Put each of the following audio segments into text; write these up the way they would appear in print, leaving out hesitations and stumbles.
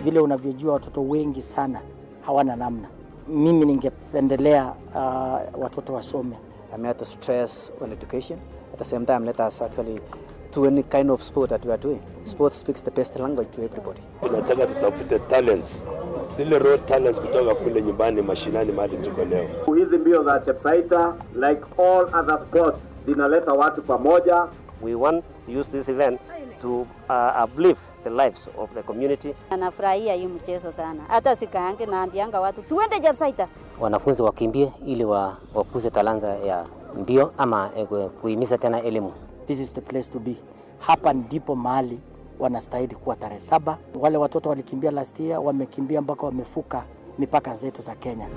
Vile unavyojua watoto wengi sana hawana namna. Mimi ningependelea watoto wasome. I'm here to stress on education. At the same time, let us actually do any kind of sport that we are doing. Sport speaks the best language to everybody. Tunataka tutafute talents. Zile raw talents kutoka kule nyumbani mashinani mahali tuko leo. Hizi mbio za chepsaita like all other sports zinaleta watu pamoja. We want to use this event to uplift the lives of the community. Anafurahia hii mchezo sana. Hata sikaange naambianga watu tuende chepsaita. Wanafunzi wakimbie ili wakuze talanta ya mbio ama kuhimiza tena elimu. This is the place to be. Hapa ndipo mahali wanastahili kuwa tarehe 7. Wale watoto walikimbia last year, wamekimbia mpaka wamefuka mipaka zetu za Kenya.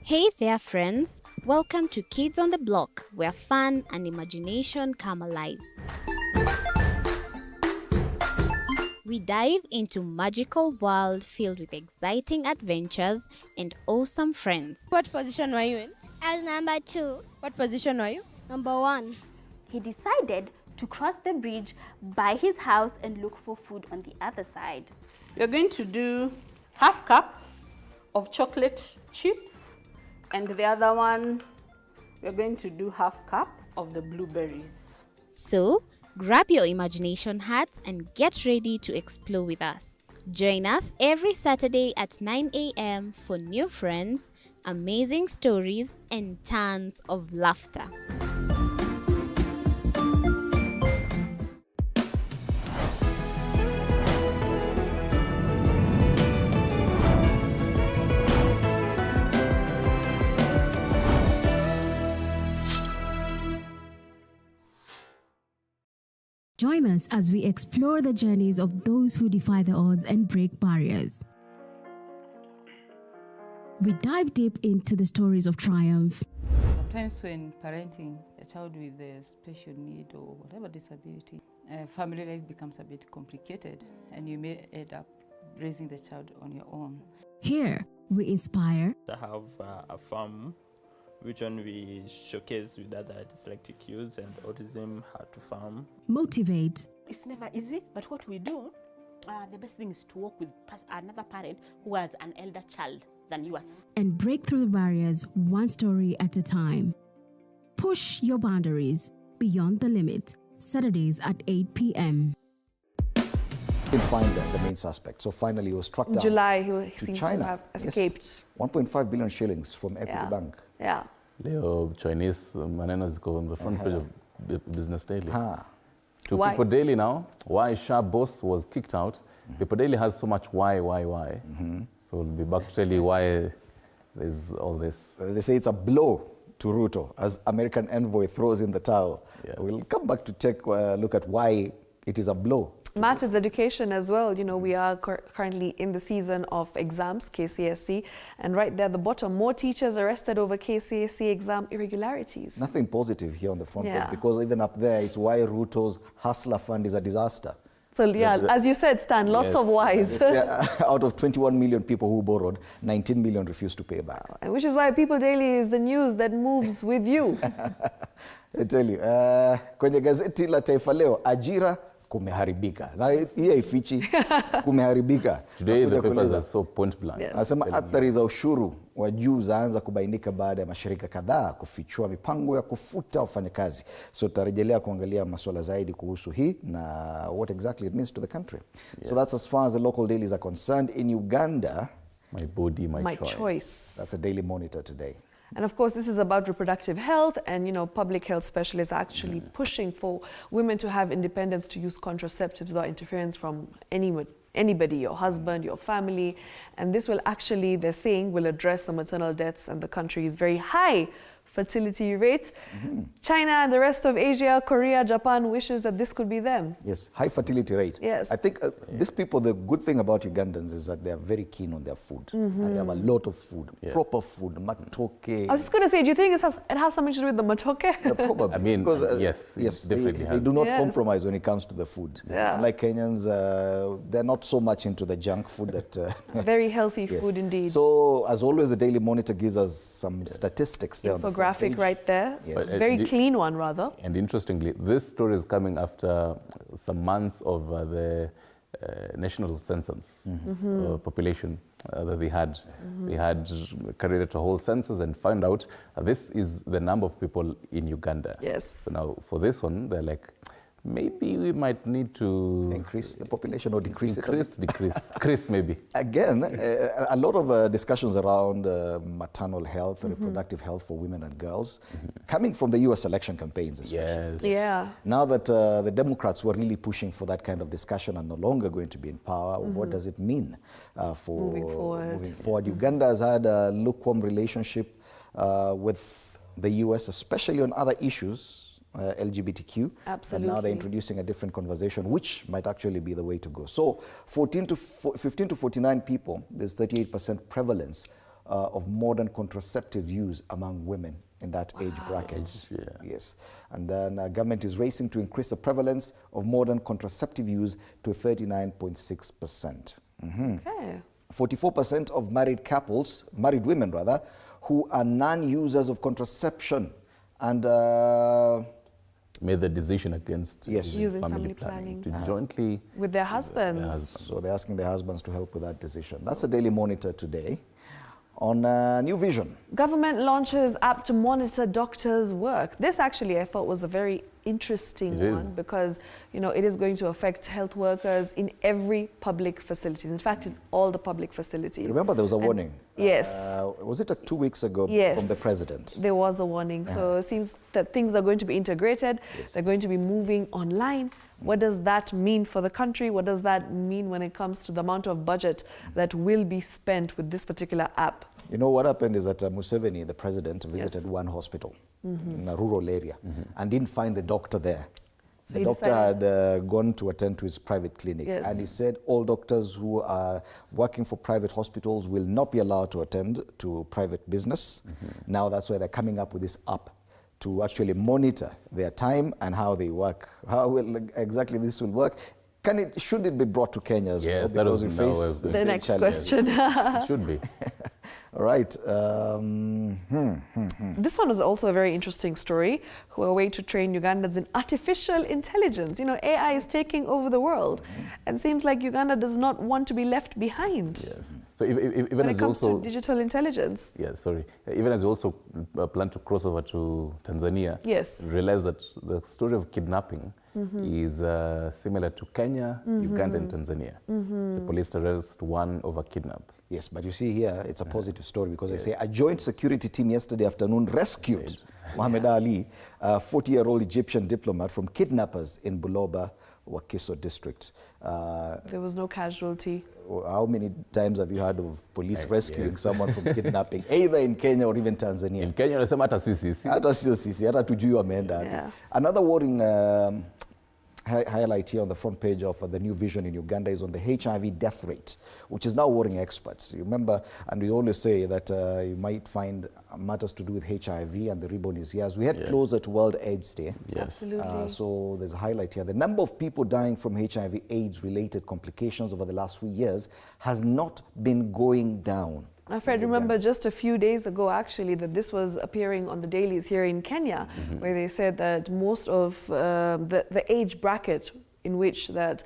Hey there friends, welcome to Kids on the Block, where fun and imagination come alive. We dive into magical world filled with exciting adventures and awesome friends. What position were you in? I was number 2. What position were you? Number 1. He decided to cross the bridge by his house and look for food on the other side. You're going to do half cup of chocolate chips. And the other one, we're going to do half cup of the blueberries. So, grab your imagination hats and get ready to explore with us. Join us every Saturday at 9 a.m. for new friends, amazing stories, and tons of laughter. Join us as we explore the journeys of those who defy the odds and break barriers. We dive deep into the stories of triumph. Sometimes when parenting a child with a special need or whatever disability, family life becomes a bit complicated and you may end up raising the child on your own. Here, we inspire. I have a farm which one we showcase with other dyslexic youths and autism, how to farm. Motivate. It's never easy, but what we do, the best thing is to work with another parent who has an elder child than yours. And break through the barriers one story at a time. Push your boundaries beyond the limit. Saturdays at 8 p.m. Didn't find the main suspect, so finally he was struck down. In July, he to seems China. to have escaped. Yes. 1.5 billion shillings from Equity Bank. Yeah. Leo Chinese maneno ziko on the front page of Business Daily. To Why? People Daily now, why SHA boss was kicked out. People Daily has so much why. So we'll be back to tell you why there's all this. They say it's a blow to Ruto as American envoy throws in the towel. Yes. We'll come back to take a look at why it is a blow. Matters education as well. You know, we are currently in the season of exams, KCSE, and right there at the bottom, more teachers arrested over KCSE exam irregularities. Nothing positive here on the front page, because even up there, it's why Ruto's hustler fund is a disaster. So yeah, as you said, Stan, lots of whys. Yes, out of 21 million people who borrowed, 19 million refused to pay back. And which is why People Daily is the news that moves with you. I tell you, kwenye gazeti la Taifa Leo, ajira kumeharibika. Na hii haifichi, kumeharibika. Today the papers are so point blank. Anasema athari za ushuru wa juu zaanza kubainika baada ya mashirika kadhaa kufichua mipango ya kufuta wafanyakazi. So tutarejelea kuangalia masuala zaidi kuhusu hii na what exactly it means to the country. So that's as far as the local dailies are concerned. In Uganda, my body, my choice. That's a Daily Monitor today. And of course, this is about reproductive health, and you know, public health specialists are actually pushing for women to have independence to use contraceptives without interference from anybody, your husband, your family. And this will actually, they're saying, will address the maternal deaths, and the country is very high fertility rates. China and the rest of Asia, Korea, Japan wishes that this could be them. Yes, high fertility rate. Yes. I think these people, the good thing about Ugandans is that they are very keen on their food. And they have a lot of food, proper food, matoke. I was just going to say, do you think it has something to do with the matoke? Probably. I mean, because, yes, they do not compromise when it comes to the food. Yeah. Unlike Kenyans, they're not so much into the junk food that... Very healthy food indeed. So, as always, the Daily Monitor gives us some statistics there. Infographic right there. Yes. Very clean one, rather. And interestingly, this story is coming after some months of the national census population that they had. They had carried out a whole census and found out this is the number of people in Uganda. Yes. So now, for this one, they're like, maybe we might need to increase the population or decrease it. Decrease maybe. Again, a lot of discussions around maternal health, reproductive health for women and girls, coming from the US election campaigns especially. Yes. Yeah. Now that the Democrats were really pushing for that kind of discussion and no longer going to be in power, what does it mean for moving forward? Uganda has had a lukewarm relationship with the US, especially on other issues. LGBTQ. Absolutely. And now they're introducing a different conversation, which might actually be the way to go. So 15 to 49 people, there's 38% prevalence of modern contraceptive use among women in that age bracket. Yes. And then government is racing to increase the prevalence of modern contraceptive use to 39.6%. Okay. 44% of married women rather, who are non-users of contraception and made the decision against using family planning to jointly with their husbands. So they're asking their husbands to help with that decision. That's the Daily Monitor today. On New Vision. Government launches app to monitor doctors' work. This actually I thought was a very interesting one because it is going to affect health workers in every public facility. In fact, in all the public facilities. Remember there was a warning? Yes. Was it 2 weeks ago from the president? There was a warning. So it seems that things are going to be integrated. They're going to be moving online. What does that mean for the country? What does that mean when it comes to the amount of budget that will be spent with this particular app? You know what happened is that Museveni, the president, visited one hospital in a rural area and didn't find the doctor there. So the doctor had gone to attend to his private clinic and he said all doctors who are working for private hospitals will not be allowed to attend to private business. Now that's why they're coming up with this app to actually monitor their time and how they work. How will exactly this will work? Should it be brought to Kenya as well? Because we face the next question. It should be. All right. This one was also a very interesting story. Huawei to train Ugandans in artificial intelligence. AI is taking over the world, and seems like Uganda does not want to be left behind. Yes. So even when as it comes also to digital intelligence. Yes, sorry. Even as you also plan to cross over to Tanzania. Yes. Realize that the story of kidnapping is similar to Kenya, Uganda, and Tanzania. The police arrest one over kidnap. Yes, but you see here, it's a positive story because they say a joint security team yesterday afternoon rescued Mohammed Ali, a 40-year-old Egyptian diplomat, from kidnappers in Buloba, Wakiso district. There was no casualty. How many times have you heard of police rescuing someone from kidnapping, either in Kenya or even Tanzania? In Kenya, wanasema hata sisi. Hata sio sisi, hata tujui wameenda. Another worrying highlight here on the front page of the New Vision in Uganda is on the HIV death rate, which is now worrying experts. You remember, and we always say that you might find matters to do with HIV, and the ribbon is here. As we head closer to World AIDS Day, Absolutely. So there's a highlight here. The number of people dying from HIV/AIDS-related complications over the last few years has not been going down. Fred, remember just a few days ago, actually, that this was appearing on the dailies here in Kenya, where they said that most of the age bracket in which that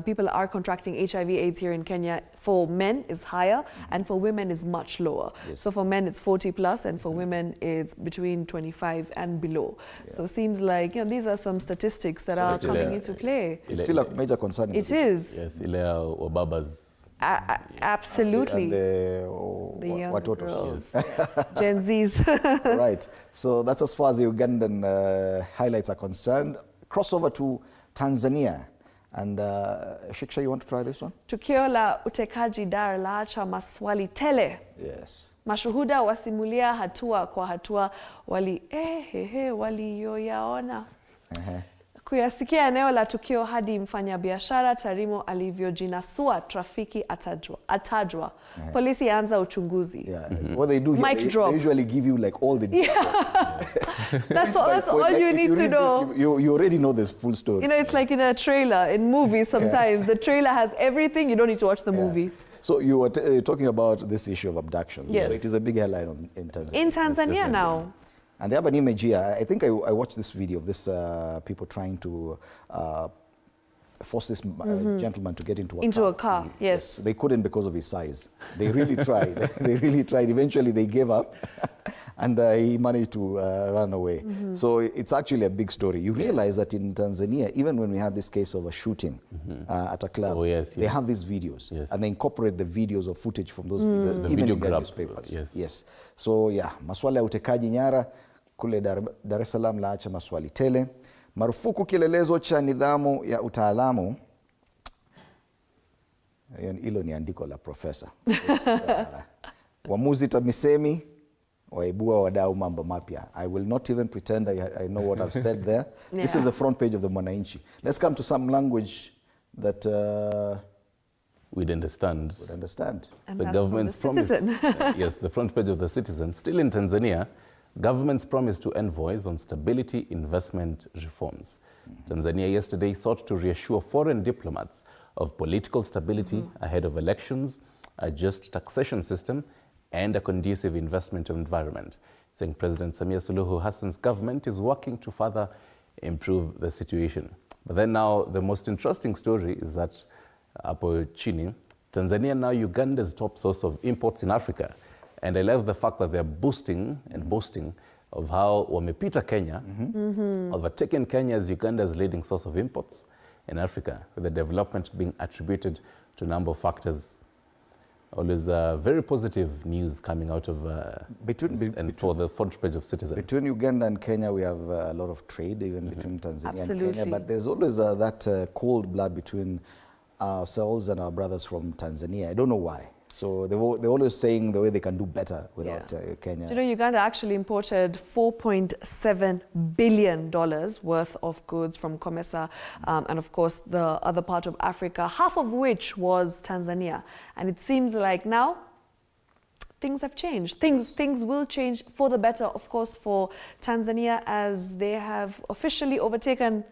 people are contracting HIV/AIDS here in Kenya for men is higher and for women is much lower. So for men it's 40 plus and for women it's between 25 and below. So it seems like these are some statistics that are coming into play. It's still a major concern. It is. Yes, Ilea Obaba's. Absolutely. And the young girls. Yes. Gen Zs. Right. So that's as far as the Ugandan highlights are concerned. Crossover to Tanzania. And Shiksha, you want to try this one? Tukio la utekaji Dar laacha maswali tele. Yes. Mashuhuda wasimulia hatua kwa hatua waliyoyaona. Kuyasikia eneo la tukio hadi mfanyabiashara Tarimo alivyojinasua trafiki atajwa. Polisi anza uchunguzi. What they do here, they usually give you like all the details. That's all you need to know. This, you already know this full story. You know, it's like in a trailer, in movies sometimes. The trailer has everything, you don't need to watch the movie. So you were talking about this issue of abductions. Yes. So it is a big headline in Tanzania. In Tanzania now. And they have an image here. I think I watched this video of this people trying to force this gentleman to get into a car. Yes. They couldn't because of his size. They really tried. They really tried. Eventually they gave up and he managed to run away. So it's actually a big story. You realize that in Tanzania, even when we had this case of a shooting at a club, they have these videos and they incorporate the videos or footage from those videos, even in their newspapers. Yes. So yeah, maswala ya utekaji nyara kule Dar es Salaam laacha maswali tele. Marufuku kielelezo cha nidhamu ya utaalamu. Hilo ni andiko la profesa. Wamuzi TAMISEMI waibua wadau mambo mapya. I will not even pretend I know what I've said there. This is the front page of the Mwananchi. Let's come to some language that we'd understand. And the government's promise. Yes, the front page of the Citizen. Still in Tanzania, government's promise to envoys on stability investment reforms. Tanzania yesterday sought to reassure foreign diplomats of political stability ahead of elections, a just taxation system, and a conducive investment environment, saying President Samia Suluhu Hassan's government is working to further improve the situation. But then now, the most interesting story is that hapo chini, Tanzania now Uganda's top source of imports in Africa. And I love the fact that they're boasting of how wamepita Kenya, overtaken Kenya as Uganda's leading source of imports in Africa, with the development being attributed to a number of factors. Always very positive news coming out of for the front page of Citizen. Between Uganda and Kenya, we have a lot of trade, even between Tanzania and Kenya. But there's always that cold blood between ourselves and our brothers from Tanzania. I don't know why. So they're always saying the way they can do better without Kenya. Do you know, Uganda actually imported $4.7 billion worth of goods from COMESA and of course the other part of Africa, half of which was Tanzania. And it seems like now things have changed. Things will change for the better, of course, for Tanzania, as they have officially overtaken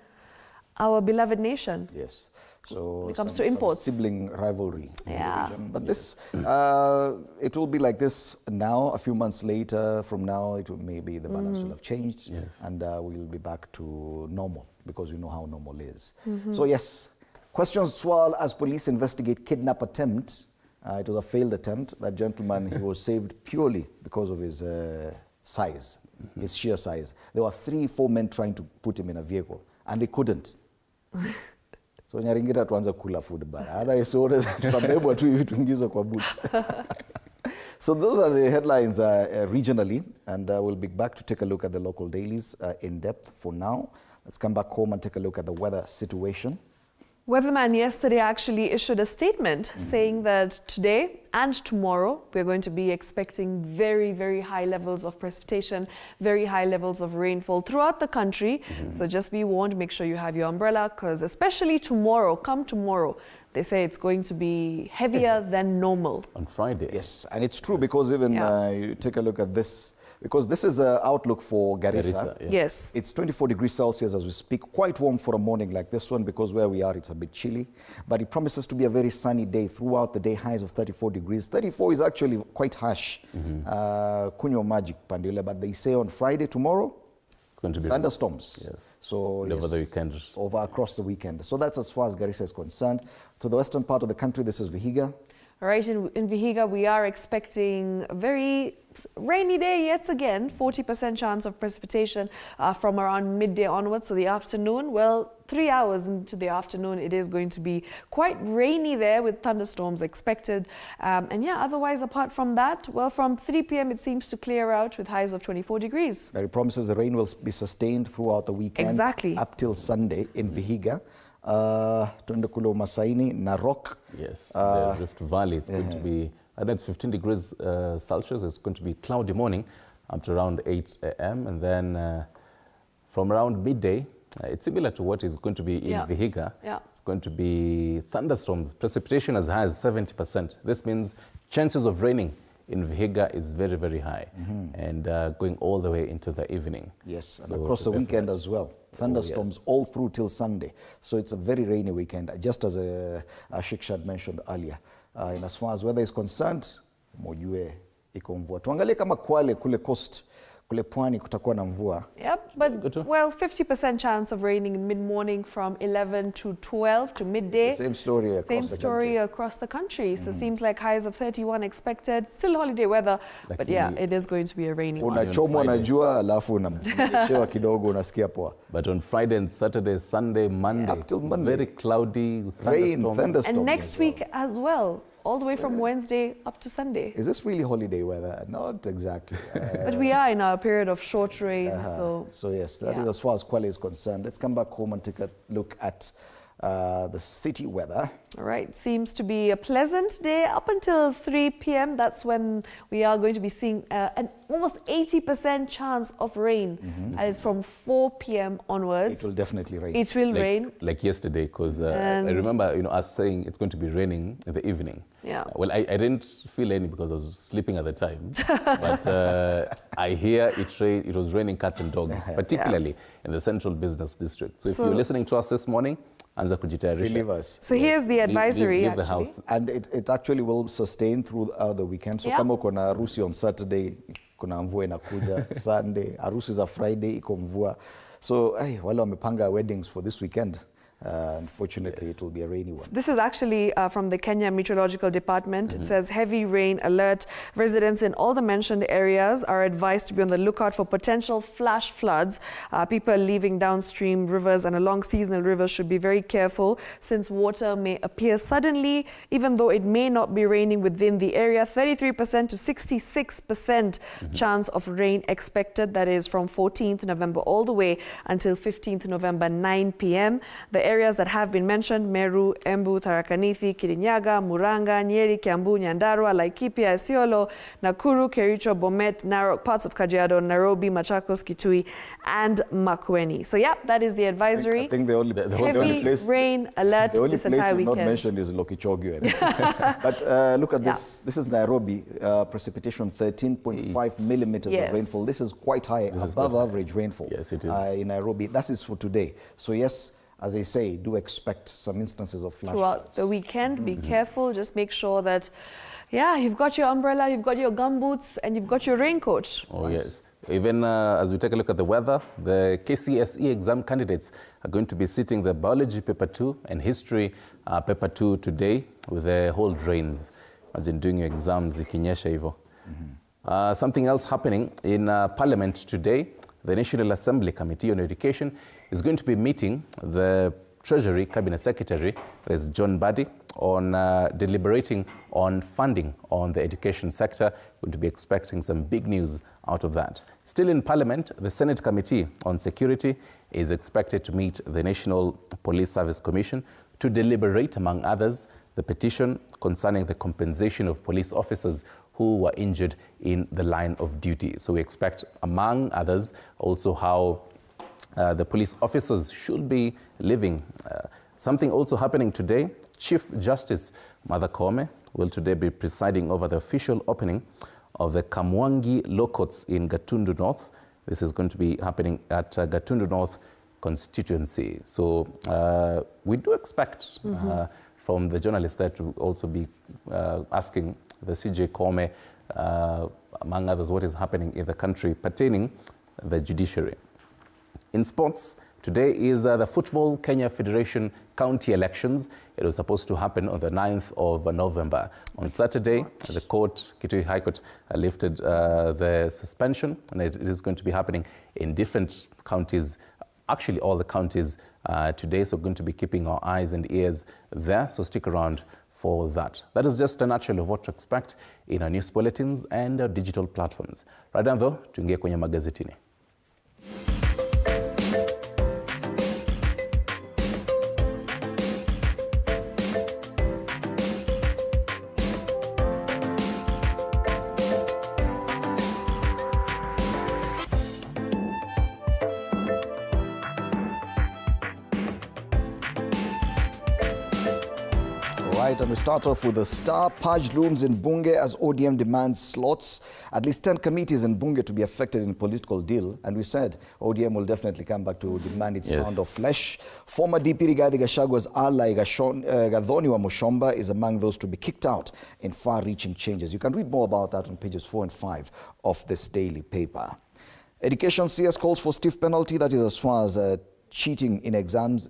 our beloved nation. Yes. So when it comes to imports, sibling rivalry in the region. But this, it will be like this now. A few months later, from now, it will maybe the balance will have changed, and we'll be back to normal, because we know how normal is. So yes, questions swirl as police investigate kidnap attempt. It was a failed attempt. That gentleman, he was saved purely because of his size, his sheer size. There were 3-4 men trying to put him in a vehicle, and they couldn't. So Nyaringira tuanza kula food bana. Otherwise tutabebwa tu hivi tuingizwe kwa boots. So those are the headlines regionally, and we'll be back to take a look at the local dailies in depth. For now, let's come back home and take a look at the weather situation. Weatherman yesterday actually issued a statement saying that today and tomorrow we're going to be expecting very, very high levels of precipitation, very high levels of rainfall throughout the country. So just be warned, make sure you have your umbrella, because especially tomorrow, come tomorrow, they say it's going to be heavier than normal. On Friday. Yes, and it's true, because even you take a look at this, because this is an outlook for Garissa. Yes. It's 24 degrees Celsius as we speak, quite warm for a morning like this one, because where we are, it's a bit chilly. But it promises to be a very sunny day throughout the day, highs of 34 degrees. 34 is actually quite harsh. Kunywa maji pandile, but they say on Friday, tomorrow, it's going to be thunderstorms. Yes. So over the weekend. Over across the weekend. So that's as far as Garissa is concerned. To the western part of the country, this is Vihiga. Right, in Vihiga, we are expecting a very rainy day yet again, 40% chance of precipitation from around midday onwards, so the afternoon. Well, 3 hours into the afternoon, it is going to be quite rainy there with thunderstorms expected. And yeah, otherwise, apart from that, well, from 3 p.m. it seems to clear out with highs of 24 degrees. It promises the rain will be sustained throughout the weekend. Exactly. Up till Sunday in Vihiga. Tuende kule Masaini, Narok. Yes, the Rift Valley, it's going to be and it's 15 degrees Celsius. It's going to be cloudy morning up to around 8 a.m. And then from around midday, it's similar to what is going to be in Vihiga. It's going to be thunderstorms, precipitation as high as 70%. This means chances of raining in Vihiga is very, very high, and going all the way into the evening. Yes, and so across the weekend as well. Thunderstorms all through till Sunday. So it's a very rainy weekend, just as Shiksha had mentioned earlier. And as far as weather is concerned, mojue iko mvua. Tuangalie kama Kwale kule coast, kule pwani kutakuwa na mvua. Yep, but well, 50% chance of raining in mid-morning from 11 to 12 to midday. It's the same story across the country. Same story across the country. So seems like highs of 31 expected. Still holiday weather, but yeah, it is going to be a rainy one. Unachomwa na jua alafu unamshewa kidogo unasikia poa. But on Friday and Saturday, Sunday, Monday, up till Monday, very cloudy, rain, thunderstorms. And next week as well. All the way from Wednesday up to Sunday. Is this really holiday weather? Not exactly. But we are in our period of short rain, so yes, that is as far as Kwale is concerned. Let's come back home and take a look at the city weather. All right, seems to be a pleasant day up until 3 p.m. That's when we are going to be seeing an almost 80% chance of rain. As from 4 p.m. onwards. It will definitely rain. It will rain. Like yesterday, because I remember us saying it's going to be raining in the evening. Yeah. Well, I didn't feel any because I was sleeping at the time. But I hear it was raining cats and dogs, particularly in the central business district. So if you're listening to us this morning, anza kujitayarisha. Relieve us. So here's the advisory. Leave the house. And it actually will sustain throughout the weekend. So kama uko na harusi on Saturday, kuna mvua inakuja. Sunday, harusi za Friday, iko mvua. So wale wamepanga weddings for this weekend. Unfortunately, it will be a rainy one. This is actually from the Kenya Meteorological Department. It says heavy rain alert. Residents in all the mentioned areas are advised to be on the lookout for potential flash floods. People living downstream rivers and along seasonal rivers should be very careful since water may appear suddenly, even though it may not be raining within the area. 33% to 66% chance of rain expected. That is from 14th November all the way until 15th November, 9 p.m. The areas that have been mentioned: Meru, Embu, Tharaka Nithi, Kirinyaga, Muranga, Nyeri, Kiambu, Nyandarua, Laikipia, Isiolo, Nakuru, Kericho, Bomet, Narok, parts of Kajiado, Nairobi, Machakos, Kitui, and Makueni. So yeah, that is the advisory. I think the only place, rain alert this entire weekend. Not mentioned is Lokichogyo. But look at this. This is Nairobi. Precipitation 13.5 millimeters of rainfall. This is quite high, above average rainfall. Yes, it is. In Nairobi. That is for today. So yes, as I say, do expect some instances of flash throughout floods. the weekend. Be careful. Just make sure that, you've got your umbrella, you've got your gumboots, and you've got your raincoat. Oh, yes. Even as we take a look at the weather, the KCSE exam candidates are going to be sitting the biology paper 2 and history paper 2 today with the whole rains. Imagine doing your exams ikinyesha hivyo. Something else happening in Parliament today. The National Assembly Committee on Education is going to be meeting the Treasury Cabinet Secretary, that is John Buddy, on deliberating on funding on the education sector. We're going to be expecting some big news out of that. Still in Parliament, the Senate Committee on Security is expected to meet the National Police Service Commission to deliberate, among others, the petition concerning the compensation of police officers who were injured in the line of duty. So we expect, among others, also how the police officers should be living. Something also happening today: Chief Justice Martha Koome will today be presiding over the official opening of the Kamwangi Law Courts in Gatundu North. This is going to be happening at Gatundu North constituency. So we do expect from the journalists there to also be asking the CJ Koome, among others, what is happening in the country pertaining the judiciary. In sports, today is the Football Kenya Federation county elections. It was supposed to happen on the 9th of November. On Saturday, the court, Kitui High Court, lifted the suspension, and it is going to be happening in different counties, actually all the counties today. So we're going to be keeping our eyes and ears there, so stick around for that. That is just a nutshell of what to expect in our news bulletins and our digital platforms. Right now though, tuingie kwenye magazetini. right, and we start off with the Star. Purge looms in Bunge as ODM demands slots. At least 10 committees in Bunge to be affected in political deal. And we said ODM will definitely come back to demand its pound of flesh. Former DP Rigathi Gachagwa's ally Gathoni wa Mushomba is among those to be kicked out in far-reaching changes. You can read more about that on pages 4 and 5 of this daily paper. Education CS calls for stiff penalty, that is as far as cheating in exams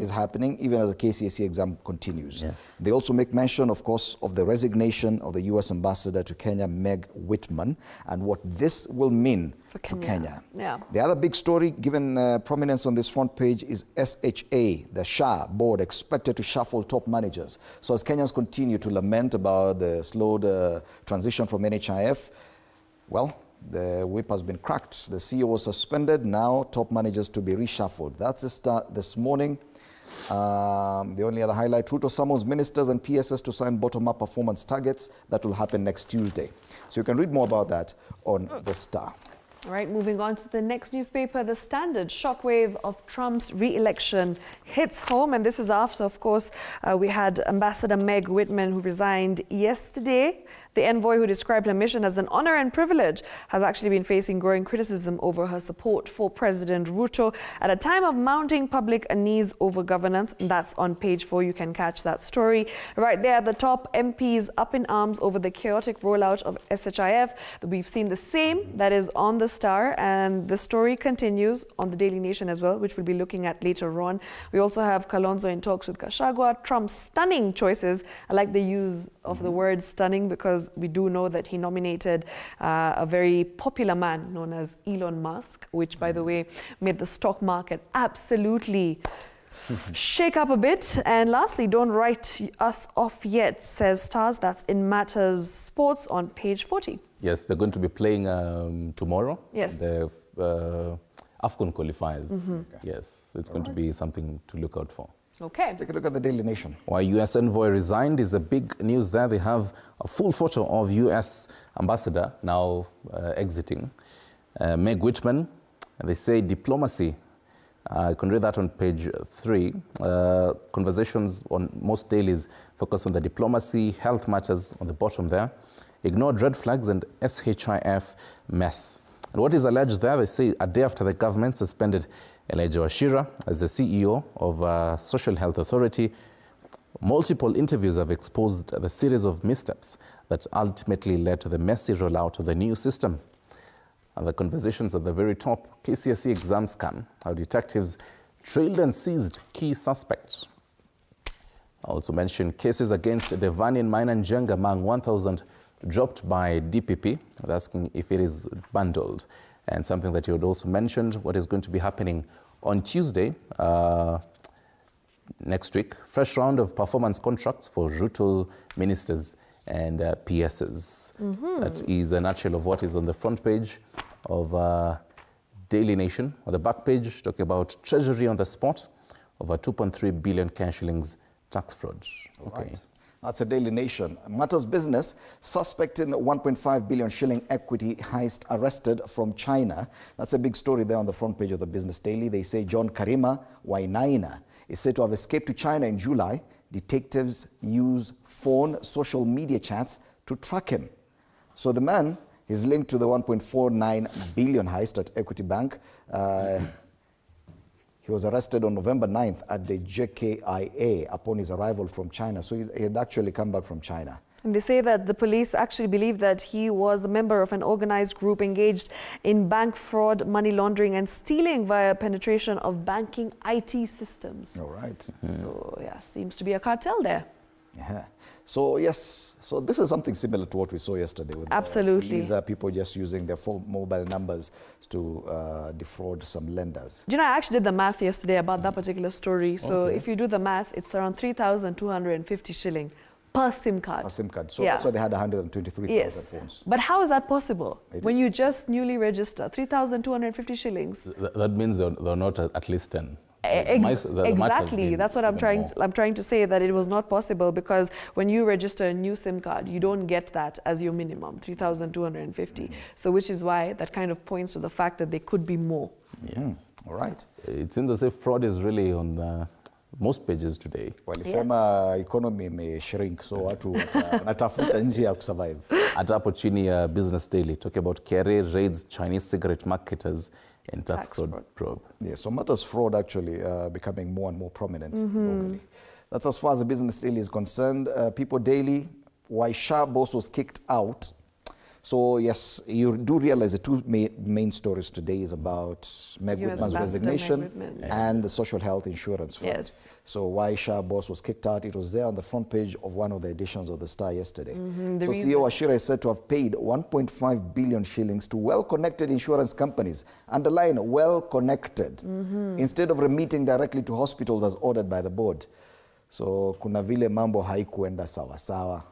is happening, even as the KCSE exam continues. They also make mention, of course, of the resignation of the US ambassador to Kenya, Meg Whitman, and what this will mean to Kenya. The other big story given prominence on this front page is SHA, the SHA board, expected to shuffle top managers. So as Kenyans continue to lament about the slowed transition from NHIF, well, the whip has been cracked. The CEO was suspended. Now top managers to be reshuffled. That's the start this morning. The only other highlight, Ruto summons ministers and PSS to sign bottom-up performance targets. That will happen next Tuesday. So you can read more about that on The Star. All right, moving on to the next newspaper, The Standard. Shockwave of Trump's re-election hits home, and this is after, of course, we had Ambassador Meg Whitman, who resigned yesterday. The envoy, who described her mission as an honor and privilege, has actually been facing growing criticism over her support for President Ruto at a time of mounting public unease over governance. That's on page 4. You can catch that story. Right there at the top, MPs up in arms over the chaotic rollout of SHIF. We've seen the same that is on The Star, and the story continues on the Daily Nation as well, which we'll be looking at later on. We also have Kalonzo in talks with Gachagua. Trump's stunning choices. I like the use of the word stunning because we do know that he nominated a very popular man known as Elon Musk, which, by the way, made the stock market absolutely shake up a bit. And lastly, don't write us off yet, says Stars. That's in Matters Sports on page 40. Yes, they're going to be playing tomorrow. Yes. The AFCON qualifiers. Yes, so it's going to be something to look out for. Okay. Take a look at the Daily Nation. Why US envoy resigned is the big news there. They have a full photo of US ambassador now exiting. Meg Whitman, they say diplomacy. You can read that on page 3. Conversations on most dailies focus on the diplomacy, health matters on the bottom there. Ignored red flags and SHIF mess. And what is alleged there, they say a day after the government suspended Elijah Washira as the CEO of Social Health Authority, multiple interviews have exposed the series of missteps that ultimately led to the messy rollout of the new system. And the conversations at the very top, KCSE exam scam, how detectives trailed and seized key suspects. I also mentioned cases against Devani Maina Njenga among 1,000 dropped by DPP, asking if it is bundled. And something that you had also mentioned, what is going to be happening on Tuesday next week, fresh round of performance contracts for Ruto ministers and PSs. That is a nutshell of what is on the front page of Daily Nation. On the back page, talking about Treasury on the spot, over 2.3 billion cash shillings tax fraud. Right. That's a Daily Nation. Matters Business, suspected 1.5 billion shilling equity heist arrested from China. That's a big story there on the front page of the Business Daily. They say John Karima Wainaina is said to have escaped to China in July. Detectives use phone, social media chats to track him. So the man is linked to the 1.49 billion heist at Equity Bank. He was arrested on November 9th at the JKIA upon his arrival from China. So he had actually come back from China. And they say that the police actually believe that he was a member of an organized group engaged in bank fraud, money laundering, and stealing via penetration of banking IT systems. All right. So, yeah, seems to be a cartel there. Yeah. So, yes, so this is something similar to what we saw yesterday. With absolutely. These are people just using their phone mobile numbers to defraud some lenders. Do you know, I actually did the math yesterday about that particular story. So if you do the math, it's around 3,250 shilling per SIM card. Per SIM card. So that's why they had 123,000 phones. But how is that possible? When you just newly register, 3,250 shillings. That means there are not at least 10. Exactly. That's what I'm trying to say, that it was not possible because when you register a new SIM card, you don't get that as your minimum, 3,250. So which is why that kind of points to the fact that there could be more. Yeah. All right. It seems as if fraud is really on most pages today. Walisema economy may shrink, so watu wanatafuta njia ya kusurvive. Hata hapo chini ya Business Daily, talking about KRA raids Chinese cigarette marketers and tax fraud probe. Yeah, so matters fraud actually becoming more and more prominent locally. That's as far as the Business Daily is concerned. People Daily, why SHA boss was kicked out. So yes, you do realize the two main stories today is about Meg Whitman's resignation and the social health insurance fraud. Yes. So why SHA boss was kicked out, it was there on the front page of one of the editions of the Star yesterday. So CEO Wachira is said to have paid 1.5 billion shillings to well-connected insurance companies, underline well-connected, instead of remitting directly to hospitals as ordered by the board. So kuna vile mambo haikuenda sawa sawa.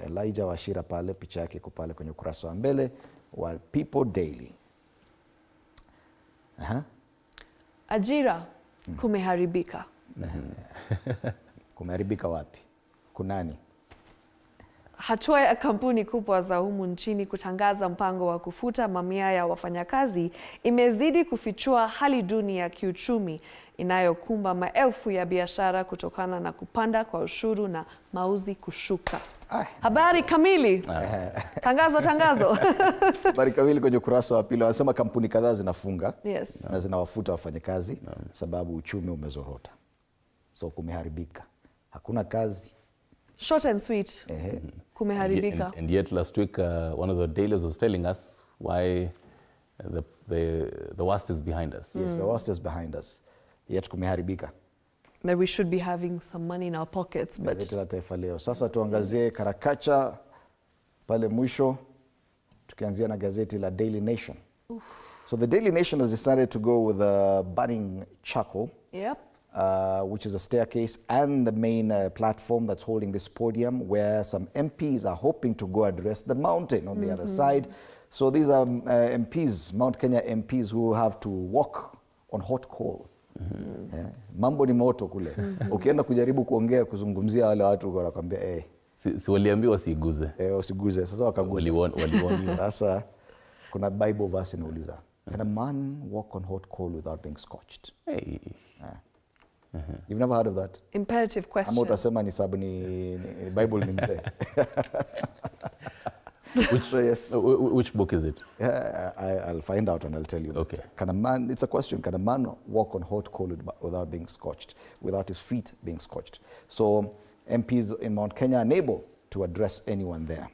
Elijah Wachira pale, picha yake iko pale kwenye ukurasa wa mbele wa People Daily. Ajira kumeharibika. Kumeharibika wapi? Kunani? Hatua ya kampuni kubwa za humu nchini kutangaza mpango wa kufuta mamia ya wafanyakazi imezidi kufichua hali duni ya kiuchumi inayokumba maelfu ya biashara kutokana na kupanda kwa ushuru na mauzi kushuka. Habari kamili. Tangazo. Habari kamili kwenye ukurasa wa pili. Wanasema kampuni kadhaa zinafunga na zinawafuta wafanyakazi sababu uchumi umezorota. So kumeharibika. Hakuna kazi. Short and sweet. Kumeharibika. And yet last week one of the dailies was telling us why the worst is behind us. Yes, the worst is behind us. Yet kumeharibika. That we should be having some money in our pockets. But Gazeti la Taifa Leo. Sasa tuangazie karakacha pale mwisho, tukianzia na gazeti la Daily Nation. So the Daily Nation has decided to go with a burning charcoal. Yep. Which is a staircase and the main platform that's holding this podium, where some MPs are hoping to go address the mountain on the other side. So these are MPs, Mount Kenya MPs, who have to walk on hot coal. Mambo ni moto kule. Ukienda kujaribu kuongea kuzungumzia wale watu wanakuambia si waliambiwa wasiguze. Wasiguze. Sasa wakaguza. Waliona. Sasa kuna Bible verse inauliza, can a man walk on hot coal without being scorched? Hey. You've never heard of that? Imperative question. Ama utasema ni sababu ni Bible ni mzee. Which book is it? I'll find out and I'll tell you. Okay. It's a question, can a man walk on hot coal without being scorched, without his feet being scorched? So MPs in Mount Kenya are unable to address anyone there.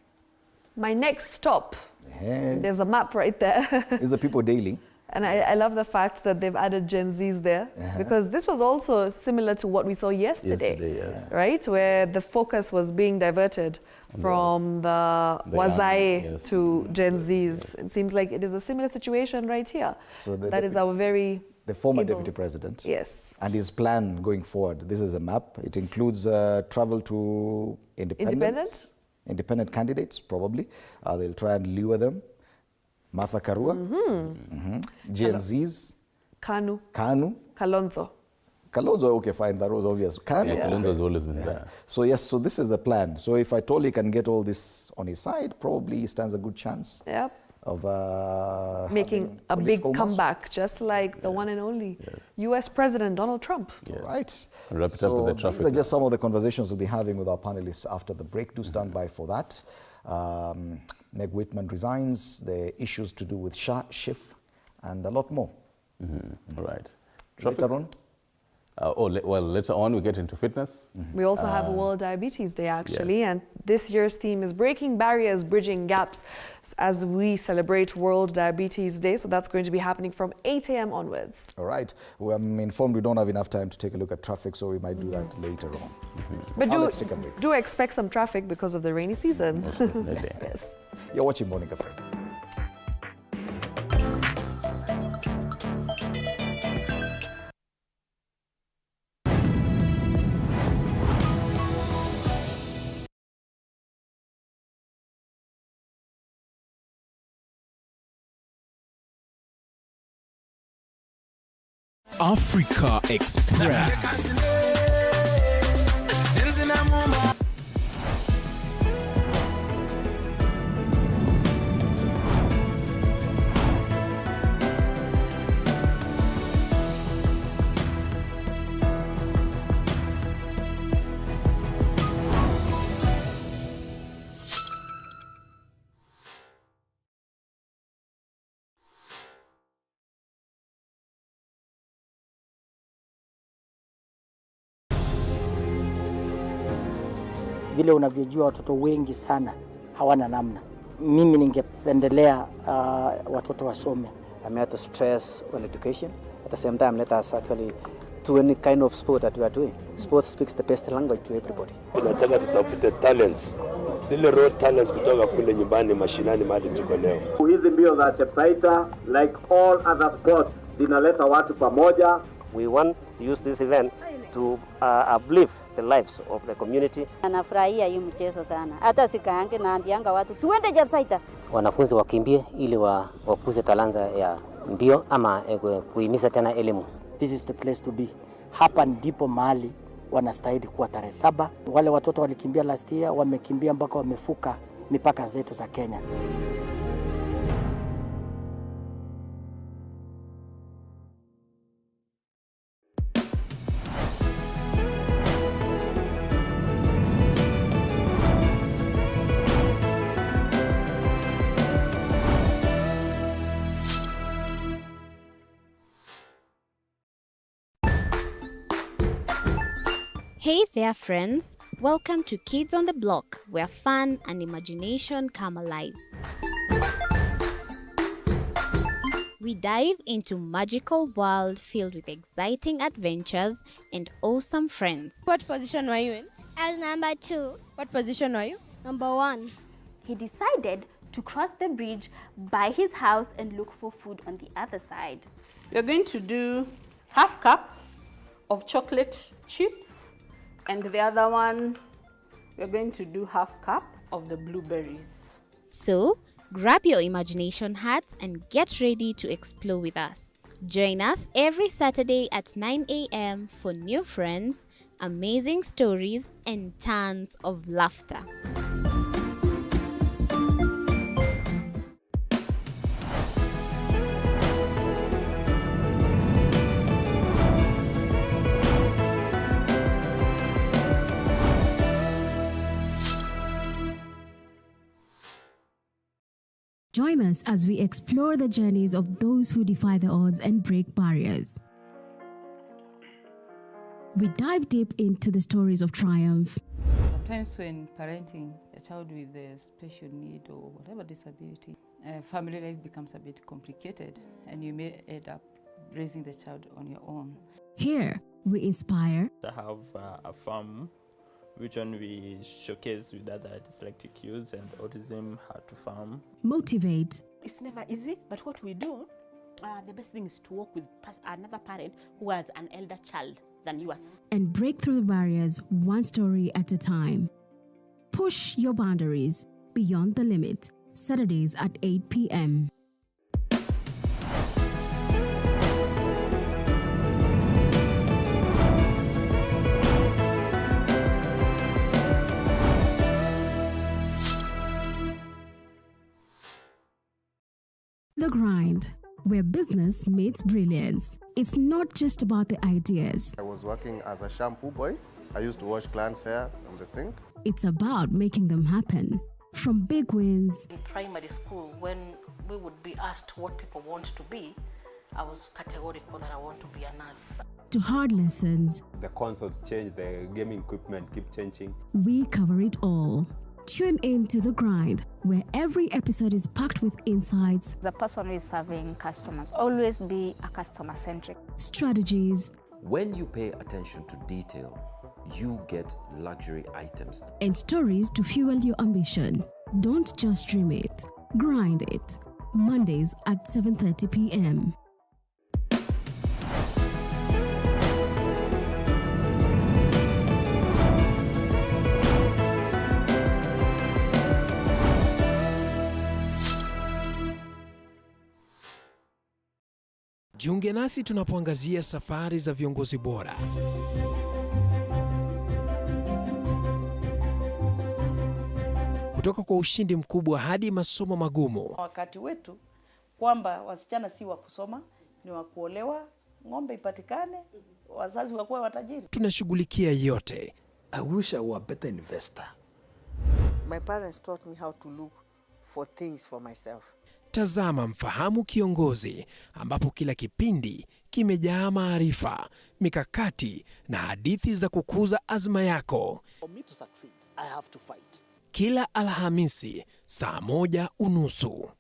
My next stop, there's a map right there. Is the People Daily. And I love the fact that they've added Gen Zs there, because this was also similar to what we saw yesterday, right? Where the focus was being diverted from the Wazae to Gen Zs. It seems like it is a similar situation right here. So that is our the former deputy president. Yes. And his plan going forward. This is a map. It includes travel to independent candidates, probably. They'll try and lure them. Martha Karua, Gen Zs, Kanu, Kalonzo, okay, fine, that was obvious. Kalonzo has always been there. So yes, so this is the plan. So if I told he can get all this on his side, probably he stands a good chance of making a big comeback, just like the one and only US President Donald Trump. Right. And wrap it up with the traffic. These are just some of the conversations we'll be having with our panelists after the break. Do stand by for that. Meg Whitman resigns, the issues to do with SHA, SHIF, and a lot more. All right. Later on? Later on we get into fitness. We also have World Diabetes Day, actually, and this year's theme is Breaking Barriers, Bridging Gaps, as we celebrate World Diabetes Day. So that's going to be happening from 8 a.m. onwards. All right. Well, I'm informed we don't have enough time to take a look at traffic, so we might do that later on. But do expect some traffic because of the rainy season. Yes. You're watching Morning Cafe. Africa Express. Vile unavyojua watoto wengi sana hawana namna. Mimi ningependelea watoto wasome. I'm here to stress on education. At the same time, let us actually do any kind of sport that we are doing. Sport speaks the best language to everybody. Tunataka tutafute talents, zile raw talents kutoka kule nyumbani mashinani mahali tuko leo. Hizi mbio za Chepsaita, like all other sports, zinaleta watu pamoja. We want to use this event to uplift the lives of the community. Anafurahia hii mchezo sana. Hata sikaange naambianga watu tuende Chepsaita. Wanafunzi wakimbie ili wakuze talanta ya mbio ama kuhimiza tena elimu. This is the place to be. Hapa ndipo mahali wanastahili kuwa tarehe 7. Wale watoto walikimbia last year wamekimbia mpaka wamefuka mipaka zetu za Kenya. Hey there friends, welcome to Kids on the Block, where fun and imagination come alive. We dive into magical world filled with exciting adventures and awesome friends. What position were you in? I was number 2. What position were you? Number 1. He decided to cross the bridge by his house and look for food on the other side. We're going to do half cup of chocolate chips, and the other one, we're going to do half cup of the blueberries. So, grab your imagination hats and get ready to explore with us. Join us every Saturday at 9 a.m. for new friends, amazing stories, and tons of laughter. Join us as we explore the journeys of those who defy the odds and break barriers. We dive deep into the stories of triumph. Sometimes when parenting a child with a special need or whatever disability, family life becomes a bit complicated and you may end up raising the child on your own. Here, we inspire. I have a farm which one we showcase with other dyslexic youths and autism how to farm. Motivate. It's never easy, but what we do, the best thing is to work with another parent who has an elder child than yours. And break through the barriers one story at a time. Push your boundaries beyond the limit. Saturdays at 8 p.m. The Grind, where business meets brilliance. It's not just about the ideas. I was working as a shampoo boy. I used to wash clients' hair on the sink. It's about making them happen. From big wins. In primary school, when we would be asked what people want to be, I was categorical that I want to be a nurse. To hard lessons. The consoles change, the gaming equipment keep changing. We cover it all. Tune in to The Grind, where every episode is packed with insights. The person who is serving customers, always be a customer-centric. Strategies. When you pay attention to detail, you get luxury items. And stories to fuel your ambition. Don't just dream it, grind it. Mondays at 7:30 p.m. Jiunge nasi tunapoangazia safari za viongozi bora. Kutoka kwa ushindi mkubwa hadi masomo magumu. Wakati wetu kwamba wasichana si wa kusoma, ni wa kuolewa, ng'ombe ipatikane, wazazi wakuwa watajiri. Tunashughulikia yote. I wish I were a better investor. My parents taught me how to look for things for myself. Tazama Mfahamu Kiongozi, ambapo kila kipindi kimejaa maarifa, mikakati na hadithi za kukuza azma yako. For me to succeed, I have to fight. Kila Alhamisi saa 1:30.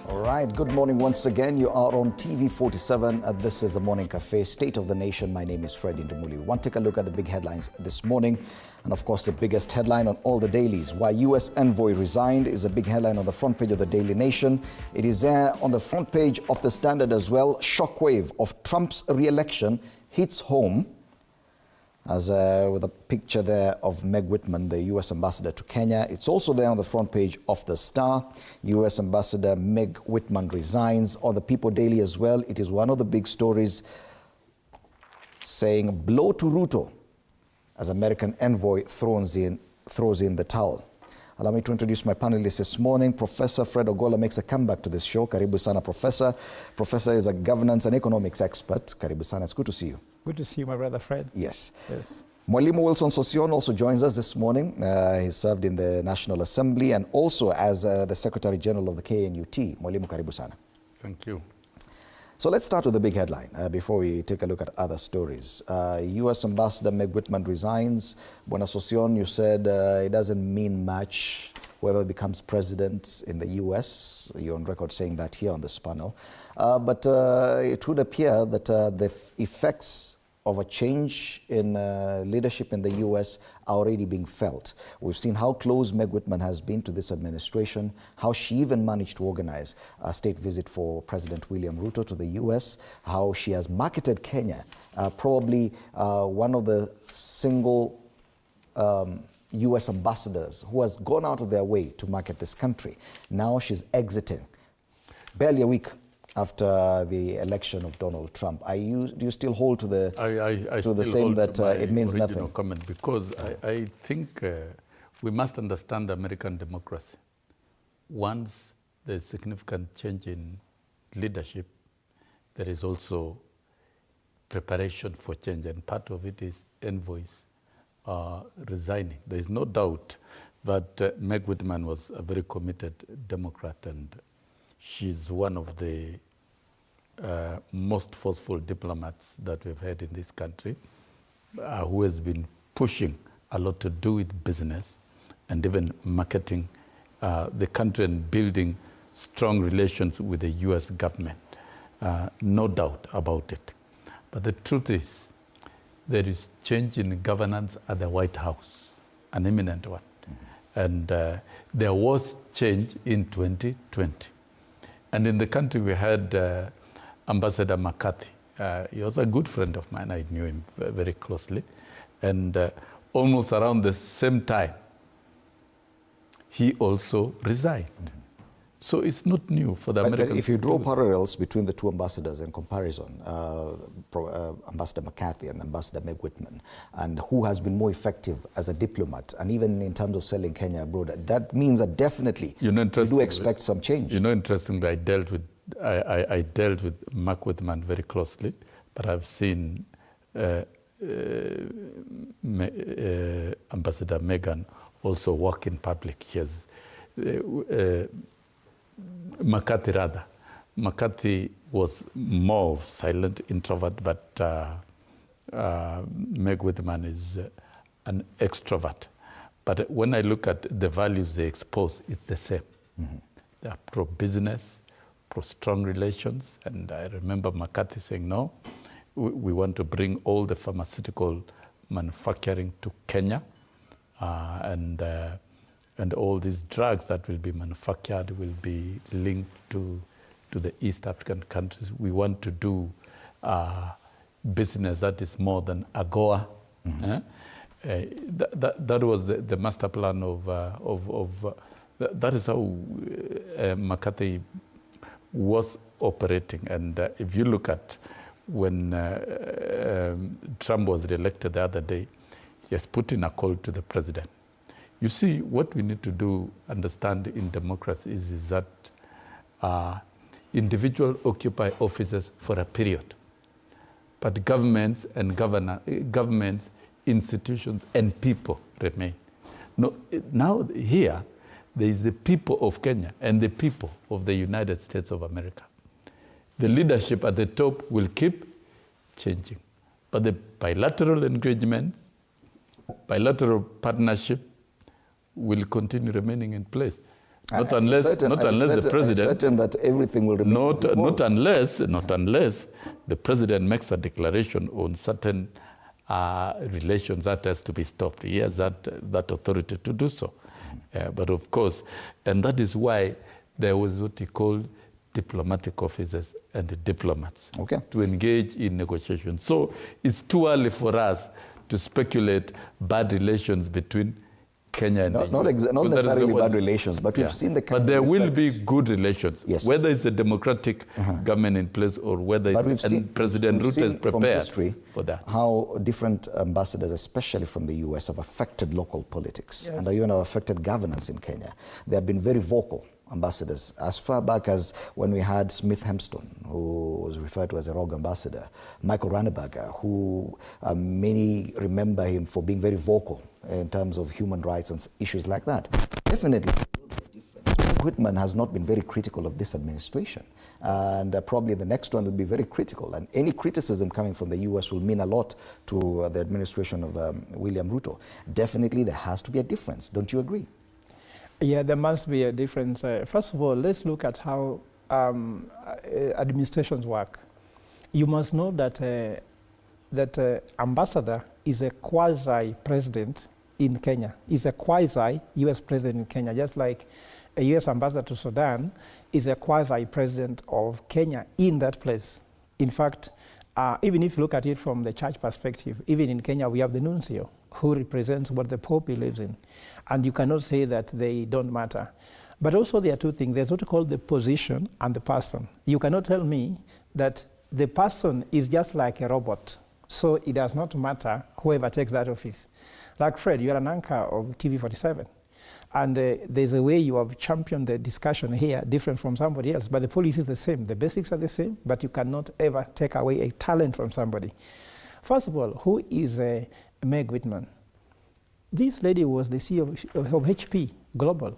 All right, good morning once again. You are on TV47. This is the Morning Cafe, State of the Nation. My name is Fred Indemuli. We want to take a look at the big headlines this morning. And of course, the biggest headline on all the dailies. Why U.S. envoy resigned is a big headline on the front page of the Daily Nation. It is there on the front page of the Standard as well. Shockwave of Trump's re-election hits home. As with a picture there of Meg Whitman, the U.S. ambassador to Kenya. It's also there on the front page of the Star. U.S. ambassador Meg Whitman resigns. On the People Daily as well, it is one of the big stories saying blow to Ruto as American envoy throws in the towel. Allow me to introduce my panelists this morning. Professor Fred Ogolla makes a comeback to this show. Karibu sana, Professor. Professor is a governance and economics expert. Karibu sana. It's good to see you. Good to see you, my brother Fred. Yes. Yes. Mwalimu Wilson Sosion also joins us this morning. He served in the National Assembly and also as the Secretary General of the KNUT. Mwalimu, karibu sana. Thank you. So let's start with the big headline before we take a look at other stories. U.S. Ambassador Meg Whitman resigns. Bwana Sosion, you said it doesn't mean much whoever becomes president in the U.S. You're on record saying that here on this panel. But it would appear that the effects of a change in leadership in the U.S. are already being felt. We've seen how close Meg Whitman has been to this administration, how she even managed to organize a state visit for President William Ruto to the U.S., how she has marketed Kenya, probably one of the single U.S. ambassadors who has gone out of their way to market this country. Now she's exiting, barely a week after the election of Donald Trump. Do you still hold to the same that it means nothing? Comment because I think we must understand American democracy. Once there's significant change in leadership, there is also preparation for change, and part of it is envoys resigning. There is no doubt that Meg Whitman was a very committed Democrat, and she's one of the most forceful diplomats that we've had in this country, who has been pushing a lot to do with business and even marketing the country and building strong relations with the U.S. government. No doubt about it. But the truth is, there is change in governance at the White House, an imminent one. And there was change in 2020. And in the country, we had Ambassador McCarthy. He was a good friend of mine. I knew him very closely. And almost around the same time, he also resigned. So it's not new for the Americans. But if you draw parallels between the two ambassadors in comparison, Ambassador McCarthy and Ambassador Meg Whitman, and who has been more effective as a diplomat, and even in terms of selling Kenya abroad, that means that definitely you do expect some change. You know, interestingly, I dealt with Meg Whitman very closely, but I've seen Ambassador Megan also work in public. He has, McCarthy was more of silent introvert, but Meg Whitman is an extrovert. But when I look at the values they expose, it's the same. Mm-hmm. They are pro-business, pro-strong relations, and I remember McCarthy saying, no, we want to bring all the pharmaceutical manufacturing to Kenya, and all these drugs that will be manufactured will be linked to the East African countries. We want to do business that is more than AGOA. Mm-hmm. That was the master plan of that is how McCarthy was operating. And if you look at when Trump was re-elected the other day, he has put in a call to the president. You see, what we need to understand in democracy is that individuals occupy offices for a period, but governments institutions and people remain. No, now here, there is the people of Kenya and the people of the United States of America. The leadership at the top will keep changing, but the bilateral engagements, bilateral partnership will continue remaining in place. Not unless the president. Certain that everything will remain. Not unless the president makes a declaration on certain relations that has to be stopped. He has that authority to do so. But of course, and that is why there was what he called diplomatic officers and the diplomats to engage in negotiations. So it's too early for us to speculate bad relations between Kenya and the US. Not necessarily bad relations, but we've seen the kind But there will be good relations, whether it's a democratic government in place or whether President Ruto is prepared for that. How different ambassadors, especially from the US, have affected local politics and even have affected governance in Kenya. They have been very vocal ambassadors, as far back as when we had Smith Hempston, who was referred to as a rogue ambassador, Michael Ranneberger, who many remember him for being very vocal in terms of human rights and issues like that. Definitely, Whitman has not been very critical of this administration, and probably the next one will be very critical, and any criticism coming from the US will mean a lot to the administration of William Ruto. Definitely there has to be a difference, don't you agree? Yeah, there must be a difference. First of all, let's look at how administrations work. You must know that ambassador is a quasi-president in Kenya. Is a quasi-US president in Kenya, just like a US ambassador to Sudan is a quasi-president of Kenya in that place. In fact, even if you look at it from the church perspective, even in Kenya we have the nuncio, who represents what the Pope believes in. And you cannot say that they don't matter. But also there are two things. There's what you call the position and the person. You cannot tell me that the person is just like a robot, so it does not matter whoever takes that office. Like Fred, you're an anchor of TV47. And there's a way you have championed the discussion here, different from somebody else. But the policy is the same. The basics are the same, but you cannot ever take away a talent from somebody. First of all, who is Meg Whitman? This lady was the CEO of HP Global.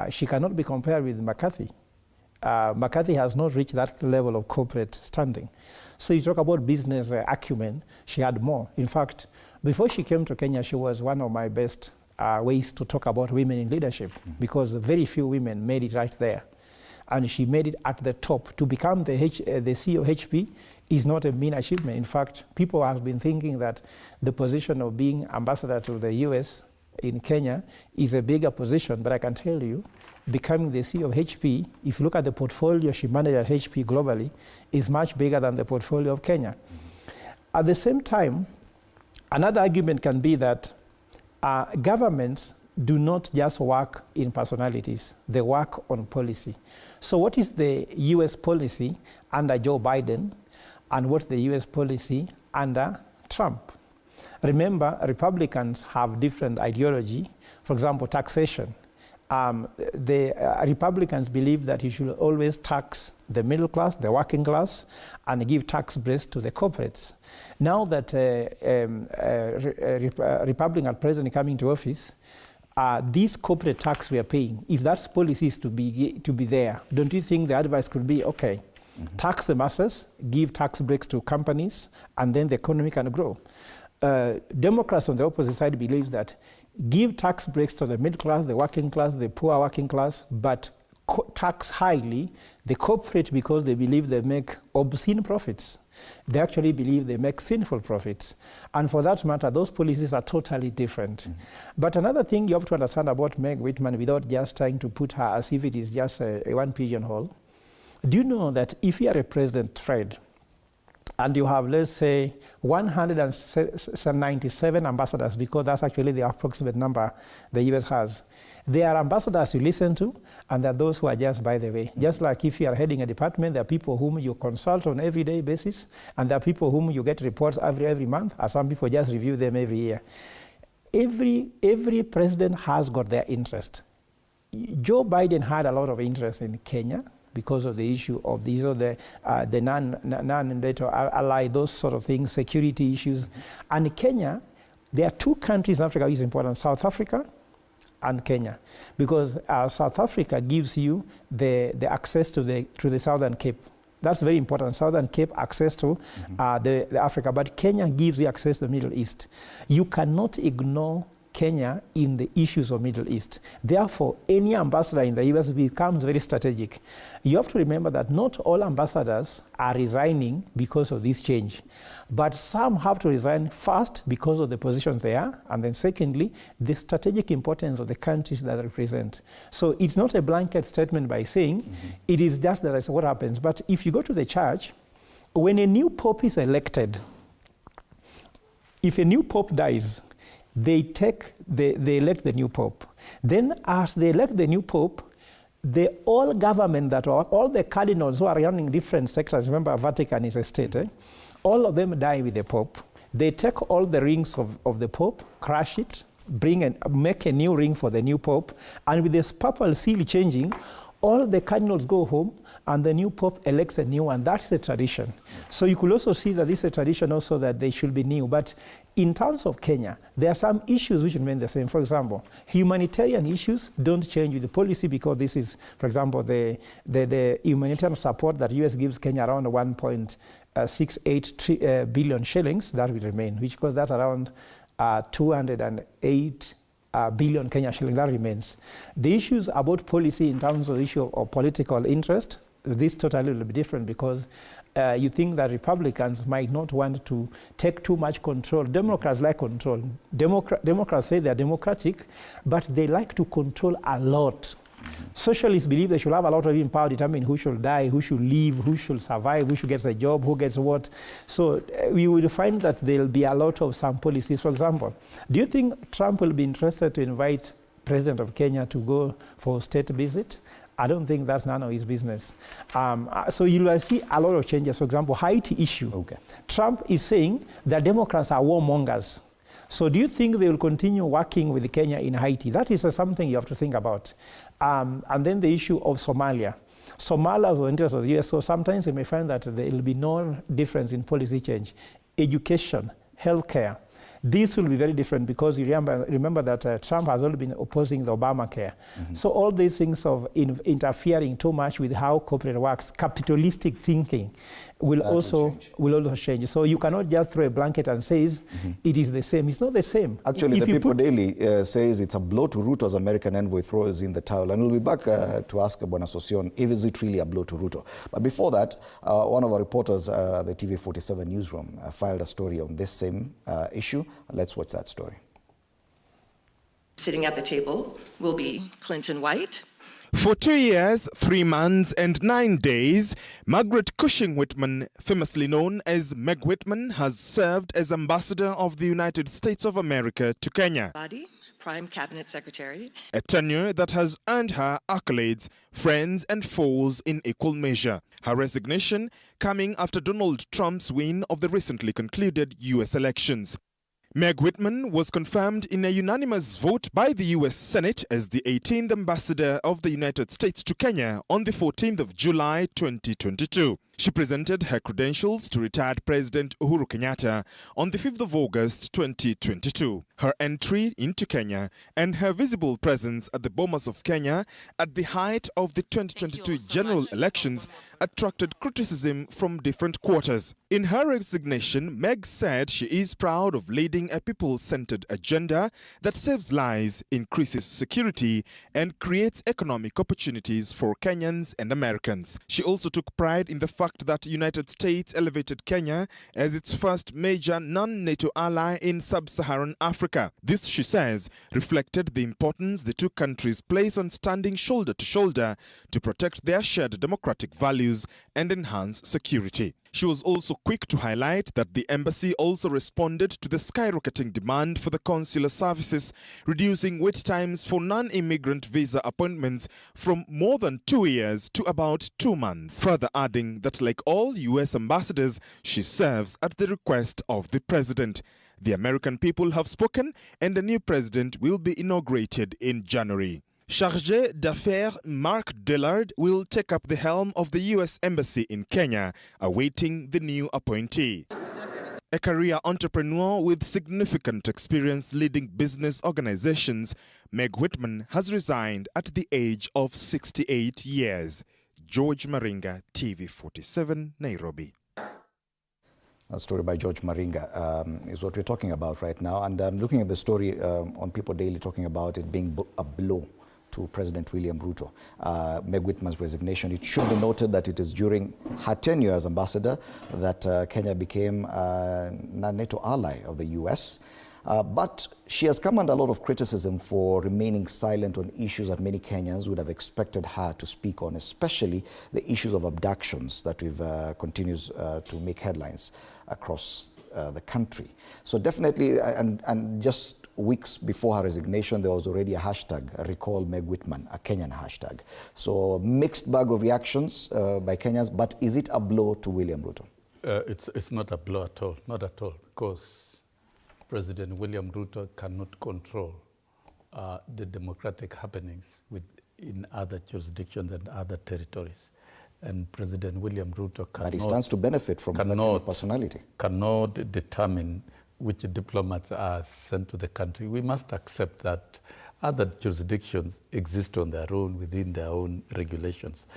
She cannot be compared with McCarthy. McCarthy has not reached that level of corporate standing. So you talk about business acumen, she had more. In fact, before she came to Kenya, she was one of my best ways to talk about women in leadership, because very few women made it right there. And she made it at the top. To become the CEO of HP is not a mean achievement. In fact, people have been thinking that the position of being ambassador to the US in Kenya is a bigger position, but I can tell you, becoming the CEO of HP, if you look at the portfolio she managed at HP globally, is much bigger than the portfolio of Kenya. At the same time, another argument can be that governments do not just work in personalities, they work on policy. So what is the US policy under Joe Biden and what's the US policy under Trump? Remember, Republicans have different ideology. For example, taxation. The Republicans believe that you should always tax the middle class, the working class, and give tax breaks to the corporates. Now that Republican president coming to office, this corporate tax we are paying, if that policy is to be there, don't you think the advice could be, okay, tax the masses, give tax breaks to companies, and then the economy can grow? Democrats on the opposite side believes that give tax breaks to the middle class, the working class, the poor working class, but tax highly the corporate, because they believe they make obscene profits. They actually believe they make sinful profits. And for that matter, those policies are totally different. But another thing you have to understand about Meg Whitman, without just trying to put her as if it is just a one pigeonhole, do you know that if you are a president, Fred, and you have, let's say, 197 ambassadors, because that's actually the approximate number the US has. There are ambassadors you listen to, and there are those who are just by the way. Just like if you are heading a department, there are people whom you consult on an everyday basis, and there are people whom you get reports every month, and some people just review them every year. Every president has got their interest. Joe Biden had a lot of interest in Kenya, because of the issue of these are the non-NATO ally, those sort of things, security issues. And Kenya There are two countries in Africa which is important, South Africa and Kenya, because South Africa gives you the access to the Southern Cape. That's very important. Southern Cape access to the Africa, but Kenya gives you access to the Middle East. You cannot ignore Kenya in the issues of Middle East. Therefore, any ambassador in the US becomes very strategic. You have to remember that not all ambassadors are resigning because of this change, but some have to resign first because of the positions they are, and then secondly, the strategic importance of the countries that they represent. So it's not a blanket statement by saying it is just that it's what happens. But if you go to the church, when a new pope is elected, if a new pope dies, they elect the new pope. Then as they elect the new pope, the all government that are, all the cardinals who are running different sectors, remember Vatican is a state, all of them die with the pope. They take all the rings of the pope, crush it, make a new ring for the new pope, and with this papal seal changing, all the cardinals go home and the new pope elects a new one. That's a tradition. So you could also see that this is a tradition also that they should be new. But in terms of Kenya, there are some issues which remain the same. For example, humanitarian issues don't change with the policy because this is, for example, the humanitarian support that US gives Kenya around 1.68 billion shillings, that will remain, which goes that around 208 billion Kenya shillings, that remains. The issues about policy in terms of the issue of political interest, this totally will be different because you think that Republicans might not want to take too much control. Democrats like control. Democrats say they're democratic, but they like to control a lot. Socialists believe they should have a lot of power to determine who should die, who should live, who should survive, who should get a job, who gets what. So we will find that there'll be a lot of some policies. For example, do you think Trump will be interested to invite President of Kenya to go for a state visit? I don't think that's none of his business. So you will see a lot of changes. For example, Haiti issue. Okay. Trump is saying that Democrats are warmongers. So do you think they will continue working with Kenya in Haiti? That is something you have to think about. And then the issue of Somalia. Somalia was the interest of the US, so sometimes you may find that there will be no difference in policy change. Education, healthcare. This will be very different because you remember that Trump has already been opposing the Obamacare. So all these things of interfering too much with how corporate works, capitalistic thinking, will also change. So you cannot just throw a blanket and say it is the same. It's not the same. Actually, the People Daily says it's a blow to Ruto as American envoy throws in the towel. And we'll be back to ask Bwana Sosion if is it really a blow to Ruto. But before that, one of our reporters, the TV47 newsroom, filed a story on this same issue. Let's watch that story. Sitting at the table will be Clinton White. For 2 years, 3 months, and 9 days, Margaret Cushing Whitman, famously known as Meg Whitman, has served as ambassador of the United States of America to Kenya. Body, Prime Cabinet Secretary. A tenure that has earned her accolades, friends and foes in equal measure. Her resignation coming after Donald Trump's win of the recently concluded U.S. elections. Meg Whitman was confirmed in a unanimous vote by the U.S. Senate as the 18th ambassador of the United States to Kenya on the 14th of July 2022. She presented her credentials to retired President Uhuru Kenyatta on the 5th of August 2022. Her entry into Kenya and her visible presence at the Bomas of Kenya at the height of the 2022 general elections attracted criticism from different quarters. In her resignation, Meg said she is proud of leading a people-centered agenda that saves lives, increases security, and creates economic opportunities for Kenyans and Americans. She also took pride in the fact that the United States elevated Kenya as its first major non-NATO ally in sub-Saharan Africa. This, she says, reflected the importance the two countries place on standing shoulder to shoulder to protect their shared democratic values and enhance security. She was also quick to highlight that the embassy also responded to the skyrocketing demand for the consular services, reducing wait times for non-immigrant visa appointments from more than 2 years to about 2 months. Further adding that like all U.S. ambassadors, she serves at the request of the president. The American people have spoken and a new president will be inaugurated in January. Chargé d'affaires Mark Dillard will take up the helm of the U.S. Embassy in Kenya, awaiting the new appointee. A career entrepreneur with significant experience leading business organizations, Meg Whitman has resigned at the age of 68 years. George Maringa, TV47, Nairobi. A story by George Maringa is what we're talking about right now. And I'm looking at the story on People Daily talking about it being a blow to President William Ruto. Meg Whitman's resignation. It should be noted that it is during her tenure as ambassador that Kenya became a NATO ally of the US. But she has come under a lot of criticism for remaining silent on issues that many Kenyans would have expected her to speak on, especially the issues of abductions that continues to make headlines across the country. So definitely, and just weeks before her resignation, there was already a hashtag, Recall Meg Whitman, a Kenyan hashtag. So mixed bag of reactions by Kenyans, but is it a blow to William Ruto? It's not a blow at all, not at all, because President William Ruto cannot control the democratic happenings in other jurisdictions and other territories. And President William Ruto cannot... But he stands to benefit from that kind of personality. Cannot determine which diplomats are sent to the country. We must accept that other jurisdictions exist on their own, within their own regulations.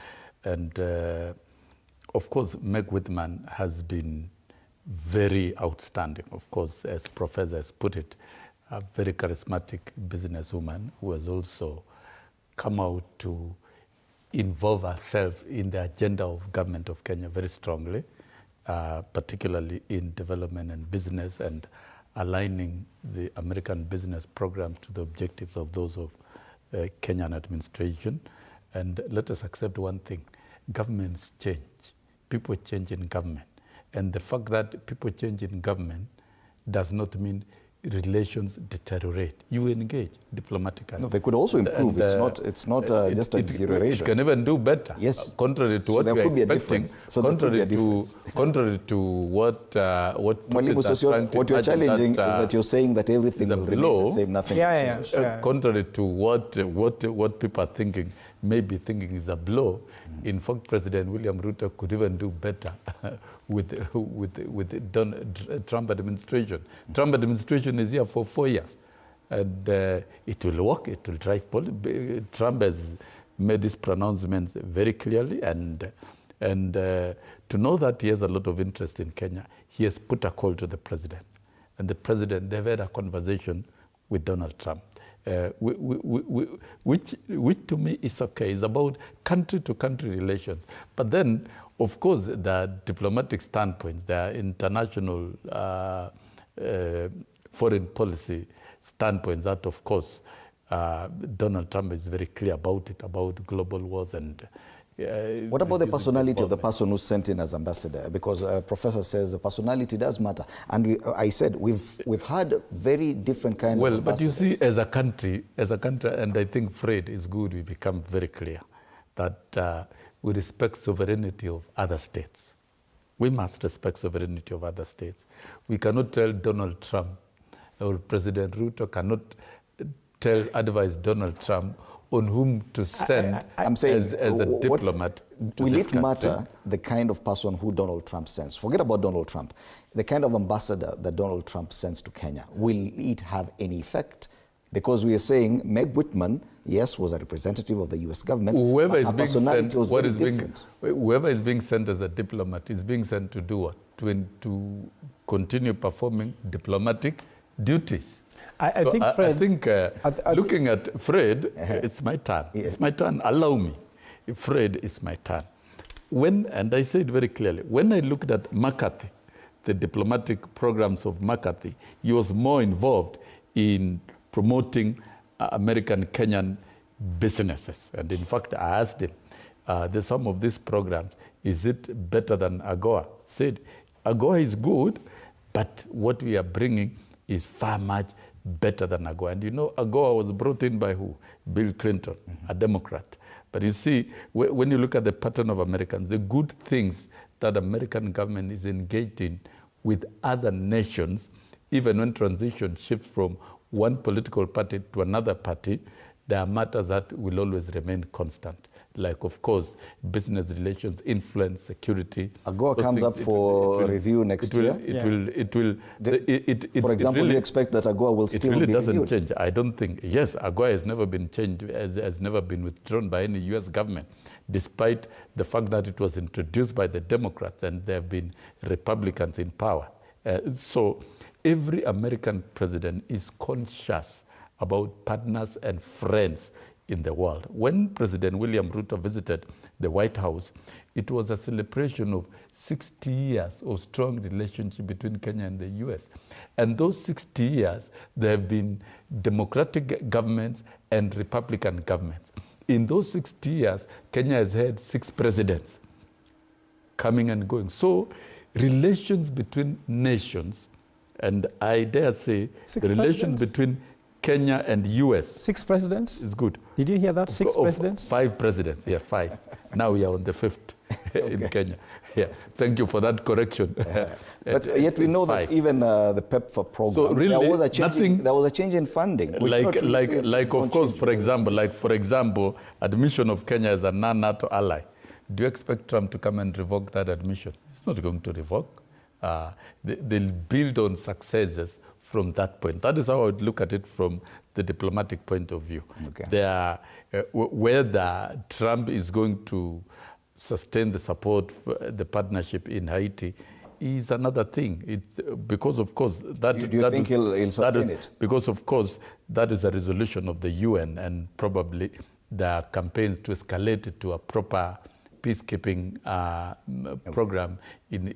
And of course, Meg Whitman has been very outstanding. Of course, as Professor has put it, a very charismatic businesswoman who has also come out to involve herself in the agenda of government of Kenya very strongly, particularly in development and business and aligning the American business programs to the objectives of those of Kenyan administration. And let us accept one thing, governments change, people change in government. And the fact that people change in government does not mean relations deteriorate. You engage diplomatically. No, they could also improve. And, it's not just a deterioration. It can even do better. Yes. Contrary to so what there we could are be expecting. Contrary to what what you're challenging is that you're saying that everything will remain the same, nothing. Contrary to what people are thinking, maybe thinking is a blow. In fact, President William Ruto could even do better with the Trump administration. Trump administration is here for 4 years, and it will work. It will drive policy. Trump has made these pronouncements very clearly, and to know that he has a lot of interest in Kenya, he has put a call to the president, and the president, they've had a conversation with Donald Trump. Which to me is okay. It's about country-to-country relations. But then, of course, there are diplomatic standpoints, there are international foreign policy standpoints that, of course, Donald Trump is very clear about it, about global wars and... what about the personality of the person who's sent in as ambassador? Because Professor says the personality does matter. And I said we've had very different kind of ambassadors. But you see, as a country, and I think Fred is good, we become very clear that we respect sovereignty of other states. We must respect sovereignty of other states. We cannot tell Donald Trump, or President Ruto cannot advise Donald Trump on whom to send I'm saying, as a diplomat to will this it country. matter the kind of person who Donald Trump sends? Forget about Donald Trump. The kind of ambassador that Donald Trump sends to Kenya, will it have any effect? Because we are saying Meg Whitman, yes, was a representative of the US government, whoever but her personality was very different. Whoever is being sent as a diplomat is being sent to do what? To continue performing diplomatic duties. I think, Fred, looking at Fred, it's my turn. Yeah. It's my turn. Allow me. Fred, it's my turn. And I said very clearly, when I looked at McCarthy, the diplomatic programs of McCarthy, he was more involved in promoting American Kenyan businesses. And in fact, I asked him, some of these programs, is it better than AGOA? Said, AGOA is good, but what we are bringing is far much better than AGOA. And you know, AGOA was brought in by who? Bill Clinton, a Democrat. But you see, when you look at the pattern of Americans, the good things that American government is engaged in with other nations, even when transition shifts from one political party to another party, there are matters that will always remain constant. like, of course, business relations, influence, security. AGOA comes up for review next year. For example, do you expect that AGOA will still be renewed? It really doesn't change. I don't think. Yes, AGOA has never been changed, has never been withdrawn by any U.S. government, despite the fact that it was introduced by the Democrats and there have been Republicans in power. So every American president is conscious about partners and friends in the world. When President William Ruto visited the White House, it was a celebration of 60 years of strong relationship between Kenya and the US. And those 60 years, there have been democratic governments and Republican governments. In those 60 years, Kenya has had 6 presidents coming and going. So relations between nations, and I dare say the relations between Kenya and US. 6 presidents? Is good. Did you hear that? 6 presidents? 5 presidents, yeah, 5. Now we are on the 5th in Kenya. Yeah, thank you for that correction. But yet we know that even the PEPFAR program, so really, there was a change in funding. Of course, for example, admission of Kenya as a non-NATO ally. Do you expect Trump to come and revoke that admission? He's not going to revoke. They'll build on successes from that point. That is how I would look at it from the diplomatic point of view. Okay. Whether Trump is going to sustain the support for the partnership in Haiti is another thing. It's because, of course, that do you think he'll sustain it? Because, of course, that is a resolution of the UN, and probably there are campaigns to escalate it to a proper peacekeeping program in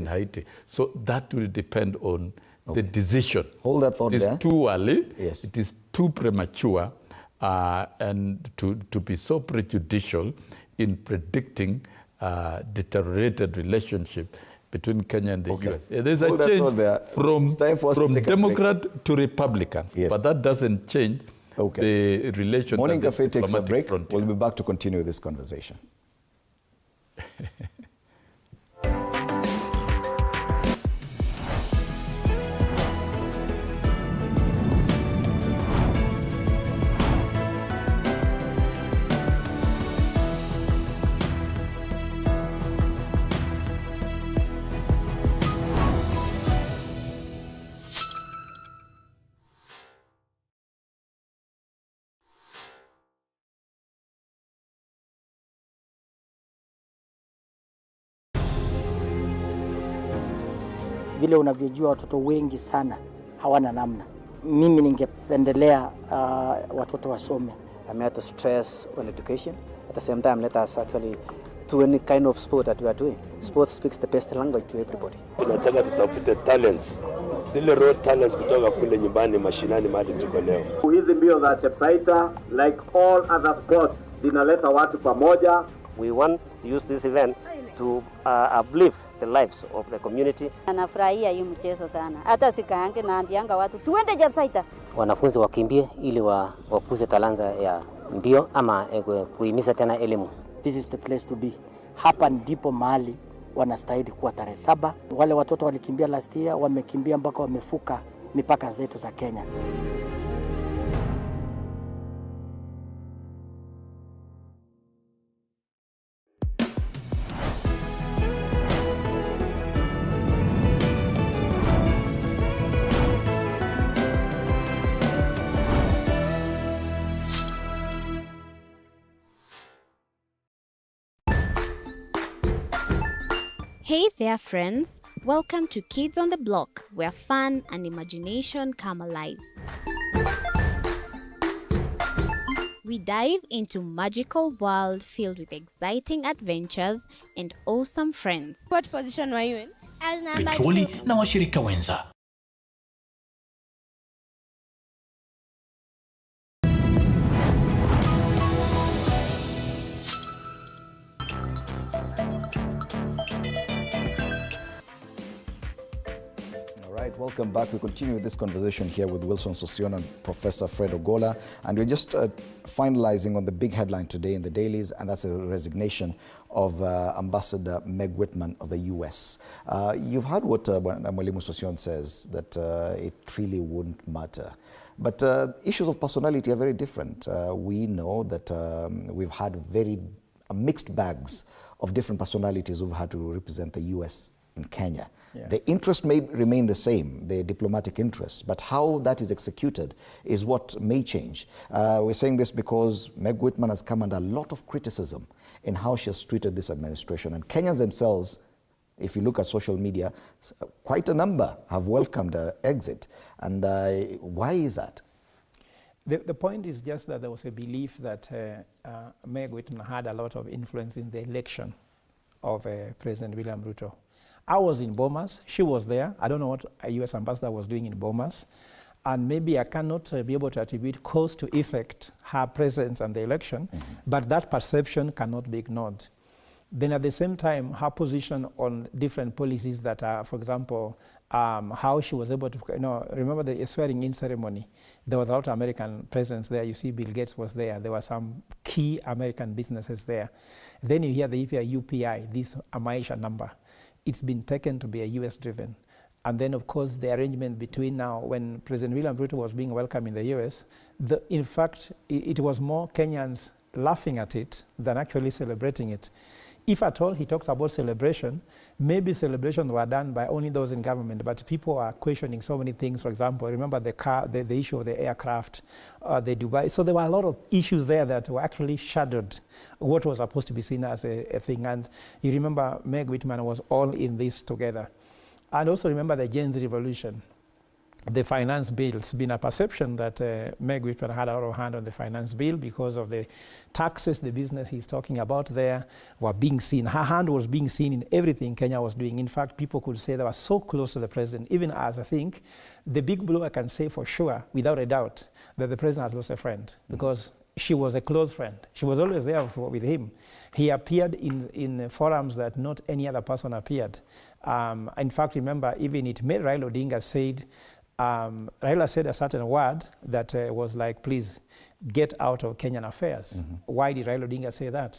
Haiti. So that will depend on the decision. Hold that thought there. It is too early. Yes. It is too premature, and to be so prejudicial in predicting deteriorated relationship between Kenya and the US. There's a change from Democrat to Republicans, but that doesn't change the relation. Morning Cafe takes a break. Frontier. We'll be back to continue this conversation. Vile unavyojua watoto wengi sana hawana namna. Mimi ningependelea watoto wasome. I mean, to stress on education. At the same time, let us actually do any kind of sport that we are doing. Sport speaks the best language to everybody. Tunataka tutafute talents. Zile raw talents kutoka kule nyumbani mashinani mahali tuko leo. Hizi mbio za Chepsaita, like all other sports, zinaleta watu pamoja. We want to use this event to uplift the lives of the community. Anafurahia hii mchezo sana. Hata sikaange naambianga watu tuende Chepsaita. Wanafunzi wakimbie ili wakuze talanta ya mbio ama kuhimiza tena elimu. This is the place to be. Hapa ndipo mahali wanastahili kuwa tarehe 7. Wale watoto walikimbia last year, wamekimbia mpaka wamefuka mipaka zetu za Kenya. Hey there, friends. Welcome to Kids on the Block, where fun and imagination come alive. We dive into magical world filled with exciting adventures and awesome friends. What position were you in? I was number 2. Petroli na washirika wenza. welcome back. We continue with this conversation here with Wilson Sossion and Professor Fred Ogola, and we're just finalizing on the big headline today in the dailies, and that's a resignation of Ambassador Meg Whitman of the US. You've heard what Mwalimu Sossion says, that it really wouldn't matter. But issues of personality are very different. We know that we've had very mixed bags of different personalities who've had to represent the US in Kenya. Yeah. The interest may remain the same, the diplomatic interest, but how that is executed is what may change. We're saying this because Meg Whitman has come under a lot of criticism in how she has treated this administration. And Kenyans themselves, if you look at social media, quite a number have welcomed her exit. And why is that? The point is just that there was a belief that Meg Whitman had a lot of influence in the election of President William Ruto. I was in Bomas, she was there. I don't know what a US ambassador was doing in Bomas. And maybe I cannot be able to attribute cause to effect her presence and the election, but that perception cannot be ignored. Then at the same time, her position on different policies that are, for example, how she was able to, remember the swearing-in ceremony. There was a lot of American presence there. You see Bill Gates was there. There were some key American businesses there. Then you hear the UPI, this Maisha number. It's been taken to be a US driven. And then of course the arrangement between now, when President William Ruto was being welcomed in the US, in fact, it was more Kenyans laughing at it than actually celebrating it. If at all he talks about celebration, maybe celebrations were done by only those in government, but people are questioning so many things. For example, remember the issue of the aircraft, the Dubai. So there were a lot of issues there that were actually shadowed what was supposed to be seen as a thing. And you remember Meg Whitman was all in this together. And also remember the Gen Z revolution. The finance bill. It's been a perception that Meg Whitman had a lot of hand on the finance bill because of the taxes, the business he's talking about there were being seen. Her hand was being seen in everything Kenya was doing. In fact, people could say they were so close to the president, even as I think the big blow I can say for sure, without a doubt, that the president has lost a friend because she was a close friend. She was always there with him. He appeared in forums that not any other person appeared. In fact, remember, even it made Raila Odinga said, Raila said a certain word that was like, please get out of Kenyan affairs. Why did Raila Odinga say that?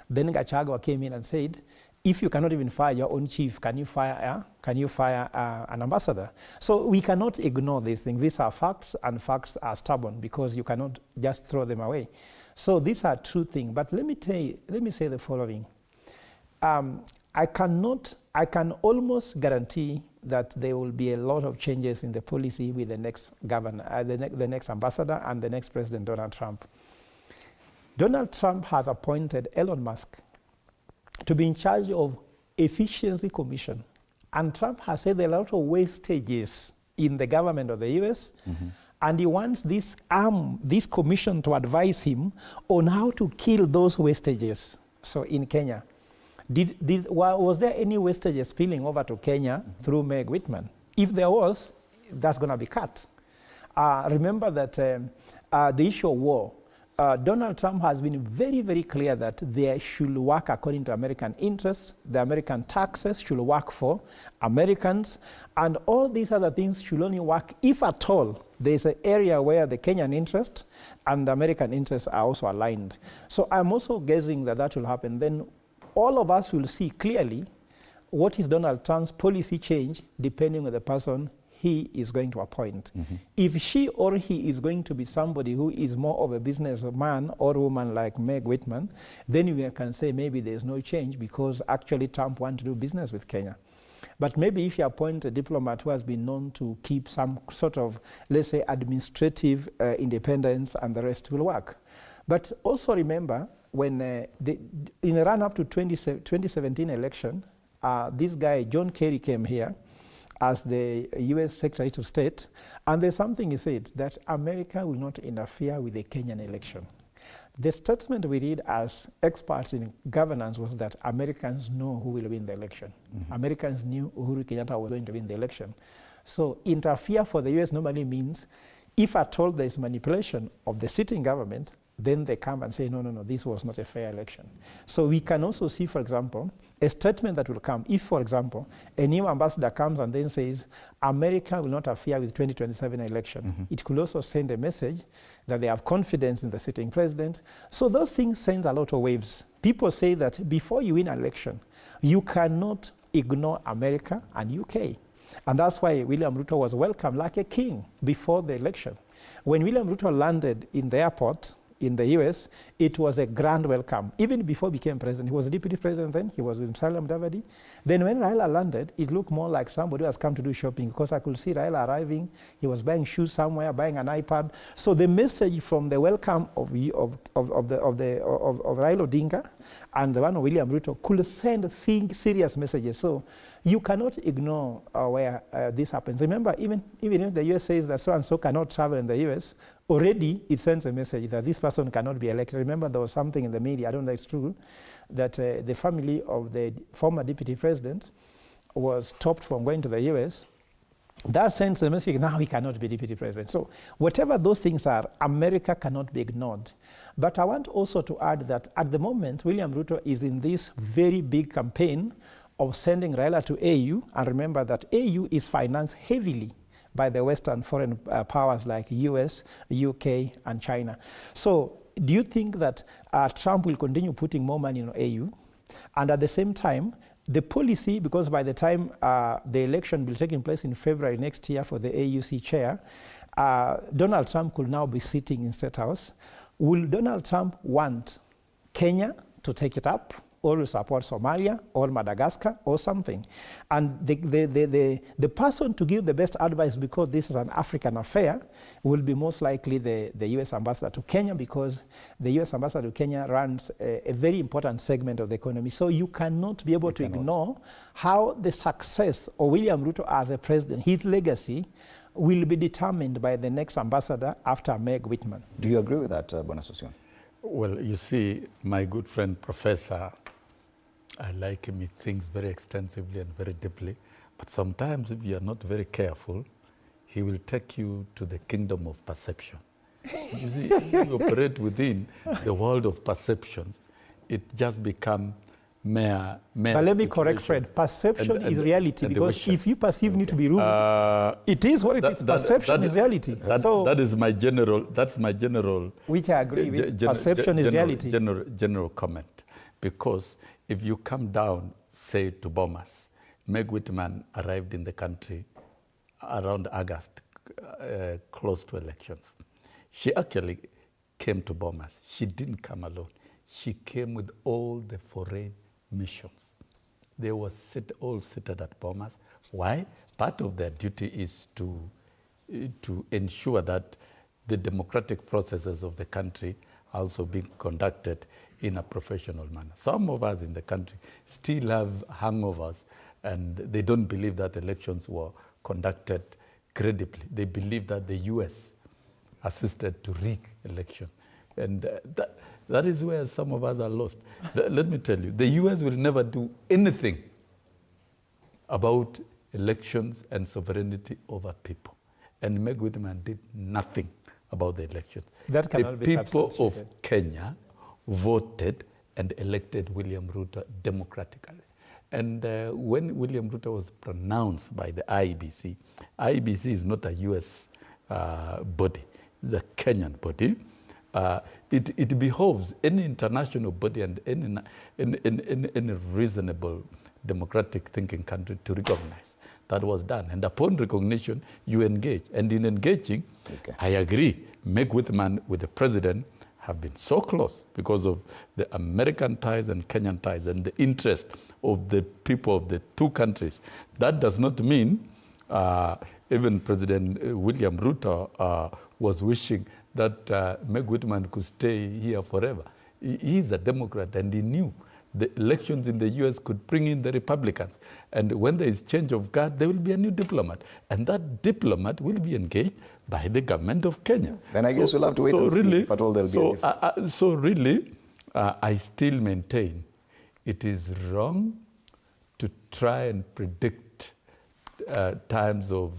Then Gachagua came in and said, if you cannot even fire your own chief, can you fire an ambassador? So we cannot ignore these things. These are facts, and facts are stubborn because you cannot just throw them away. So these are true things. But let me say the following. I can almost guarantee that there will be a lot of changes in the policy with the next governor, the next ambassador, and the next President Donald Trump. Donald Trump has appointed Elon Musk to be in charge of Efficiency Commission. And Trump has said there are a lot of wastages in the government of the US, and he wants this commission to advise him on how to kill those wastages. So in Kenya, was there any wastages spilling over to Kenya through Meg Whitman? If there was, that's going to be cut. Remember that the issue of war, Donald Trump has been very, very clear that they should work according to American interests. The American taxes should work for Americans, and all these other things should only work if at all there's an area where the Kenyan interest and the American interests are also aligned. So I'm also guessing that that will happen. Then all of us will see clearly what is Donald Trump's policy change depending on the person he is going to appoint. If she or he is going to be somebody who is more of a businessman or woman like Meg Whitman, then we can say maybe there's no change because actually Trump wants to do business with Kenya. But maybe if you appoint a diplomat who has been known to keep some sort of, let's say, administrative independence, and the rest will work. But also remember, when in the run-up to 2017 election, this guy, John Kerry, came here as the US Secretary of State, and there's something he said, that America will not interfere with the Kenyan election. The statement we read as experts in governance was that Americans know who will win the election. Americans knew Uhuru Kenyatta was going to win the election. So interfere for the US normally means, if at all there is manipulation of the sitting government, then they come and say, no, this was not a fair election. So we can also see, for example, a statement that will come if, for example, a new ambassador comes and then says, America will not interfere with 2027 election. It could also send a message that they have confidence in the sitting president. So those things send a lot of waves. People say that before you win an election, you cannot ignore America and UK. And that's why William Ruto was welcomed like a king before the election. When William Ruto landed in the airport in the US, it was a grand welcome. Even before he became president, he was deputy president then, he was with Musalia Mudavadi. Then when Raila landed, it looked more like somebody who has come to do shopping, because I could see Raila arriving, he was buying shoes somewhere, buying an iPad. So the message from the welcome of Raila Odinga and the one of William Ruto could send serious messages. So you cannot ignore where this happens. Remember, even if the US says that so-and-so cannot travel in the US, already it sends a message that this person cannot be elected. Remember, there was something in the media, I don't know if it's true, that the family of the former deputy president was stopped from going to the US. That sends a message, now he cannot be deputy president. So whatever those things are, America cannot be ignored. But I want also to add that at the moment, William Ruto is in this very big campaign of sending Raila to AU, and remember that AU is financed heavily by the Western foreign powers like US, UK, and China. So do you think that Trump will continue putting more money in AU? And at the same time, the policy, because by the time the election will take place in February next year for the AUC chair, Donald Trump could now be sitting in State House. Will Donald Trump want Kenya to take it up, or will support Somalia or Madagascar or something? And the person to give the best advice, because this is an African affair, will be most likely the US ambassador to Kenya, because the US ambassador to Kenya runs a very important segment of the economy. So you cannot be able to ignore how the success of William Ruto as a president, his legacy, will be determined by the next ambassador after Meg Whitman. Do you agree with that, Bonasusion? Well, you see, my good friend, Professor, I like him, he thinks very extensively and very deeply, but sometimes if you are not very careful, he will take you to the kingdom of perception. You see, if you operate within the world of perceptions, it just becomes mere But let me correct Fred, perception is reality, because if you perceive me to be rude, it is what it is. Perception is reality. That is my general, which I agree with, perception is reality. General comment, because if you come down, say, to Bomas, Meg Whitman arrived in the country around August, close to elections. She actually came to Bomas. She didn't come alone. She came with all the foreign missions. They were all seated at Bomas. Why? Part of their duty is to ensure that the democratic processes of the country are also being conducted in a professional manner. Some of us in the country still have hangovers, and they don't believe that elections were conducted credibly. They believe that the US assisted to rig election. And that is where some of us are lost. Let me tell you, the US will never do anything about elections and sovereignty over people. And Meg Whitman did nothing about the elections. That cannot be people of substantiated. Kenya voted and elected William Ruto democratically. And when William Ruto was pronounced by the IEBC, IEBC is not a US body, it's a Kenyan body. It behoves any international body and any reasonable democratic thinking country to recognize. That was done. And upon recognition, you engage. And in engaging, I agree, Meg Whitman with the president have been so close because of the American ties and Kenyan ties and the interest of the people of the two countries. That does not mean even President William Ruto was wishing that Meg Whitman could stay here forever. He is a Democrat, and he knew the elections in the US could bring in the Republicans. And when there is change of guard, there will be a new diplomat. And that diplomat will be engaged by the government of Kenya. Then I guess we'll have to wait and see if at all there will be a difference. So really, I still maintain it is wrong to try and predict times of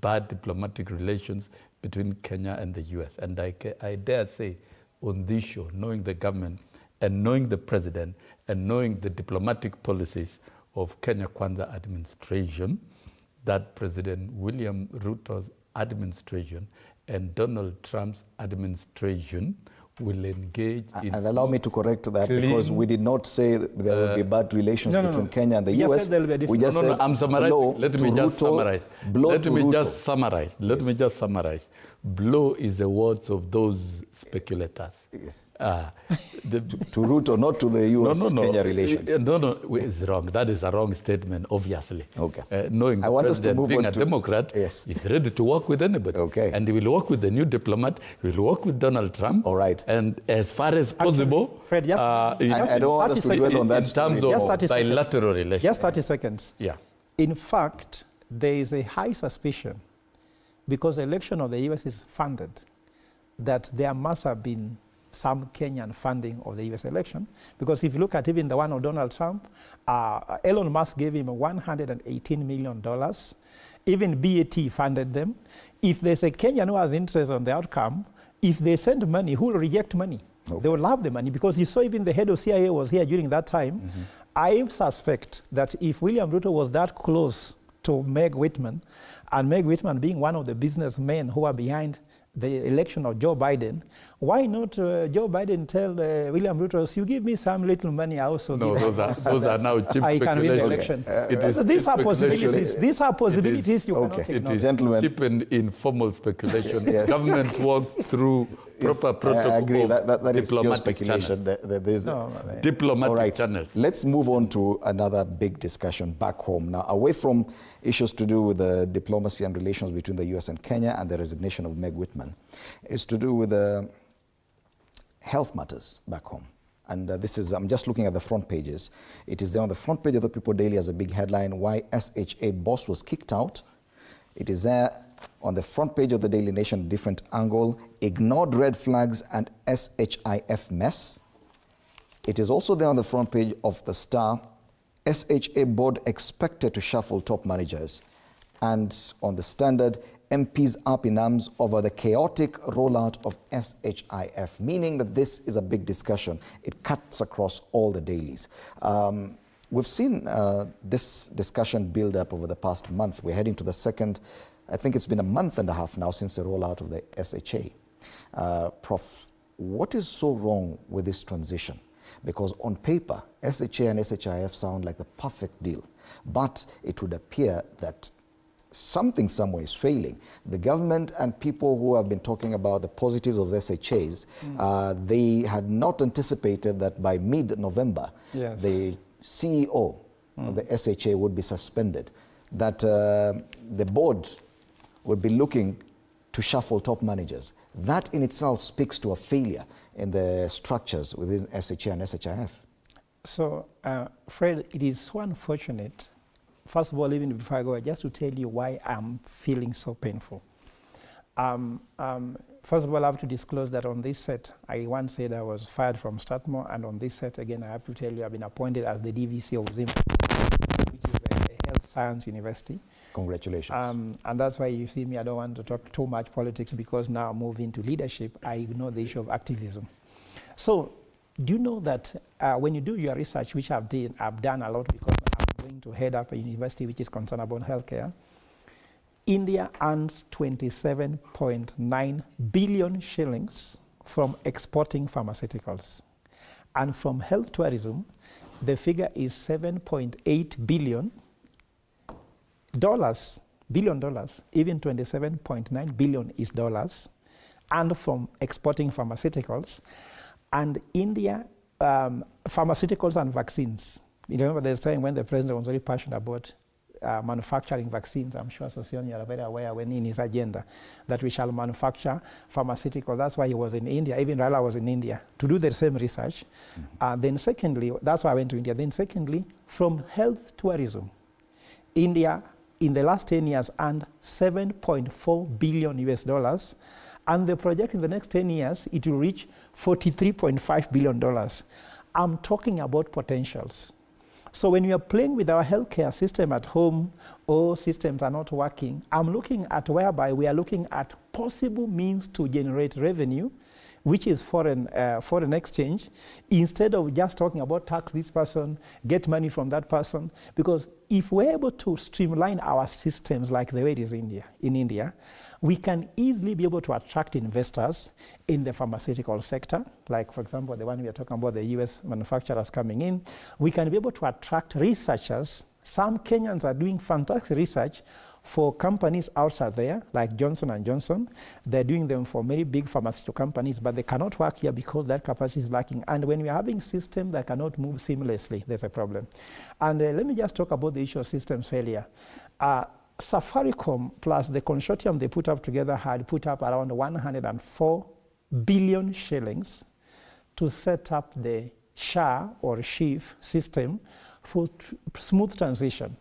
bad diplomatic relations between Kenya and the US. And I dare say on this show, knowing the government and knowing the president and knowing the diplomatic policies of Kenya Kwanza administration, that President William Ruto's administration and Donald Trump's administration will engage in... And allow me to correct that, because we did not say that there will be bad relations between Kenya and the US. We just said I'm summarizing. Let me just summarize. Let me just summarize. Blow is the words of those speculators. Yes. To Ruto, not to the US-Kenya relations. No, it's wrong. That is a wrong statement, obviously. Okay. Knowing the president being a Democrat, is ready to work with anybody. Okay. And he will work with the new diplomat, he will work with Donald Trump. All right. And as far as possible, Fred, I don't want us to dwell on that in terms of bilateral relations. Just 30 seconds. Yeah. In fact, there is a high suspicion, because the election of the US is funded, that there must have been some Kenyan funding of the US election. Because if you look at even the one of Donald Trump, Elon Musk gave him $118 million. Even BAT funded them. If there's a Kenyan who has interest on the outcome, if they send money, who will reject money? Okay. They will love the money, because you saw even the head of CIA was here during that time. Mm-hmm. I suspect that if William Ruto was that close to Meg Whitman, and Meg Whitman being one of the businessmen who are behind the election of Joe Biden, why not Joe Biden tell William Ruto, you give me some little money, I also no, give those are now cheap I speculation. can win the election. These are possibilities. These are possibilities you cannot ignore. It is cheap and informal speculation. Yes. Government work through proper protocol. I agree. That is pure diplomatic speculation. Diplomatic channels. Let's move on to another big discussion back home. Now, away from issues to do with the diplomacy and relations between the US and Kenya and the resignation of Meg Whitman, is to do with the health matters back home. And this is, I'm just looking at the front pages. It is there on the front page of the People Daily as a big headline, why SHA boss was kicked out. It is there on the front page of the Daily Nation, different angle, ignored red flags and SHIF mess. It is also there on the front page of the Star, SHA board expected to shuffle top managers. And on the Standard, MPs up in arms over the chaotic rollout of SHIF, meaning that this is a big discussion. It cuts across all the dailies. We've seen this discussion build up over the past month. We're heading to the second, I think it's been a month and a half now since the rollout of the SHA. Prof, what is so wrong with this transition? Because on paper, SHA and SHIF sound like the perfect deal, but it would appear that something somewhere is failing. The government and people who have been talking about the positives of SHAs, they had not anticipated that by mid-November, the CEO of the SHA would be suspended, that the board would be looking to shuffle top managers. That in itself speaks to a failure in the structures within SHA and SHIF. So, Fred, it is so unfortunate. First of all, even before I go, just to tell you why I'm feeling so painful. First of all, I have to disclose that on this set, I once said I was fired from Strathmore, and on this set, again, I have to tell you I've been appointed as the DVC of Zim, which is a health science university. Congratulations. And that's why you see me, I don't want to talk too much politics, because now I move into leadership, I ignore the issue of activism. So, do you know that when you do your research, which I've done a lot, because I'm going to head up a university which is concerned about healthcare, India earns 27.9 billion shillings from exporting pharmaceuticals. And from health tourism, the figure is $7.8 billion. Even 27.9 billion is dollars. And from exporting pharmaceuticals. And India, pharmaceuticals and vaccines. You remember there's a time when the president was very passionate about manufacturing vaccines. I'm sure, Sosion, you are very aware when in his agenda that we shall manufacture pharmaceuticals. That's why he was in India. Even Raila was in India to do the same research. Then secondly, that's why I went to India. Then secondly, from health tourism, India in the last 10 years earned $7.4 billion US. And the project in the next 10 years, it will reach $43.5 billion. I'm talking about potentials. So when we are playing with our healthcare system at home, or systems are not working, I'm looking at whereby we are looking at possible means to generate revenue which is foreign exchange, instead of just talking about tax this person, get money from that person. Because if we're able to streamline our systems like the way it is in India, we can easily be able to attract investors in the pharmaceutical sector, like, for example, the one we are talking about, the US manufacturers coming in. We can be able to attract researchers. Some Kenyans are doing fantastic research for companies outside there, like Johnson & Johnson. They're doing them for many big pharmaceutical companies, but they cannot work here because that capacity is lacking. And when we are having systems that cannot move seamlessly, there's a problem. And let me just talk about the issue of systems failure. Safaricom plus the consortium they put up together had put up around 104 billion shillings to set up the SHA or SHIF system for smooth transition.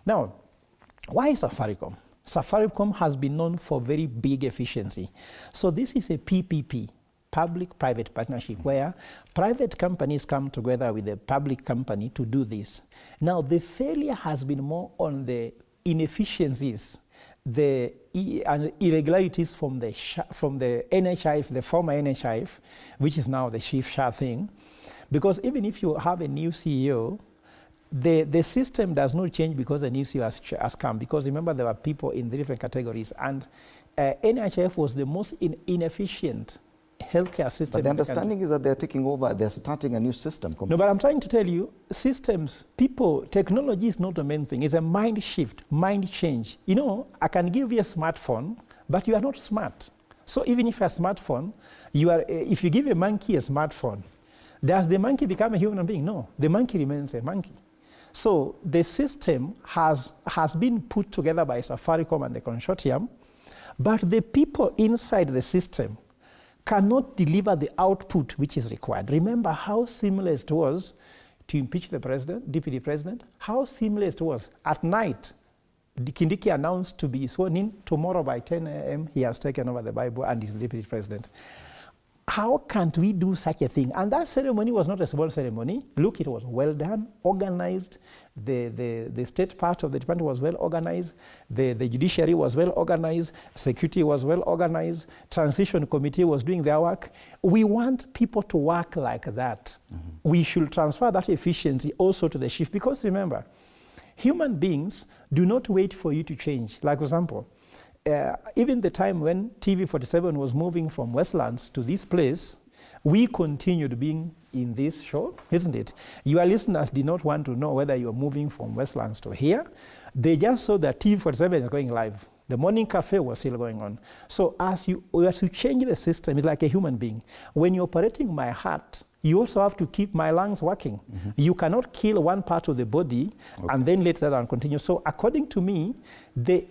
Now, why Safaricom? Safaricom has been known for very big efficiency. So this is a PPP, public-private partnership, where private companies come together with a public company to do this. Now, the failure has been more on the inefficiencies, the irregularities from the NHIF, the former NHIF, which is now the SHA thing. Because even if you have a new CEO, the system does not change because the new CEO has come. Because remember, there were people in the different categories, and NHIF was the most inefficient healthcare system. But the understanding is that they're taking over, they're starting a new system. No, but I'm trying to tell you, systems, people, technology is not the main thing. It's a mind shift, mind change. You know, I can give you a smartphone, but you are not smart. So even if you have a smartphone, if you give a monkey a smartphone, does the monkey become a human being? No, the monkey remains a monkey. So the system has been put together by Safaricom and the consortium, but the people inside the system cannot deliver the output which is required. Remember how seamless it was to impeach the president, deputy president, how seamless it was. At night, Kindiki announced to be sworn in. Tomorrow by 10 a.m., he has taken over the Bible and is deputy president. How can't we do such a thing? And that ceremony was not a small ceremony. Look, it was well done, organized. The state part of the department was well organized. The judiciary was well organized. Security was well organized. Transition committee was doing their work. We want people to work like that. Mm-hmm. We should transfer that efficiency also to the shift. Because remember, human beings do not wait for you to change. Like, for example, even the time when TV47 was moving from Westlands to this place, we continued being in this show, isn't it? Your listeners did not want to know whether you were moving from Westlands to here. They just saw that TV47 is going live. The morning cafe was still going on. So as you change the system, it's like a human being. When you're operating my heart, you also have to keep my lungs working. Mm-hmm. You cannot kill one part of the body and then let that one continue. So according to me, the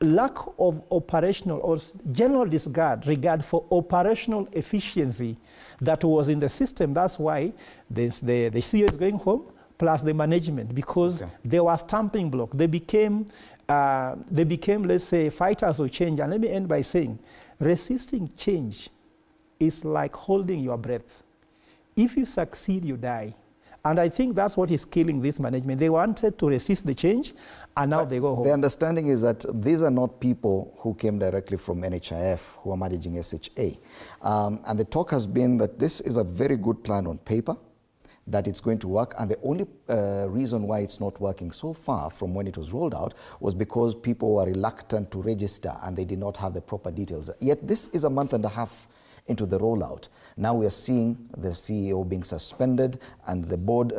lack of operational or general regard for operational efficiency that was in the system. That's why the CEO is going home, plus the management, because they were stamping block. They became, let's say, fighters of change. And let me end by saying, resisting change is like holding your breath. If you succeed, you die. And I think that's what is killing this management. They wanted to resist the change, and now they go home. The understanding is that these are not people who came directly from NHIF who are managing SHA. And the talk has been that this is a very good plan on paper, that it's going to work. And the only reason why it's not working so far from when it was rolled out was because people were reluctant to register and they did not have the proper details. Yet this is a month and a half into the rollout. Now we are seeing the CEO being suspended and the board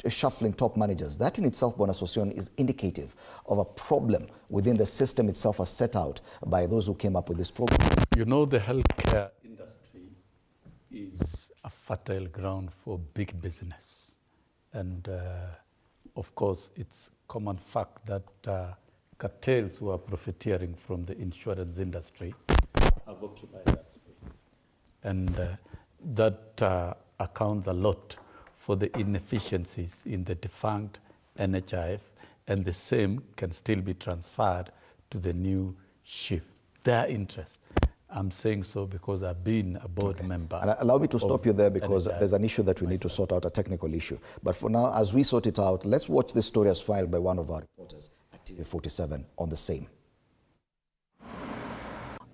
shuffling top managers. That in itself, Bwana Sosion, is indicative of a problem within the system itself as set out by those who came up with this program. You know, the healthcare industry is a fertile ground for big business. And of course, it's common fact that cartels who are profiteering from the insurance industry have occupied that space. And that accounts a lot for the inefficiencies in the defunct NHIF, and the same can still be transferred to the new shift. Their interest. I'm saying so because I've been a board member. And allow me to stop you there because NHIF. There's an issue that we need to sort out, a technical issue. But for now, as we sort it out, let's watch this story as filed by one of our reporters at TV47 on the same.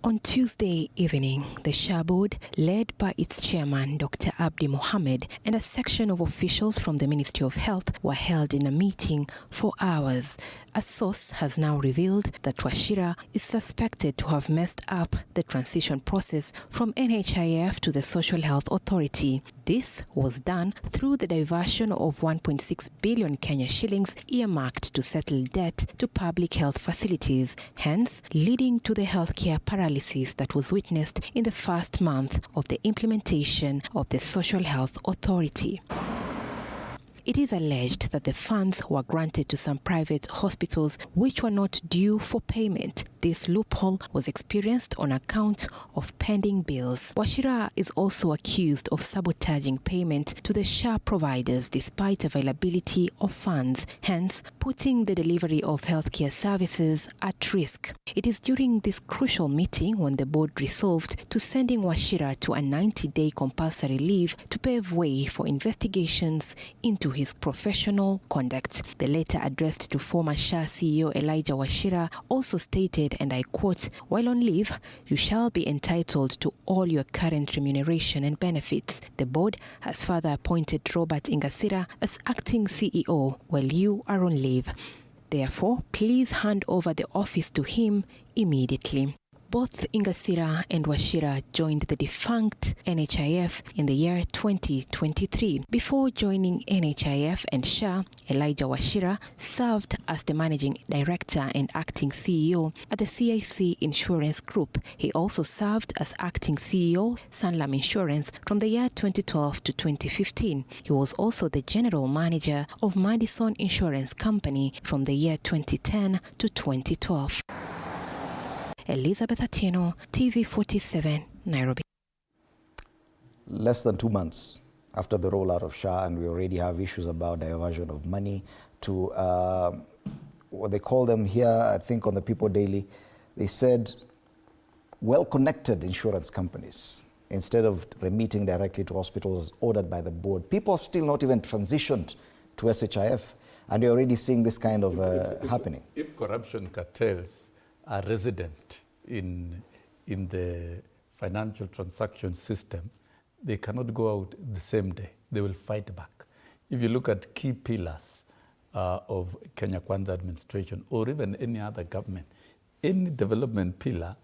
On Tuesday evening, the SHA board, led by its chairman, Dr. Abdi Mohammed, and a section of officials from the Ministry of Health were held in a meeting for hours. A source has now revealed that Wachira is suspected to have messed up the transition process from NHIF to the Social Health Authority. This was done through the diversion of 1.6 billion Kenya shillings earmarked to settle debt to public health facilities, hence leading to the healthcare paralysis that was witnessed in the first month of the implementation of the Social Health Authority. It is alleged that the funds were granted to some private hospitals which were not due for payment. This loophole was experienced on account of pending bills. Wachira is also accused of sabotaging payment to the SHA providers despite availability of funds, hence putting the delivery of healthcare services at risk. It is during this crucial meeting when the board resolved to sending Wachira to a 90-day compulsory leave to pave way for investigations into his professional conduct. The letter addressed to former SHA CEO Elijah Wachira also stated, and I quote, "While on leave, you shall be entitled to all your current remuneration and benefits." The board has further appointed Robert Ingasira as acting CEO while you are on leave. Therefore, please hand over the office to him immediately. Both Ingasira and Wachira joined the defunct NHIF in the year 2023. Before joining NHIF and SHA, Elijah Wachira served as the managing director and acting CEO at the CIC Insurance Group. He also served as acting CEO, Sanlam Insurance, from the year 2012 to 2015. He was also the general manager of Madison Insurance Company from the year 2010 to 2012. Elizabeth Atieno, TV47, Nairobi. Less than 2 months after the rollout of SHA, and we already have issues about diversion of money to what they call them here, I think on the People Daily, they said well-connected insurance companies, instead of remitting directly to hospitals as ordered by the board. People have still not even transitioned to SHIF, and you're already seeing this kind of happening. If corruption cartels are resident in the financial transaction system, they cannot go out the same day. They will fight back. If you look at key pillars of Kenya Kwanza administration, or even any other government, any development pillar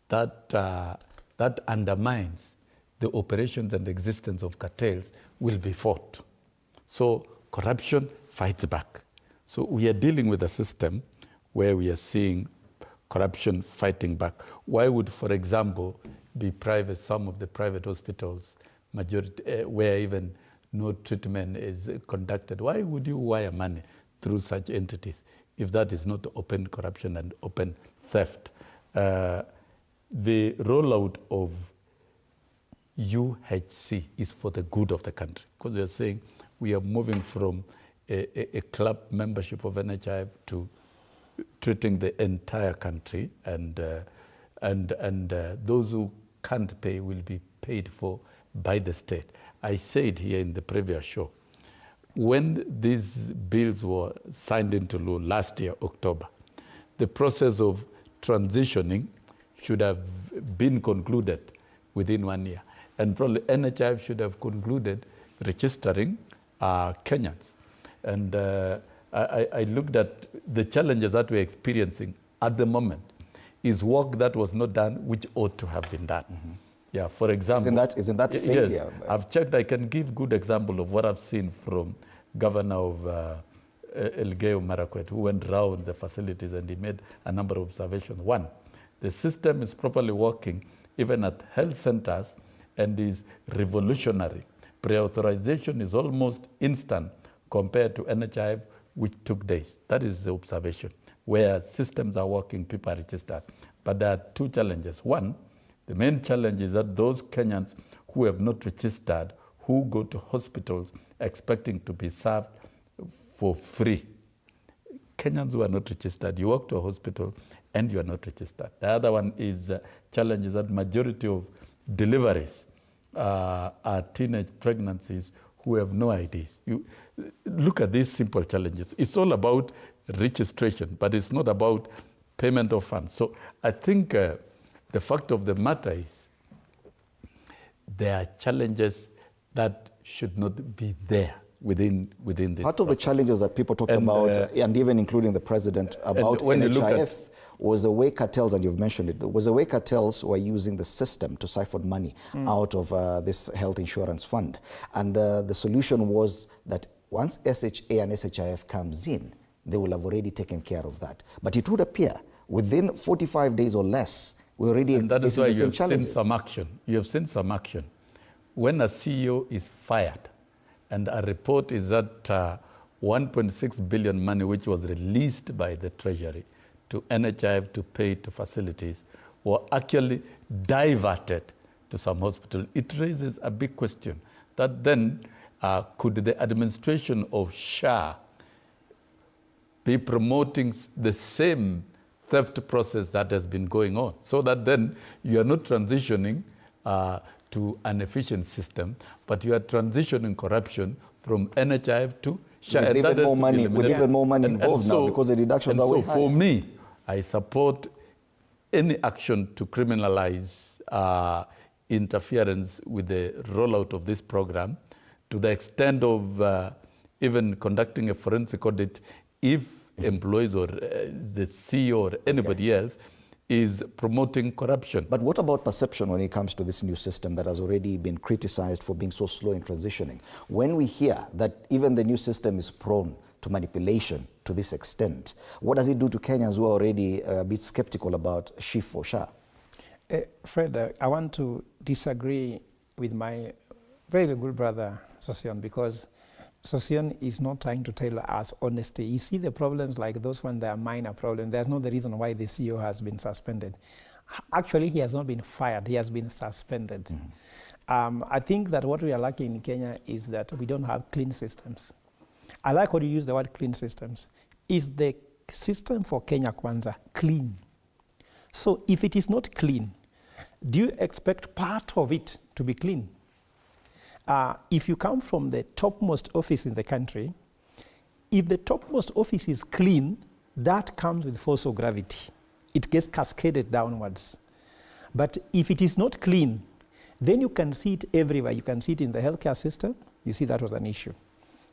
that undermines the operations and existence of cartels will be fought. So corruption fights back. So we are dealing with a system where we are seeing corruption fighting back. Why would, for example, some of the private hospitals, where even no treatment is conducted, why would you wire money through such entities if that is not open corruption and open theft? The rollout of UHC is for the good of the country, because we are saying we are moving from a club membership of NHIF to treating the entire country, and those who can't pay will be paid for by the state. I said here in the previous show, when these bills were signed into law last year, October, the process of transitioning should have been concluded within 1 year. And probably NHIF should have concluded registering Kenyans. And I looked at the challenges that we're experiencing at the moment is work that was not done, which ought to have been done. Mm-hmm. Yeah, for example. Isn't that failure? Yes, I've checked. I can give good example of what I've seen from Governor of Elgeyo Marakwet, who went around the facilities and he made a number of observations. One, the system is properly working even at health centers and is revolutionary. Pre-authorization is almost instant compared to NHIF, which took days. That is the observation. Where systems are working, people are registered. But there are two challenges. One, the main challenge is that those Kenyans who have not registered, who go to hospitals expecting to be served for free. Kenyans who are not registered, you walk to a hospital and you are not registered. The other one is challenge is that majority of deliveries are teenage pregnancies who have no IDs. You look at these simple challenges. It's all about registration, but it's not about payment of funds. So I think the fact of the matter is there are challenges that should not be there within this Part of the challenges that people talked about, and even including the president, about when you look NHIF, was the way cartels, and you've mentioned it, was the way cartels were using the system to siphon money out of this health insurance fund. And the solution was that once SHA and SHIF comes in, they will have already taken care of that. But it would appear within 45 days or less, we're already and that is facing why the you same have challenges. seen some action. You have seen some action. When a CEO is fired, and a report is that 1.6 billion money which was released by the Treasury to NHIF to pay to facilities were actually diverted to some hospital. It raises a big question that then could the administration of SHA be promoting the same theft process that has been going on, so that then you are not transitioning to an efficient system, but you are transitioning corruption from NHIF to SHA. With even more money, involved now, because the deductions are way higher. For me, I support any action to criminalize interference with the rollout of this program, to the extent of even conducting a forensic audit if employees or the CEO or anybody else is promoting corruption. But what about perception when it comes to this new system that has already been criticized for being so slow in transitioning? When we hear that even the new system is prone to manipulation to this extent, what does it do to Kenyans who are already a bit skeptical about SHIF for SHA? Fred, I want to disagree with my very good brother, Sosion, because Sosion is not trying to tell us honesty. You see the problems like those when they are minor problems. There's not the reason why the CEO has been suspended. Actually, he has not been fired. He has been suspended. I think that what we are lacking in Kenya is that we don't have clean systems. I like how you use the word clean systems. Is the system for Kenya Kwanza clean? So if it is not clean, do you expect part of it to be clean? If you come from the topmost office in the country, if the topmost office is clean, that comes with force of gravity. It gets cascaded downwards. But if it is not clean, then you can see it everywhere. You can see it in the healthcare system. You see that was an issue.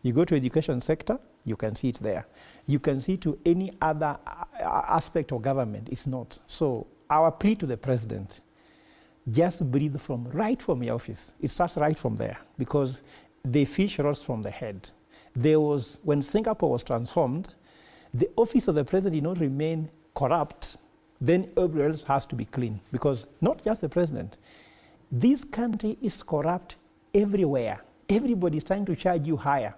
You go to education sector, you can see it there. You can see to any other aspect of government, it's not. So our plea to the president, just breathe right from your office. It starts right from there, because the fish rots from the head. When Singapore was transformed, the office of the president did not remain corrupt, then everybody else has to be clean, because not just the president. This country is corrupt everywhere. Everybody is trying to charge you higher.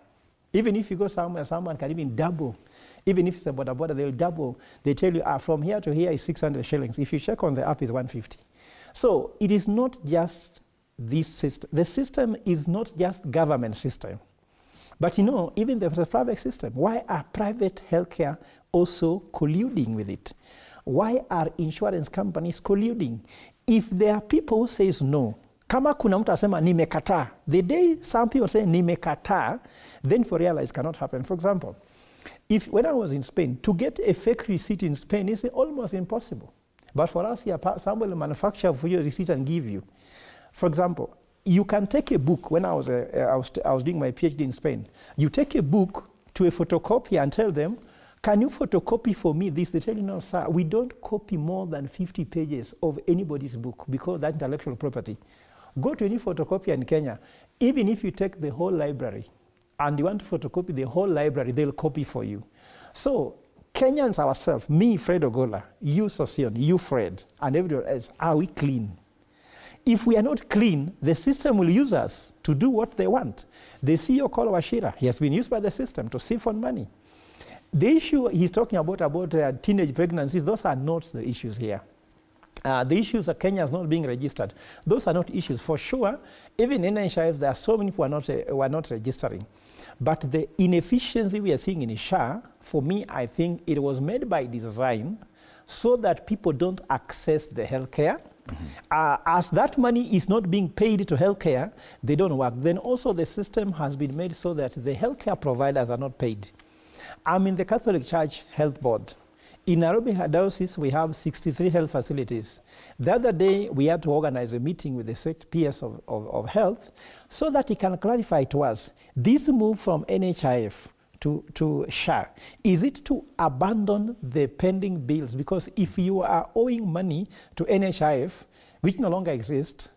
Even if you go somewhere, someone can even double. Even if it's a border, they'll double. They tell you, from here to here is 600 shillings. If you check on the app, it's 150. So it is not just this system. The system is not just government system. But even the private system, why are private healthcare also colluding with it? Why are insurance companies colluding? If there are people who says no, kama kuna mtu asema nimekataa, the day some people say nimekataa, then for realize cannot happen. For example, when I was in Spain, to get a fake receipt in Spain is almost impossible. But for us here, somebody will manufacture for you a receipt and give you. For example, you can take a book. When I was doing my PhD in Spain, you take a book to a photocopier and tell them, can you photocopy for me this? They tell you, no, sir, we don't copy more than 50 pages of anybody's book because that's intellectual property. Go to any photocopier in Kenya. Even if you take the whole library and you want to photocopy the whole library, they'll copy for you. So Kenyans ourselves, me, Fred Ogola, you, Sosion, you, Fred, and everyone else, are we clean? If we are not clean, the system will use us to do what they want. The CEO called Washira, he has been used by the system to siphon money. The issue he's talking about teenage pregnancies, those are not the issues here. The issues of Kenya is not being registered. Those are not issues. For sure, even in NHIF, there are so many people who are not registering. But the inefficiency we are seeing in SHA, for me, I think it was made by design so that people don't access the healthcare. As that money is not being paid to healthcare, they don't work. Then also the system has been made so that the healthcare providers are not paid. I'm in the Catholic Church Health Board. In Nairobi Diocese, we have 63 health facilities. The other day, we had to organize a meeting with the PS of health so that he can clarify to us this move from NHIF to SHA. Is it to abandon the pending bills? Because if you are owing money to NHIF, which no longer exists,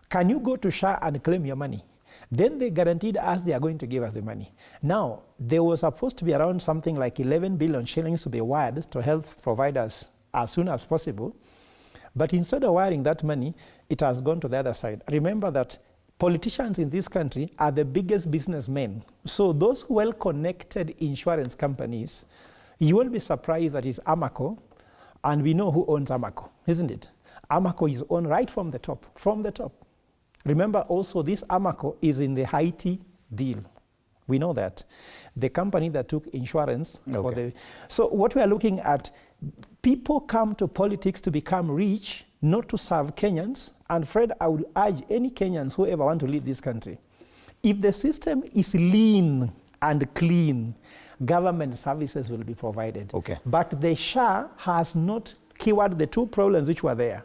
can you go to SHA and claim your money? Then they guaranteed us they are going to give us the money. Now, there was supposed to be around something like 11 billion shillings to be wired to health providers as soon as possible. But instead of wiring that money, it has gone to the other side. Remember that politicians in this country are the biggest businessmen. So those well-connected insurance companies, you won't be surprised that it's Amaco, and we know who owns Amaco, isn't it? Amaco is owned right from the top, Remember also this Amaco is in the Haiti deal. We know that. The company that took insurance for the... So what we are looking at, people come to politics to become rich, not to serve Kenyans. And Fred, I would urge any Kenyans who ever want to lead this country, if the system is lean and clean, government services will be provided. But the SHA has not cured the two problems which were there.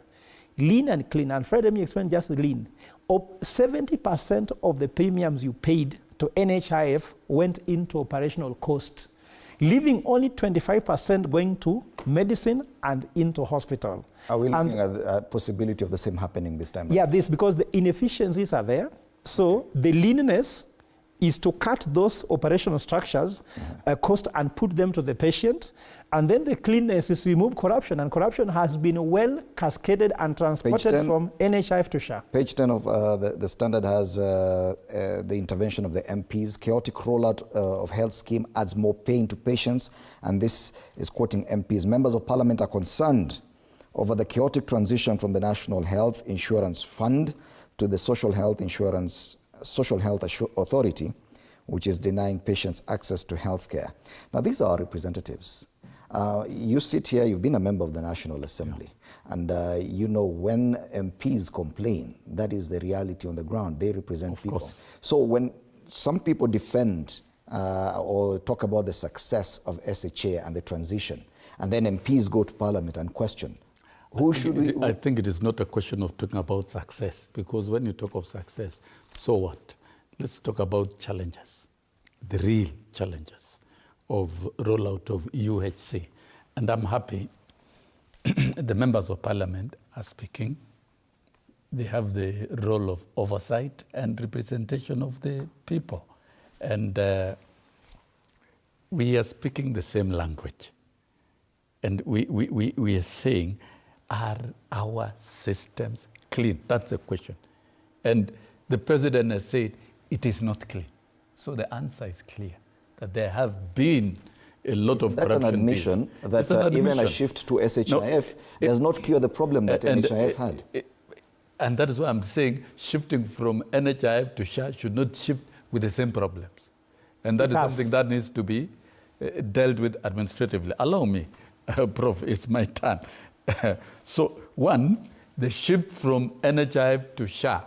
Lean and clean. And Fred, let me explain just lean. 70% of the premiums you paid to NHIF went into operational cost, leaving only 25% going to medicine and into hospital. Are we looking at the possibility of the same happening this time? Yeah, because the inefficiencies are there. So the leanness is to cut those operational structures, cost, and put them to the patient. And then the cleanness is to remove corruption. And corruption has been well cascaded and transported from NHIF to SHA. Page 10 of the Standard has the intervention of the MPs. Chaotic rollout of health scheme adds more pain to patients. And this is quoting MPs. Members of Parliament are concerned over the chaotic transition from the National Health Insurance Fund to the Social Health Authority, which is denying patients access to health care. Now, these are our representatives. You sit here, you've been a member of the National Assembly, and you know when MPs complain, that is the reality on the ground. They represent people. So when some people defend or talk about the success of SHA and the transition, and then MPs go to Parliament and question, I think it is not a question of talking about success, because when you talk of success, so what? Let's talk about challenges, the real challenges of rollout of UHC. And I'm happy the members of Parliament are speaking. They have the role of oversight and representation of the people. And we are speaking the same language. And we are saying, are our systems clean? That's the question. And the president has said, it is not clean. So the answer is clear, that there have been a lot of corruption. That's an admission that even a shift to SHIF does not cure the problem that NHIF had. And that is why I'm saying shifting from NHIF to SHA should not shift with the same problems. And that is something that needs to be dealt with administratively. Allow me, Prof, it's my turn. So one, the shift from NHIF to SHA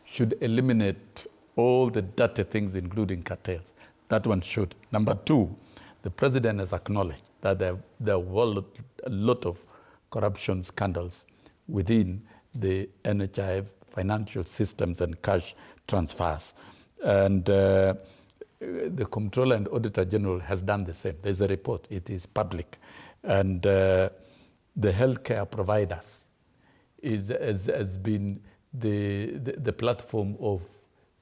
should eliminate all the dirty things, including cartels. That one should. Number two, the president has acknowledged that there were a lot of corruption scandals within the NHIF financial systems and cash transfers. And the Comptroller and Auditor General has done the same. There's a report, it is public. And the healthcare providers has been the platform of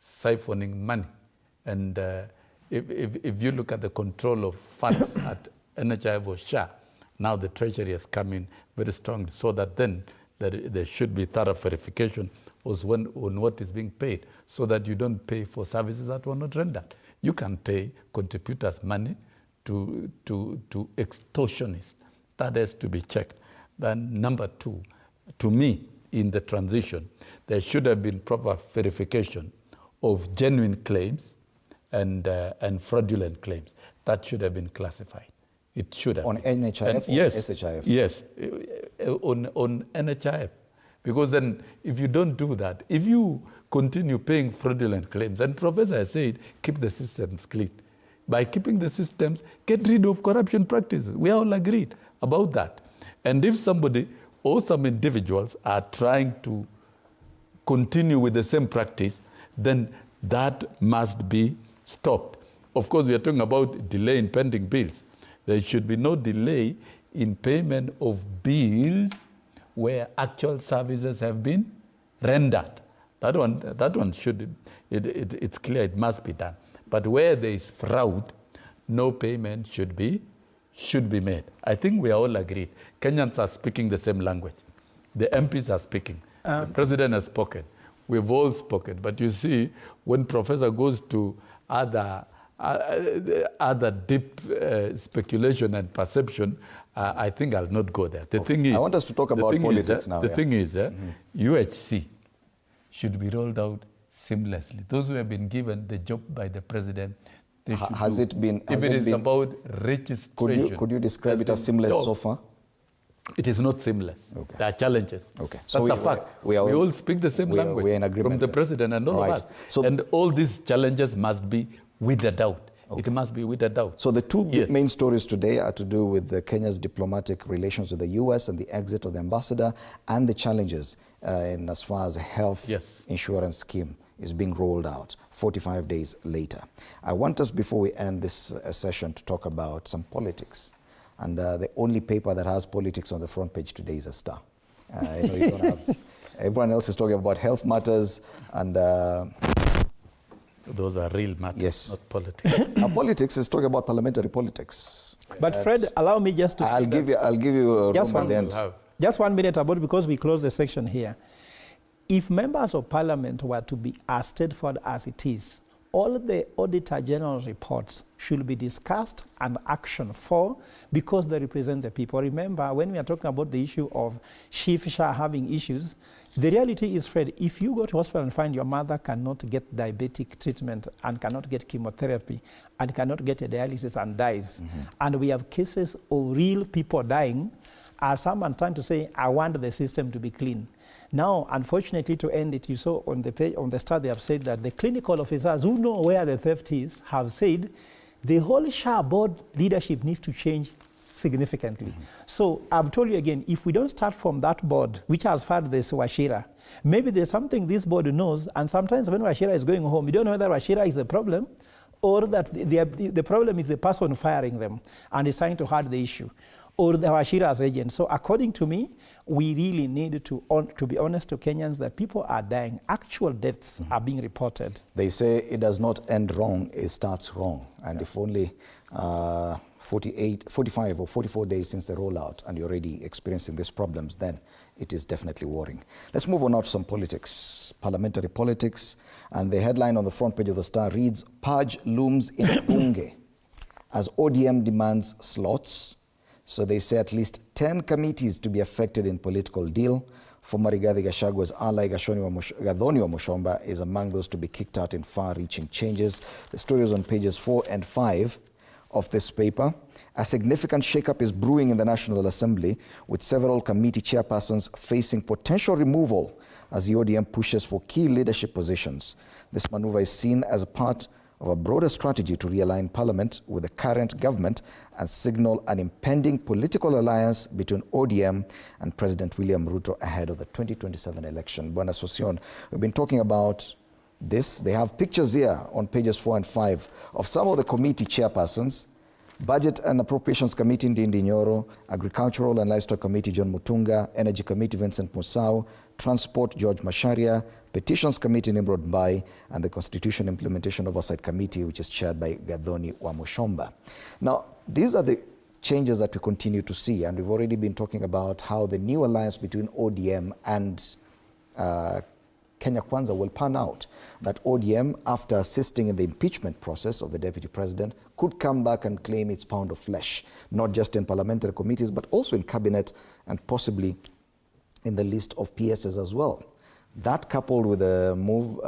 siphoning money. And if you look at the control of funds at NHIF or SHA, now the Treasury has come in very strongly, so that then there should be thorough verification on what is being paid, so that you don't pay for services that were not rendered. You can pay contributors money to extortionists. That has to be checked. Then number two, to me, in the transition, there should have been proper verification of genuine claims and fraudulent claims. That should have been classified. It should have on been. NHIF or SHIF? Yes, on NHIF. Because then if you don't do that, if you continue paying fraudulent claims, and Professor has said, keep the systems clean. By keeping the systems, get rid of corruption practices. We all agreed. about that. And if somebody or some individuals are trying to continue with the same practice, then that must be stopped. Of course, we are talking about delay in pending bills. There should be no delay in payment of bills where actual services have been rendered. That one should, it's clear it must be done. But where there is fraud, no payment should be made. I think we are all agreed. Kenyans are speaking the same language. The MPs are speaking. The president has spoken. We've all spoken. But you see, when professor goes to other deep speculation and perception, I think I'll not go there. The thing is, I want us to talk about politics now. The thing is, UHC should be rolled out seamlessly. Those who have been given the job by the president, they should has do. it been? If it is about registration, could you describe it as seamless so far? It is not seamless. Okay. There are challenges. Okay. So that's a fact. We all speak the same language. We're in agreement from the president and all of us. So, and all these challenges must be without doubt. It must be without doubt. So the two main stories today are to do with Kenya's diplomatic relations with the US and the exit of the ambassador, and the challenges in as far as a health insurance scheme is being rolled out 45 days later. I want us, before we end this session, to talk about some politics. And the only paper that has politics on the front page today is a Star. You don't have, everyone else is talking about health matters and those are real matters, not politics. Politics is talking about parliamentary politics. But Fred, allow me just to... I'll give you a room at the end. Just 1 minute about, because we close the section here. If members of parliament were to be as straightforward as it is, all the Auditor General reports should be discussed and actioned for, because they represent the people. Remember, when we are talking about the issue of SHA having issues, the reality is, Fred, if you go to hospital and find your mother cannot get diabetic treatment and cannot get chemotherapy and cannot get a dialysis and dies, and we have cases of real people dying, as someone trying to say, I want the system to be clean. Now, unfortunately, to end it, you saw on the page, on the Star, they have said that the clinical officers who know where the theft is have said the whole SHA board leadership needs to change significantly. So I've told you again, if we don't start from that board, which has fired this Wachira, maybe there's something this board knows, and sometimes when Wachira is going home, you don't know whether Wachira is the problem or that the problem is the person firing them and is trying to hide the issue, or the Wachira's agent. So according to me, we really need to be honest to Kenyans that people are dying. Actual deaths are being reported. They say it does not end wrong, it starts wrong. And if only 45 or 44 days since the rollout and you're already experiencing these problems, then it is definitely worrying. Let's move on now to some politics, parliamentary politics. And the headline on the front page of the Star reads, Purge looms in Bunge as ODM demands slots. So they say at least 10 committees to be affected in political deal. Former Rigathi Gachagua's ally Gathoni wa Mushomba is among those to be kicked out in far-reaching changes. The story is on pages 4 and 5 of this paper. A significant shakeup is brewing in the National Assembly, with several committee chairpersons facing potential removal as the ODM pushes for key leadership positions. This maneuver is seen as a part of a broader strategy to realign Parliament with the current government and signal an impending political alliance between ODM and President William Ruto ahead of the 2027 election. Bwana Sosion, we've been talking about this. They have pictures here on pages 4 and 5 of some of the committee chairpersons. Budget and Appropriations Committee, Ndindi Nyoro; Agricultural and Livestock Committee, John Mutunga; Energy Committee, Vincent Musau; Transport, George Masharia; Petitions Committee, Nimrod Mbai; and the Constitution Implementation Oversight Committee, which is chaired by Gathoni wa Mushomba. Now, these are the changes that we continue to see, and we've already been talking about how the new alliance between ODM and Kenya Kwanza will pan out. That ODM, after assisting in the impeachment process of the deputy president, could come back and claim its pound of flesh, not just in parliamentary committees, but also in cabinet and possibly in the list of PSs as well. That, coupled with the move,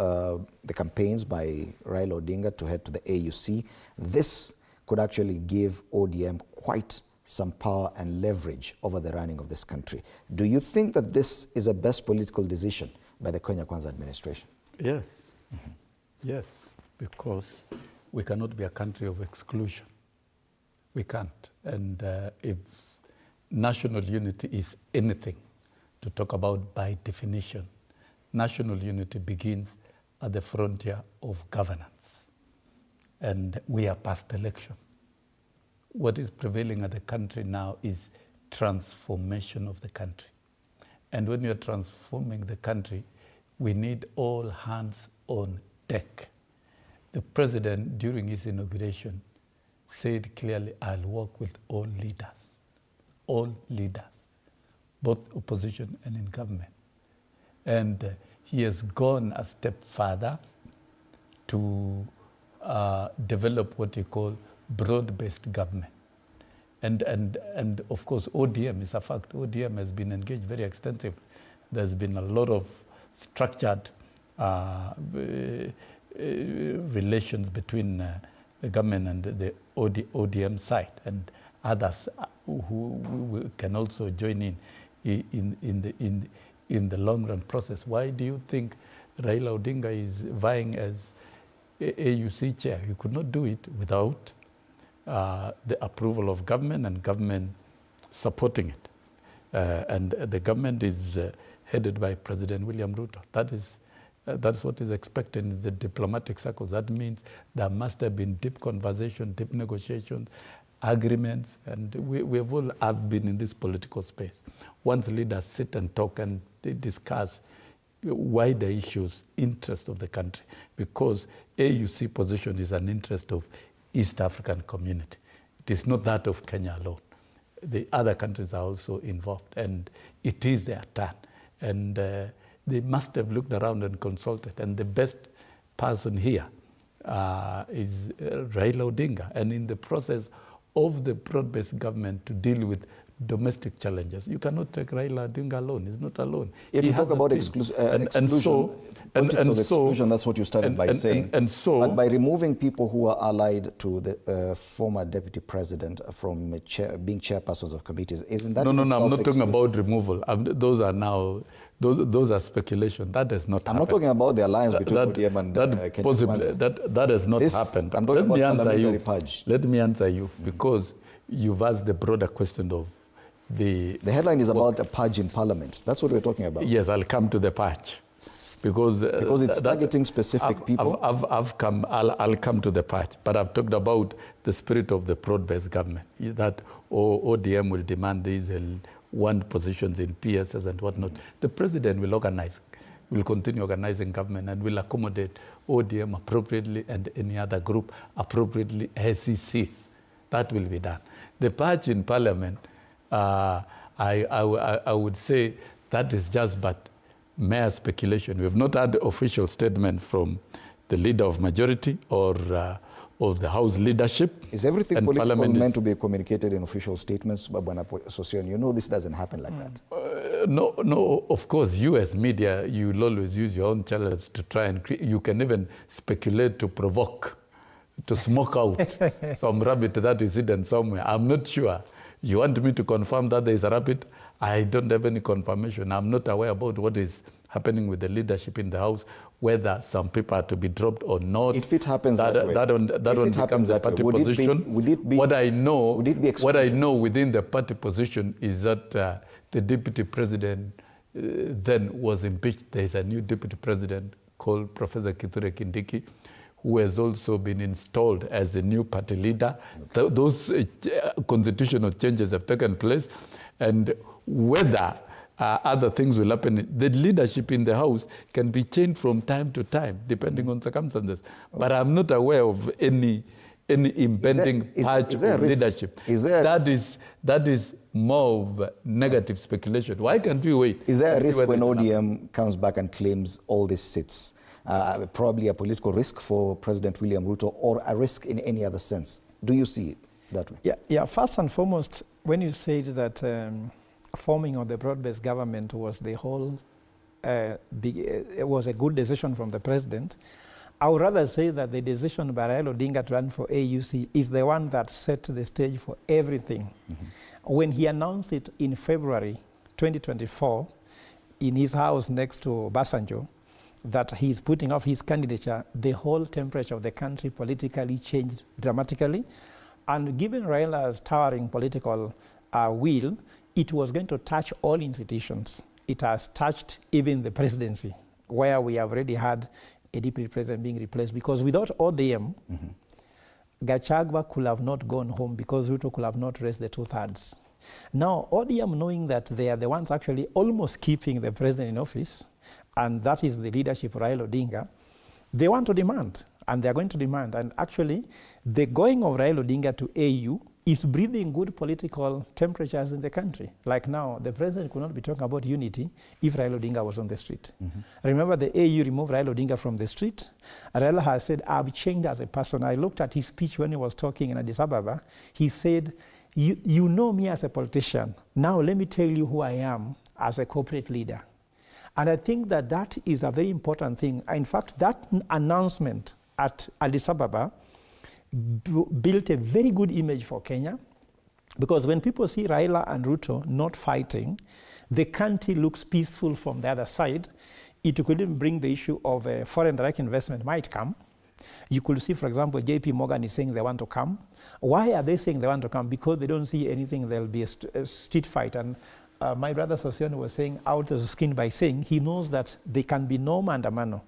the campaigns by Raila Odinga to head to the AUC, this could actually give ODM quite some power and leverage over the running of this country. Do you think that this is a best political decision by the Kenya Kwanza administration? Yes. Yes, because we cannot be a country of exclusion. We can't. And if national unity is anything to talk about by definition. National unity begins at the frontier of governance. And we are past election. What is prevailing at the country now is transformation of the country. And when you're transforming the country, we need all hands on deck. The president, during his inauguration, said clearly, I'll work with all leaders, both opposition and in government. And he has gone a step further to develop what he call broad-based government. And of course, ODM is a fact. ODM has been engaged very extensively. There's been a lot of structured relations between the government and the ODM side, and others who can also join in the long run process. Why do you think Raila Odinga is vying as AUC chair? You could not do it without the approval of government and government supporting it. And the government is headed by President William Ruto. That's what is expected in the diplomatic circles. That means there must have been deep conversation, deep negotiations, agreements, and we have all have been in this political space. Once leaders sit and talk and they discuss wider issues, interest of the country, because AUC position is an interest of East African community. It is not that of Kenya alone. The other countries are also involved, and it is their turn. And they must have looked around and consulted, and the best person here is Raila Odinga. And in the process of the broad-based government to deal with domestic challenges, you cannot take Raila Odinga alone. He's not alone. Yeah, to talk about exclusion, that's what you started by saying. But by removing people who are allied to the former deputy president from being chairpersons of committees, isn't that? No, I'm not talking about removal. Those are now. Those are speculation. That has not happened. I'm not talking about the alliance between ODM and that has not happened. I'm talking about parliamentary purge. Let me answer you, because you've asked the broader question of the headline is about a purge in parliament. That's what we're talking about. Yes, I'll come to the purge. Because it's targeting specific people? I'll come to the purge, but I've talked about the spirit of the broad-based government, that ODM will demand these and want positions in PSS and whatnot. The president will continue organizing government and will accommodate ODM appropriately and any other group appropriately as he sees. That will be done. The purge in parliament, I would say that is just but mere speculation. We have not had official statement from the leader of majority or of the House leadership. Is everything political meant to be communicated in official statements? But when you know this doesn't happen like that. No, of course, you as media, you will always use your own channels to try and create. You can even speculate to provoke, to smoke out some rabbit that is hidden somewhere. I'm not sure. You want me to confirm that there is a rabbit? I don't have any confirmation. I'm not aware about what is happening with the leadership in the House, whether some people are to be dropped or not. If it happens that way, that one becomes a party position. What I know within the party position is that the deputy president then was impeached. There is a new deputy president called Professor Kithure Kindiki, who has also been installed as the new party leader. Those constitutional changes have taken place, and whether other things will happen, the leadership in the House can be changed from time to time, depending on circumstances. But I'm not aware of any impending patch of leadership. That is more of negative speculation. Why can't we wait? Is there a risk when ODM comes back and claims all these seats? Probably a political risk for President William Ruto, or a risk in any other sense. Do you see it that way? Yeah. First and foremost, when you said that forming of the broad-based government was the whole it was a good decision from the president, I would rather say that the decision by Raila Odinga to run for AUC is the one that set the stage for everything. When he announced it in February 2024 in his house next to Basanjo, that he's putting up his candidature, the whole temperature of the country politically changed dramatically. And given Raila's towering political will, it was going to touch all institutions. It has touched even the presidency, where we have already had a deputy president being replaced, because without ODM, Gachagua could have not gone home because Ruto could have not raised the 2/3. Now, ODM, knowing that they are the ones actually almost keeping the president in office, and that is the leadership of Raila Odinga, they want to demand, and they are going to demand. And actually, the going of Raila Odinga to AU is breathing good political temperatures in the country. Like now, the president could not be talking about unity if Raila Odinga was on the street. Remember, the AU removed Raila Odinga from the street. Raila has said, I've changed as a person. I looked at his speech when he was talking in Addis Ababa. He said, you know me as a politician. Now let me tell you who I am as a corporate leader. And I think that that is a very important thing. In fact, that announcement at Addis Ababa built a very good image for Kenya, because when people see Raila and Ruto not fighting, the country looks peaceful from the other side. It could even bring the issue of foreign direct investment might come. You could see, for example, JP Morgan is saying they want to come. Why are they saying they want to come? Because they don't see anything, there'll be a street fight. And my brother Sosiano was saying out of the skin by saying he knows that there can be no mandamano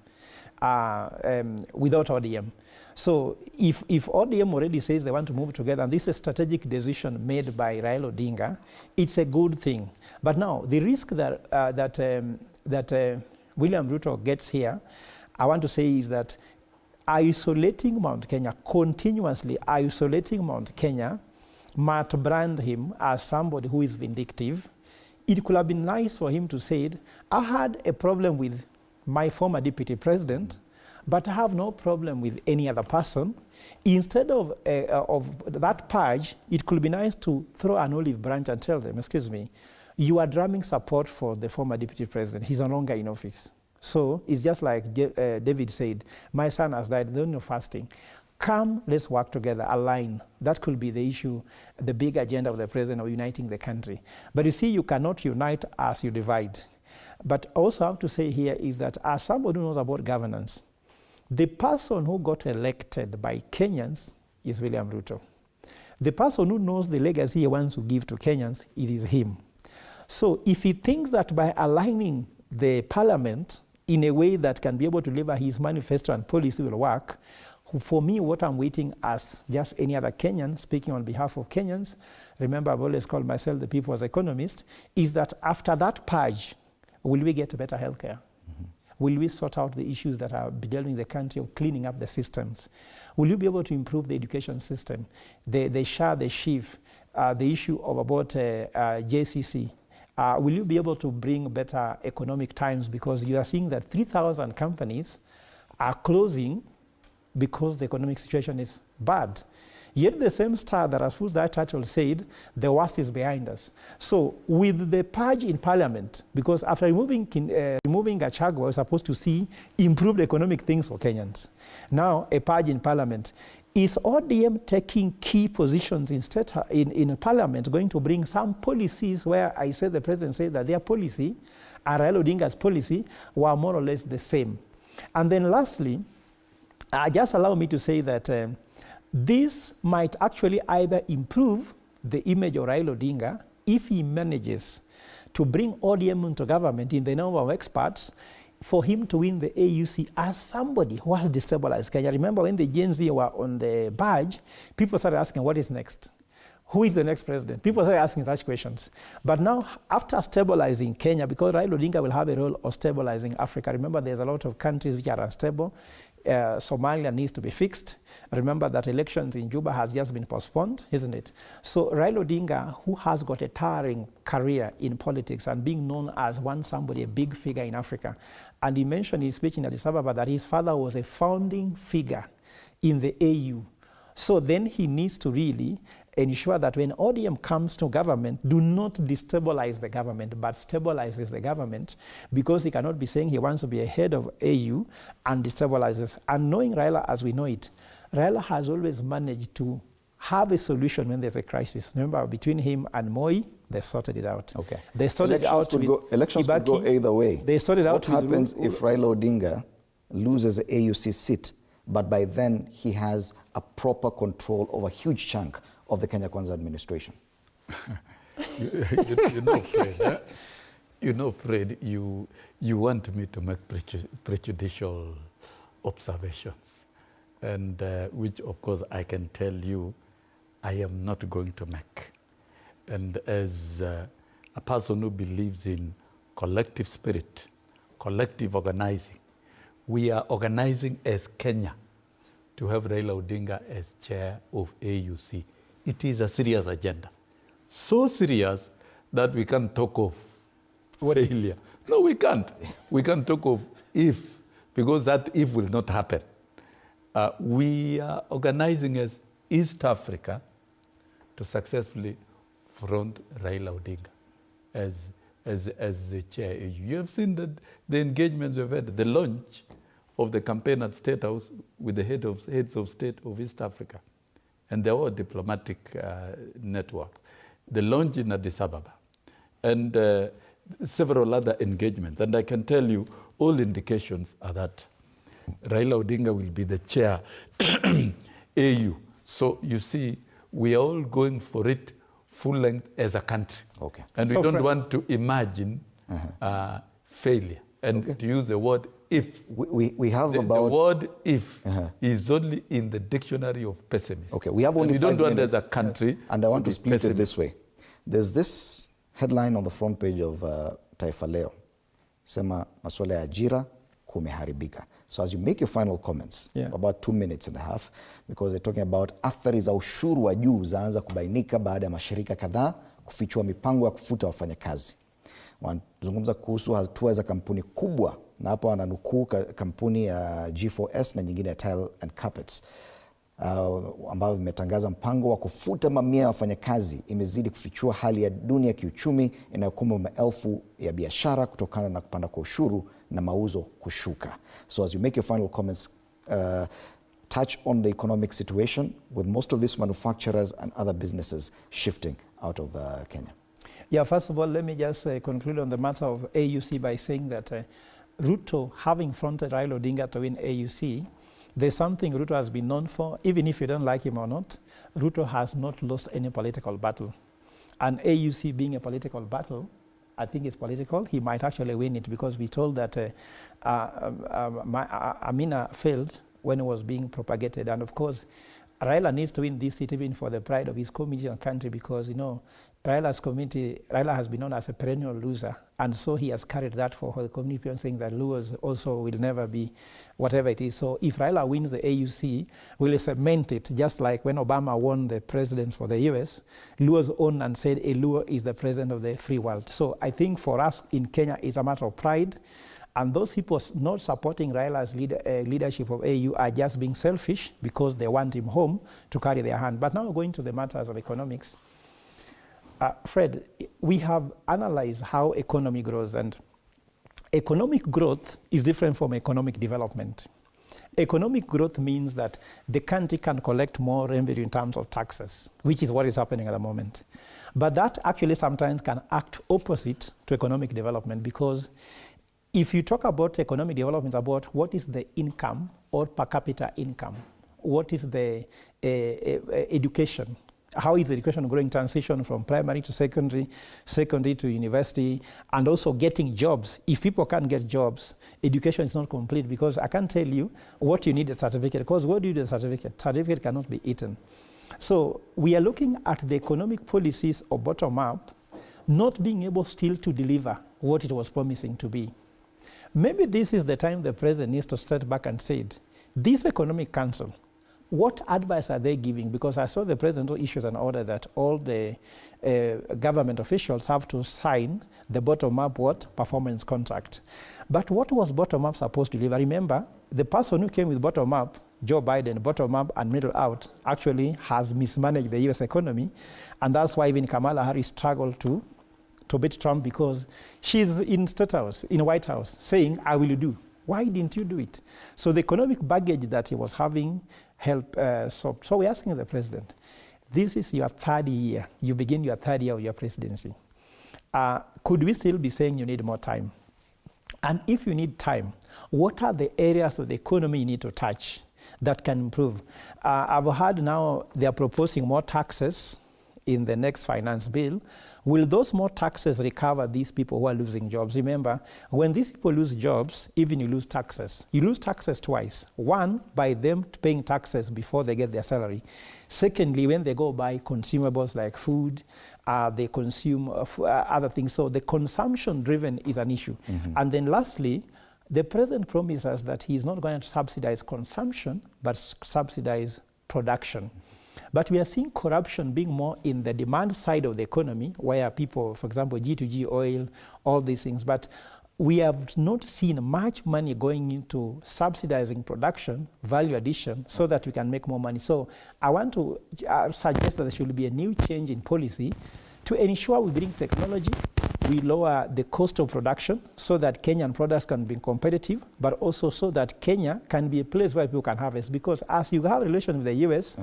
without ODM. So if ODM already says they want to move together, and this is a strategic decision made by Raila Odinga, it's a good thing. But now, the risk that William Ruto gets here, I want to say is that isolating Mount Kenya, continuously isolating Mount Kenya, might brand him as somebody who is vindictive. It could have been nice for him to say, I had a problem with my former deputy president, but I have no problem with any other person. Instead of that purge, it could be nice to throw an olive branch and tell them, excuse me, you are drumming support for the former deputy president. He's no longer in office. So it's just like David said, my son has died, there's no fasting. Come, let's work together, align. That could be the issue, the big agenda of the president of uniting the country. But you see, you cannot unite as you divide. But also I have to say here is that as somebody who knows about governance, the person who got elected by Kenyans is William Ruto. The person who knows the legacy he wants to give to Kenyans, it is him. So if he thinks that by aligning the parliament in a way that can be able to deliver his manifesto and policy will work, for me, what I'm waiting as just any other Kenyan, speaking on behalf of Kenyans, remember I've always called myself the people's economist, is that after that purge, will we get better healthcare? Will we sort out the issues that are bedeviling the country of cleaning up the systems? Will you be able to improve the education system, the SHA, the SHIF, the issue of about JCC? Will you be able to bring better economic times? Because you are seeing that 3,000 companies are closing because the economic situation is bad. Yet the same Star that has put that title said, the worst is behind us. So with the purge in parliament, because after removing Gachagua, we're supposed to see improved economic things for Kenyans. Now a purge in parliament. Is ODM taking key positions in parliament going to bring some policies where I said the president said that their policy and Raila Odinga's policy were more or less the same? And then lastly, just allow me to say that this might actually either improve the image of Raila Odinga if he manages to bring ODM into government in the number of experts for him to win the AUC as somebody who has destabilized Kenya. Remember when the Gen Z were on the badge, people started asking, what is next? Who is the next president? People started asking such questions. But now, after stabilizing Kenya, because Raila Odinga will have a role of stabilizing Africa, remember there's a lot of countries which are unstable. Somalia needs to be fixed. Remember that elections in Juba has just been postponed, isn't it? So Raila Odinga, who has got a towering career in politics and being known as somebody, a big figure in Africa, and he mentioned in his speech in Addis Ababa that his father was a founding figure in the AU. So then he needs to really ensure that when ODM comes to government, do not destabilize the government, but stabilizes the government, because he cannot be saying he wants to be a head of AU and destabilizes. And knowing Raila as we know it, Raila has always managed to have a solution when there's a crisis. Remember, between him and Moi, they sorted it out. Okay. They sorted elections could go either way. They sorted out. What happens if Raila Odinga loses the AUC seat, but by then he has a proper control of a huge chunk of the Kenya Kwanza administration? You know, Fred, you know, Fred, you want me to make prejudicial observations, and which, of course, I can tell you I am not going to make. And as a person who believes in collective spirit, collective organizing, we are organizing as Kenya to have Raila Odinga as chair of AUC. It is a serious agenda. So serious that we can't talk of failure. No, we can't. We can talk of if, because that if will not happen. We are organizing as East Africa to successfully front Raila Odinga as the chair. You have seen the engagements we've had, the launch of the campaign at State House with the heads of state of East Africa, and they were diplomatic networks. The launch in Addis Ababa, and several other engagements. And I can tell you, all indications are that Raila Odinga will be the chair AU. So you see, we are all going for it full length as a country. Okay. And So we don't want to imagine failure. And to use the word if. We have the about... The word if is only in the dictionary of pessimists. Okay, we have only and 5 we don't minutes. want as a country. Yes. And I want to split it pessimist. this way. There's this headline on the front page of Taifa Leo. Sema masuala ya ajira kumeharibika. So as you make your final comments, about 2 minutes and a half, because they're talking about athari za ushuru wa juu zaanza kubainika baada ya mashirika kadhaa kufichua mipango ya kufuta wafanyakazi. Wanazungumza kuhusu hatua za kampuni kubwa, na hapo wananukuu kampuni ya G4S na nyingine ya Tile and Carpets ambao vimetangaza mpango wa kufuta mamia ya wafanyakazi. Imezidi kufichua hali ya duni ya kiuchumi inayokumba maelfu ya biashara kutokana na kupanda kwa ushuru na mauzo kushuka. So as you make your final comments, touch on the economic situation with most of these manufacturers and other businesses shifting out of Kenya. Yeah, first of all, let me just conclude on the matter of AUC by saying that Ruto, having fronted Raila Odinga to win AUC, there's something Ruto has been known for, even if you don't like him or not. Ruto has not lost any political battle. And AUC being a political battle, I think it's political. He might actually win it because we told that Amina failed when it was being propagated. And of course, Raila needs to win this seat even for the pride of his community and country, because, you know, Raila has been known as a perennial loser, and so he has carried that for the community, saying that Luos also will never be whatever it is. So if Raila wins the AUC, will cement it, just like when Obama won the president for the US, Luos owned and said a Luo is the president of the free world. So I think for us in Kenya, it's a matter of pride, and those people not supporting Raila's leadership of AU are just being selfish because they want him home to carry their hand. But now going to the matters of economics, Fred, we have analyzed how economy grows, and economic growth is different from economic development. Economic growth means that the country can collect more revenue in terms of taxes, which is what is happening at the moment. But that actually sometimes can act opposite to economic development, because if you talk about economic development, about what is the income or per capita income, what is the education, how is education growing, transition from primary to secondary to university, and also getting jobs. If people can't get jobs, education is not complete, because I can't tell you what you need a certificate, because what do you need a certificate? Certificate cannot be eaten. So we are looking at the economic policies of bottom up, not being able still to deliver what it was promising to be. Maybe this is the time the president needs to step back and say, this economic council, what advice are they giving? Because I saw the president issues an order that all the government officials have to sign the bottom-up performance contract. But what was bottom-up supposed to deliver? Remember, the person who came with bottom-up, Joe Biden, bottom-up and middle out, actually has mismanaged the US economy. And that's why even Kamala Harris struggled to beat Trump, because she's in State House, in White House, saying, I will do. Why didn't you do it? So the economic baggage that he was having helped solve. So we're asking the president, this is your third year. You begin your third year of your presidency. Could we still be saying you need more time? And if you need time, what are the areas of the economy you need to touch that can improve? I've heard now they're proposing more taxes in the next finance bill, will those more taxes recover these people who are losing jobs? Remember, when these people lose jobs, even you lose taxes. You lose taxes twice. One, by them paying taxes before they get their salary. Secondly, when they go buy consumables like food, they consume other things. So the consumption driven is an issue. And then lastly, the president promises that he is not going to subsidize consumption, but subsidize production. But we are seeing corruption being more in the demand side of the economy, where people, for example, G2G oil, all these things. But we have not seen much money going into subsidizing production, value addition, so that we can make more money. So I want to suggest that there should be a new change in policy to ensure we bring technology, we lower the cost of production so that Kenyan products can be competitive, but also so that Kenya can be a place where people can harvest. Because as you have a relation with the US,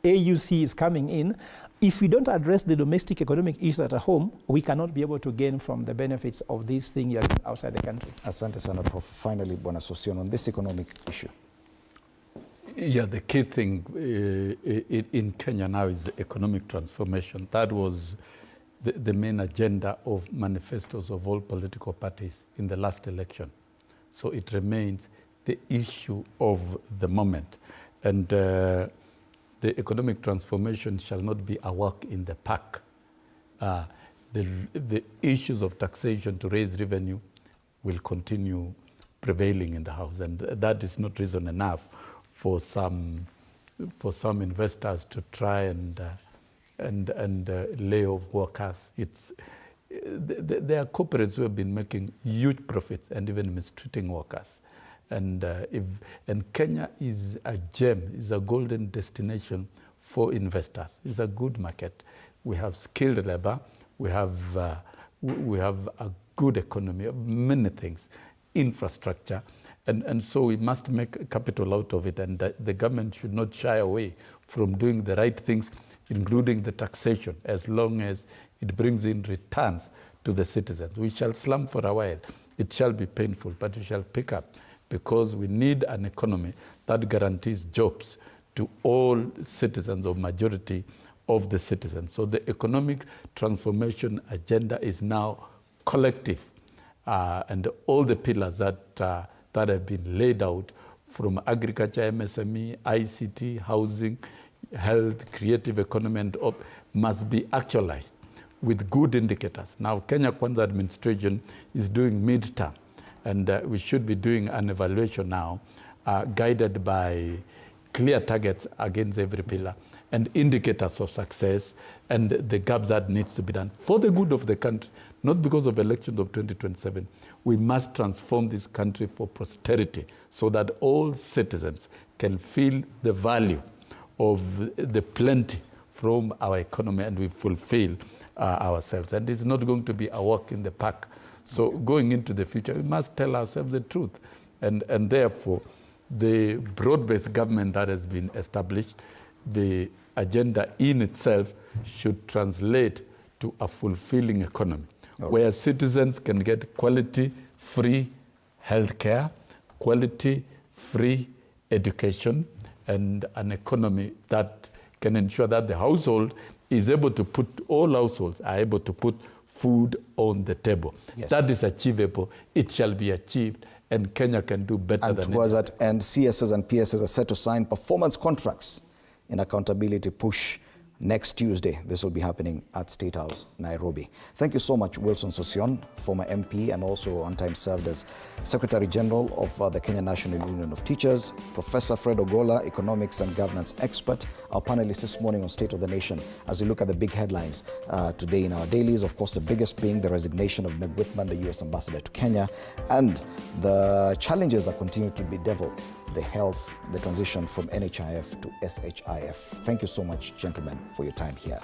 AUC is coming in. If we don't address the domestic economic issues at home, we cannot be able to gain from the benefits of these things outside the country. Asante sana, Prof. Finally, Bwana Sosion, on this economic issue. Yeah, the key thing in Kenya now is economic transformation. That was the main agenda of manifestos of all political parties in the last election. So it remains the issue of the moment. And the economic transformation shall not be a walk in the park. The issues of taxation to raise revenue will continue prevailing in the House. And that is not reason enough for some investors to try and lay off workers. There are corporates who have been making huge profits and even mistreating workers. And Kenya is a gem, is a golden destination for investors. It's a good market. We have skilled labor. We have a good economy, many things, infrastructure. And so we must make capital out of it. And the government should not shy away from doing the right things, including the taxation, as long as it brings in returns to the citizens. We shall slump for a while. It shall be painful, but we shall pick up, because we need an economy that guarantees jobs to all citizens, or majority of the citizens. So the economic transformation agenda is now collective, and all the pillars that have been laid out, from agriculture, MSME, ICT, housing, health, creative economy, and must be actualized with good indicators. Now, Kenya Kwanza administration is doing midterm, and we should be doing an evaluation now, guided by clear targets against every pillar and indicators of success, and the gaps that needs to be done for the good of the country, not because of elections of 2027. We must transform this country for posterity, so that all citizens can feel the value of the plenty from our economy, and we fulfill ourselves. And it's not going to be a walk in the park. So going into the future, we must tell ourselves the truth. And therefore, the broad-based government that has been established, the agenda in itself should translate to a fulfilling economy, where citizens can get quality, free healthcare, quality, free education, and an economy that can ensure that the household is able to all households are able to put food on the table. Yes. That is achievable. It shall be achieved, and Kenya can do better than it. And towards that end, CSs and PSs are set to sign performance contracts in accountability push next Tuesday. This will be happening at State House, Nairobi. Thank you so much, Wilson Sosion, former MP and also one time served as Secretary General of the Kenya National Union of Teachers, Professor Fred Ogola, economics and governance expert, our panelist this morning on State of the Nation, as we look at the big headlines today in our dailies. Of course, the biggest being the resignation of Meg Whitman, the U.S. ambassador to Kenya, and the challenges that continue to bedevil the health, the transition from NHIF to SHIF. Thank you so much, gentlemen, for your time here.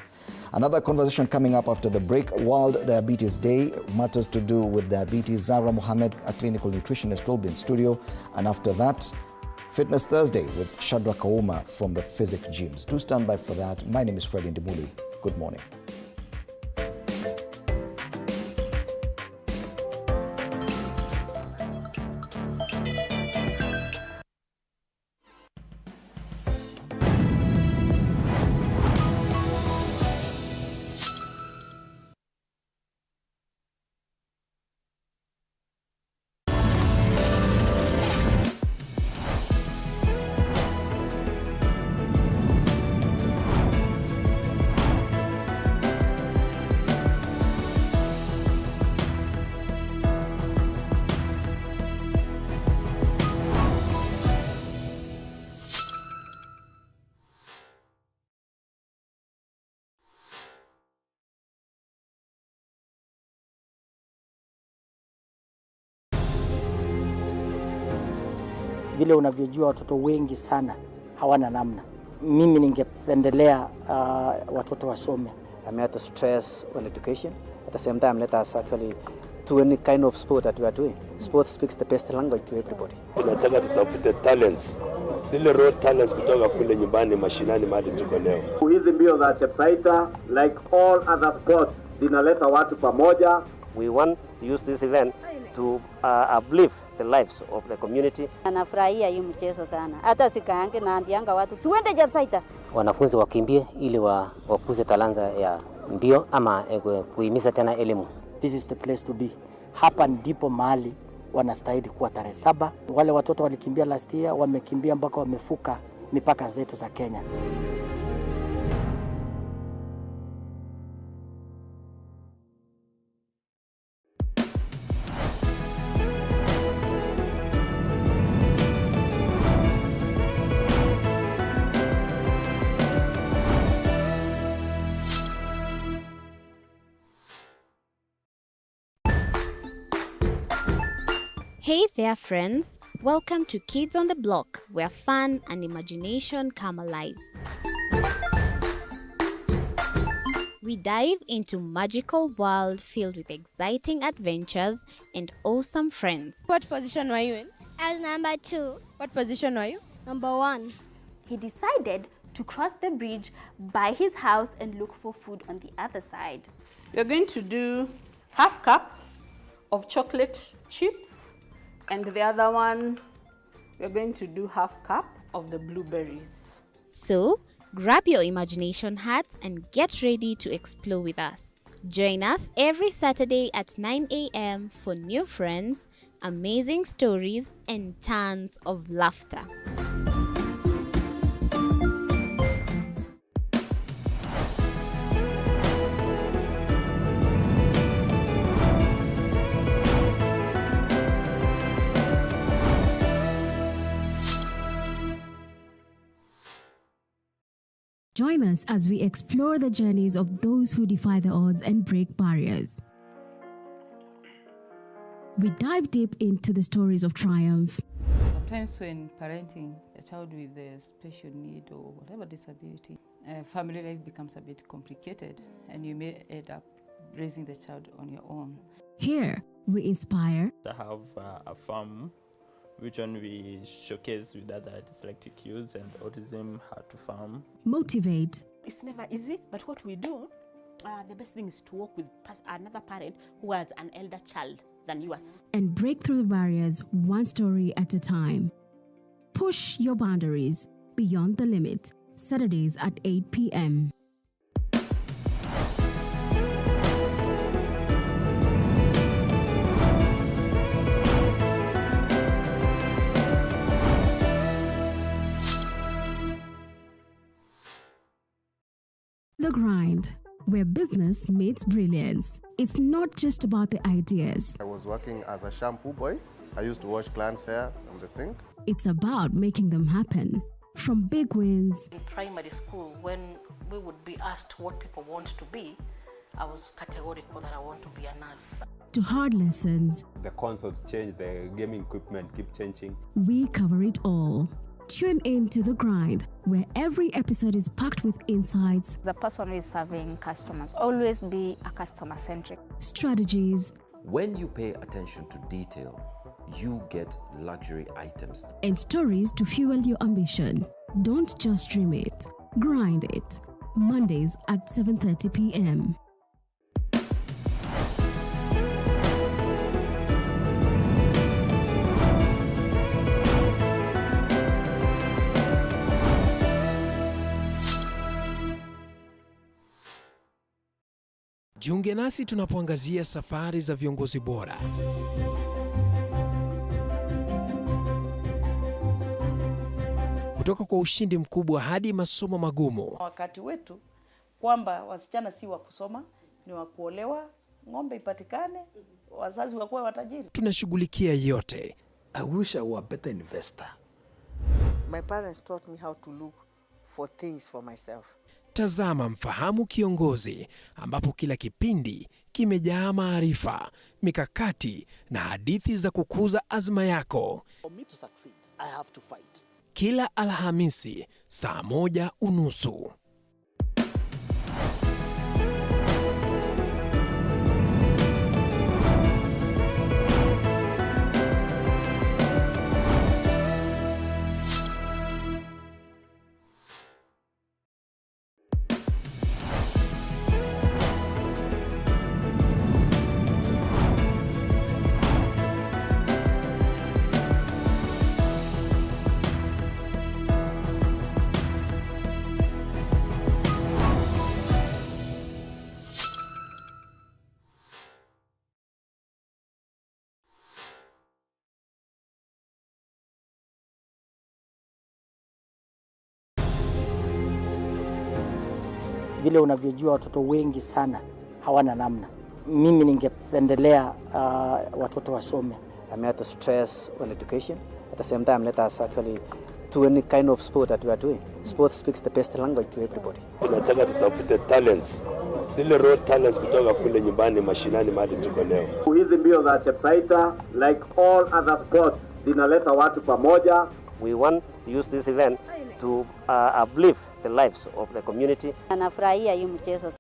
Another conversation coming up after the break. World Diabetes Day, matters to do with diabetes. Zara Mohammed, a clinical nutritionist, will be in studio. And after that, Fitness Thursday with Shadrach Kauma from the Physic Gyms. Do stand by for that. My name is Fred Ndimuli. Good morning. Vile unavyojua watoto wengi sana hawana namna. Mimi ningependelea watoto wasome. I'm here to stress on education. At the same time, let us actually do any kind of sport that we are doing. Sport speaks the best language to everybody. Tunataka tutafute talents, zile raw talents kutoka kule nyumbani mashinani mahali tuko leo. Hizi mbio za Chepsaita, like all other sports, zinaleta watu pamoja. We want to use this event to uplift the lives of the community. Anafurahia hii mchezo sana. Hata sikaange naambianga watu tuende Chepsaita. Wanafunzi wakimbie ili wakuze talanta ya mbio ama kuhimiza tena elimu. This is the place to be. Hapa ndipo mahali wanastahili kuwa tarehe 7. Wale watoto walikimbia last year, wamekimbia mpaka wamefuka mipaka zetu za Kenya. Hey there, friends. Welcome to Kids on the Block, where fun and imagination come alive. We dive into magical world filled with exciting adventures and awesome friends. What position were you in? I was number 2. What position were you? Number 1. He decided to cross the bridge by his house and look for food on the other side. We're going to do half cup of chocolate chips, and the other one, we're going to do half cup of the blueberries. So, grab your imagination hats and get ready to explore with us. Join us every Saturday at 9 a.m. for new friends, amazing stories, and tons of laughter. Join us as we explore the journeys of those who defy the odds and break barriers. We dive deep into the stories of triumph. Sometimes when parenting a child with a special need or whatever disability, family life becomes a bit complicated and you may end up raising the child on your own. Here, we inspire. I have a farm which one we showcase with other dyslexic youths and autism, how to farm. Motivate. It's never easy, but what we do, the best thing is to work with another parent who has an elder child than yours. And break through the barriers one story at a time. Push your boundaries beyond the limit. Saturdays at 8 p.m. The Grind, where business meets brilliance. It's not just about the ideas. I was working as a shampoo boy. I used to wash clients' hair on the sink. It's about making them happen. From big wins. In primary school, when we would be asked what people want to be, I was categorical that I want to be a nurse. To hard lessons. The consoles change, the gaming equipment keep changing. We cover it all. Tune in to The Grind, where every episode is packed with insights. The person who is serving customers, always be a customer-centric. Strategies. When you pay attention to detail, you get luxury items. And stories to fuel your ambition. Don't just dream it, grind it. Mondays at 7:30 p.m. Jiunge nasi tunapoangazia safari za viongozi bora. Kutoka kwa ushindi mkubwa hadi masomo magumu. Wakati wetu kwamba wasichana si wa kusoma, ni wa kuolewa, ng'ombe ipatikane, wazazi wakuwe watajiri. Tunashughulikia yote. I wish I were a better investor. My parents taught me how to look for things for myself. Tazama Mfahamu Kiongozi, ambapo kila kipindi kimejaa maarifa, mikakati na hadithi za kukuza azma yako. For me to succeed, I have to fight. Kila Alhamisi saa 1:30. Vile unavyojua watoto wengi sana hawana namna. Mimi ningependelea watoto wasome. I'm here to stress on education. At the same time, let us actually do any kind of sport that we are doing. Sport speaks the best language to everybody. Tunataka tutafute talents. Zile raw talents kutoka kule nyumbani mashinani mahali tuko leo. Hizi mbio za Chepsaita, like all other sports, zinaleta watu pamoja. We want to use this event to uplift the lives of the community. Anafurahia hii mchezo.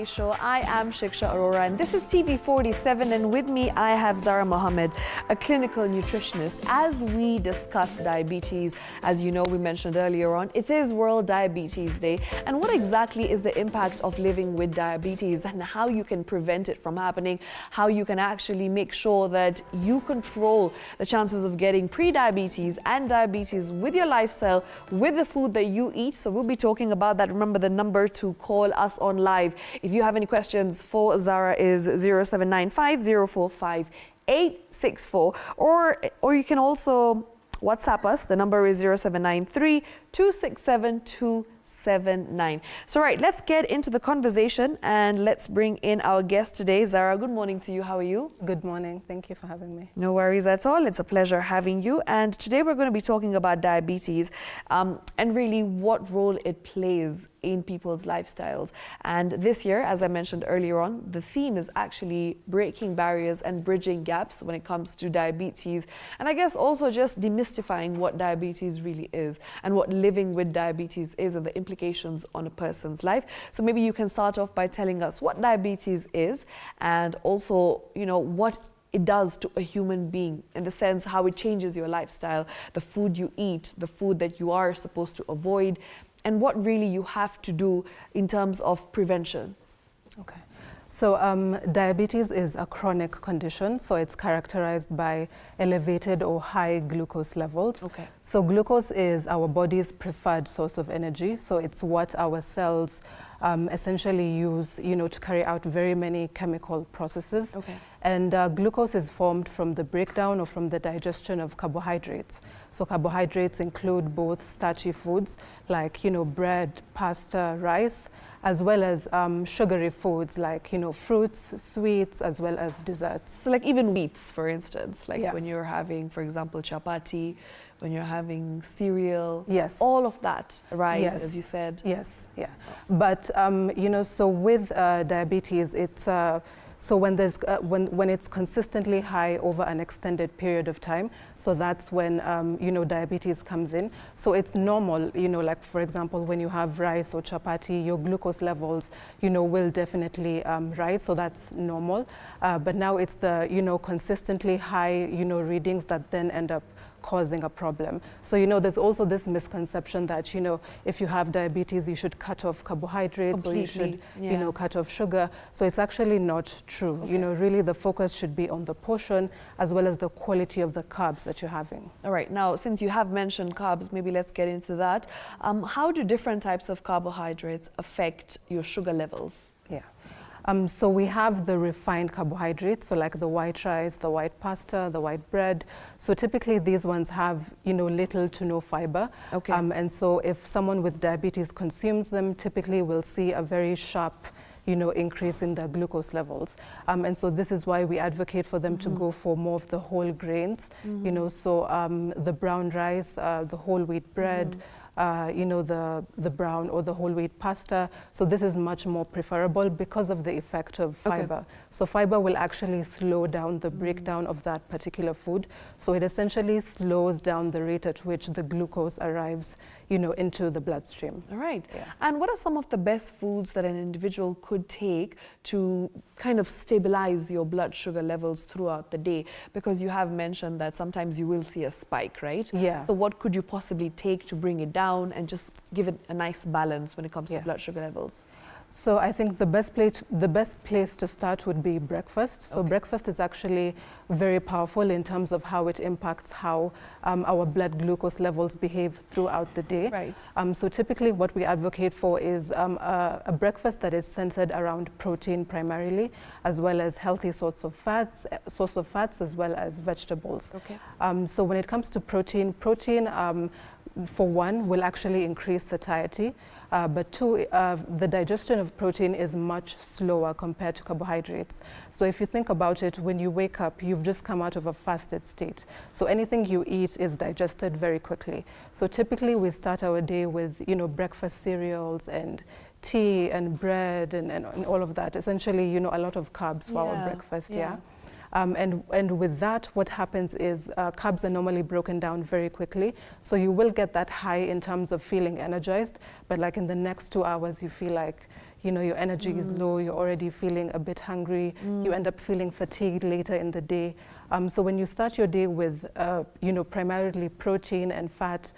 Show. I am Shiksha Arora and this is TV47, and with me I have Zara Mohammed, a clinical nutritionist. As we discuss diabetes, as you know, we mentioned earlier on, it is World Diabetes Day, and what exactly is the impact of living with diabetes and how you can prevent it from happening, how you can actually make sure that you control the chances of getting pre-diabetes and diabetes with your lifestyle, with the food that you eat. So we'll be talking about that. Remember, the number to call us on live if you have any questions for Zara is 0795 045 864, or you can also WhatsApp us. The number is 0793 267 279. So right, let's get into the conversation and let's bring in our guest today. Zara, good morning to you. How are you? Good morning. Thank you for having me. No worries at all. It's a pleasure having you. And today we're going to be talking about diabetes and really what role it plays in people's lifestyles. And this year, as I mentioned earlier on, the theme is actually breaking barriers and bridging gaps when it comes to diabetes. And I guess also just demystifying what diabetes really is and what living with diabetes is and the implications on a person's life. So maybe you can start off by telling us what diabetes is and also, you know, what it does to a human being, in the sense how it changes your lifestyle, the food you eat, the food that you are supposed to avoid, and what really you have to do in terms of prevention. Okay. So diabetes is a chronic condition, so it's characterized by elevated or high glucose levels. Okay. So glucose is our body's preferred source of energy, so it's what our cells essentially use, you know, to carry out very many chemical processes. Okay. And glucose is formed from the breakdown or from the digestion of carbohydrates. So carbohydrates include both starchy foods like, you know, bread, pasta, rice, as well as sugary foods like, you know, fruits, sweets, as well as desserts. So like even wheats, for instance, like when you're having, for example, chapati, when you're having cereal, yes, all of that, rice, yes, as you said. Yes, yeah. But, you know, so with diabetes, it's so when there's when it's consistently high over an extended period of time, so that's when you know, diabetes comes in. So it's normal, you know, like for example, when you have rice or chapati, your glucose levels, you know, will definitely rise. So that's normal. But now it's the, you know, consistently high, you know, readings that then end up causing a problem. So, you know, there's also this misconception that, you know, if you have diabetes, you should cut off carbohydrates or you should, you know, cut off sugar. So it's actually not true. Okay. You know, really the focus should be on the portion as well as the quality of the carbs that you're having. All right. Now, since you have mentioned carbs, maybe let's get into that. How do different types of carbohydrates affect your sugar levels? Yeah. So we have the refined carbohydrates, so like the white rice, the white pasta, the white bread. So typically these ones have, you know, little to no fiber. Okay. And so if someone with diabetes consumes them, typically we'll see a very sharp increase in their glucose levels. And so this is why we advocate for them to go for more of the whole grains, so the brown rice, the whole wheat bread, the brown or the whole wheat pasta. So this is much more preferable because of the effect of fiber. Okay. So fiber will actually slow down the breakdown of that particular food. So it essentially slows down the rate at which the glucose arrives, into the bloodstream. All right. Yeah. And what are some of the best foods that an individual could take to kind of stabilize your blood sugar levels throughout the day? Because you have mentioned that sometimes you will see a spike, right? Yeah. So what could you possibly take to bring it down and just give it a nice balance when it comes Yeah. to blood sugar levels? So I think the best place to start would be breakfast. So breakfast is actually very powerful in terms of how it impacts how our blood glucose levels behave throughout the day. Right. So typically what we advocate for is a breakfast that is centered around protein primarily, as well as healthy source of fats as well as vegetables. Okay. So when it comes to protein, for one, will actually increase satiety. But two, the digestion of protein is much slower compared to carbohydrates. So if you think about it, when you wake up, you've just come out of a fasted state. So anything you eat is digested very quickly. So typically we start our day with, breakfast cereals and tea and bread and all of that. Essentially, a lot of carbs for our breakfast, and with that, what happens is carbs are normally broken down very quickly. So you will get that high in terms of feeling energized, but like in the next 2 hours, you feel like, your energy is low, you're already feeling a bit hungry, you end up feeling fatigued later in the day. So when you start your day with, primarily protein and fat,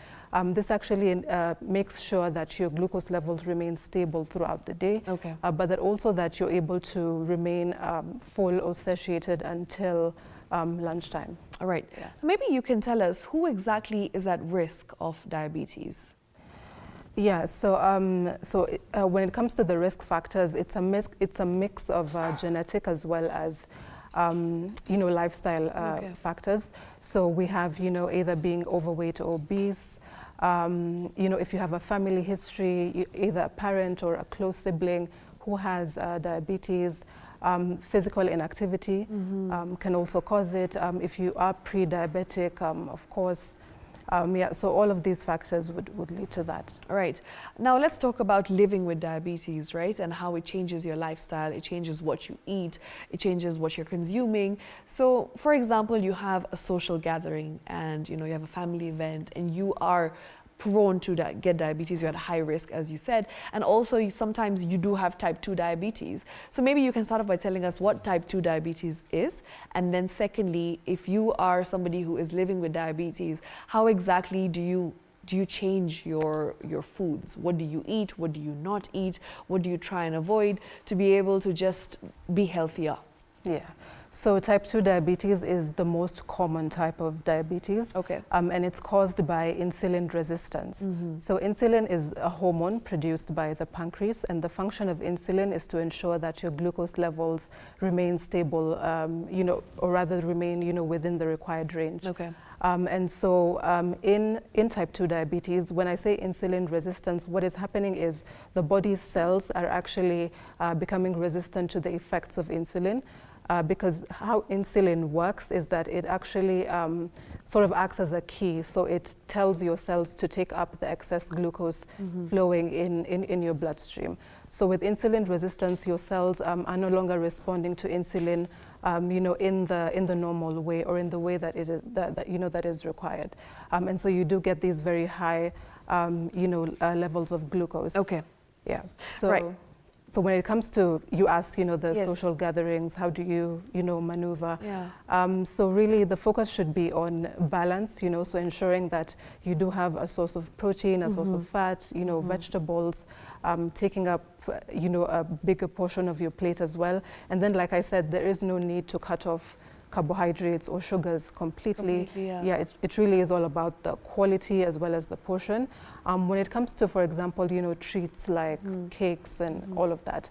this actually makes sure that your glucose levels remain stable throughout the day, but that also that you're able to remain full or satiated until lunchtime. All right. Yeah. Maybe you can tell us who exactly is at risk of diabetes? Yeah, so when it comes to the risk factors, it's a mix of genetic as well as lifestyle factors. So we have either being overweight or obese. If you have a family history, either a parent or a close sibling who has diabetes, physical inactivity can also cause it. If you are pre-diabetic, of course, so all of these factors would lead to that. All right. Now let's talk about living with diabetes, right? And how it changes your lifestyle, it changes what you eat, it changes what you're consuming. So, for example, you have a social gathering and, you have a family event and you are prone to get diabetes, you're at high risk, as you said, and also sometimes you do have type 2 diabetes. So maybe you can start off by telling us what type 2 diabetes is, and then secondly, if you are somebody who is living with diabetes, how exactly do you change your foods? What do you eat? What do you not eat? What do you try and avoid to be able to just be healthier? Yeah. So type 2 diabetes is the most common type of diabetes, and it's caused by insulin resistance. So insulin is a hormone produced by the pancreas, and the function of insulin is to ensure that your glucose levels remain stable, or rather remain, within the required range. And so in type 2 diabetes, when I say insulin resistance, what is happening is the body's cells are actually becoming resistant to the effects of insulin. Because how insulin works is that it actually sort of acts as a key. So it tells your cells to take up the excess glucose flowing in your bloodstream. So with insulin resistance, your cells are no longer responding to insulin, in the normal way or in the way that it is that is required. And so you do get these very high, levels of glucose. Okay. Yeah. So. Right. So when it comes to, you ask, the Yes. social gatherings, how do you, maneuver? Yeah. So really the focus should be on balance, so ensuring that you do have a source of protein, a source of fat, vegetables, taking up, a bigger portion of your plate as well. And then, like I said, there is no need to cut off carbohydrates or sugars completely. Yeah. It really is all about the quality as well as the portion. When it comes to, for example, treats like cakes and all of that,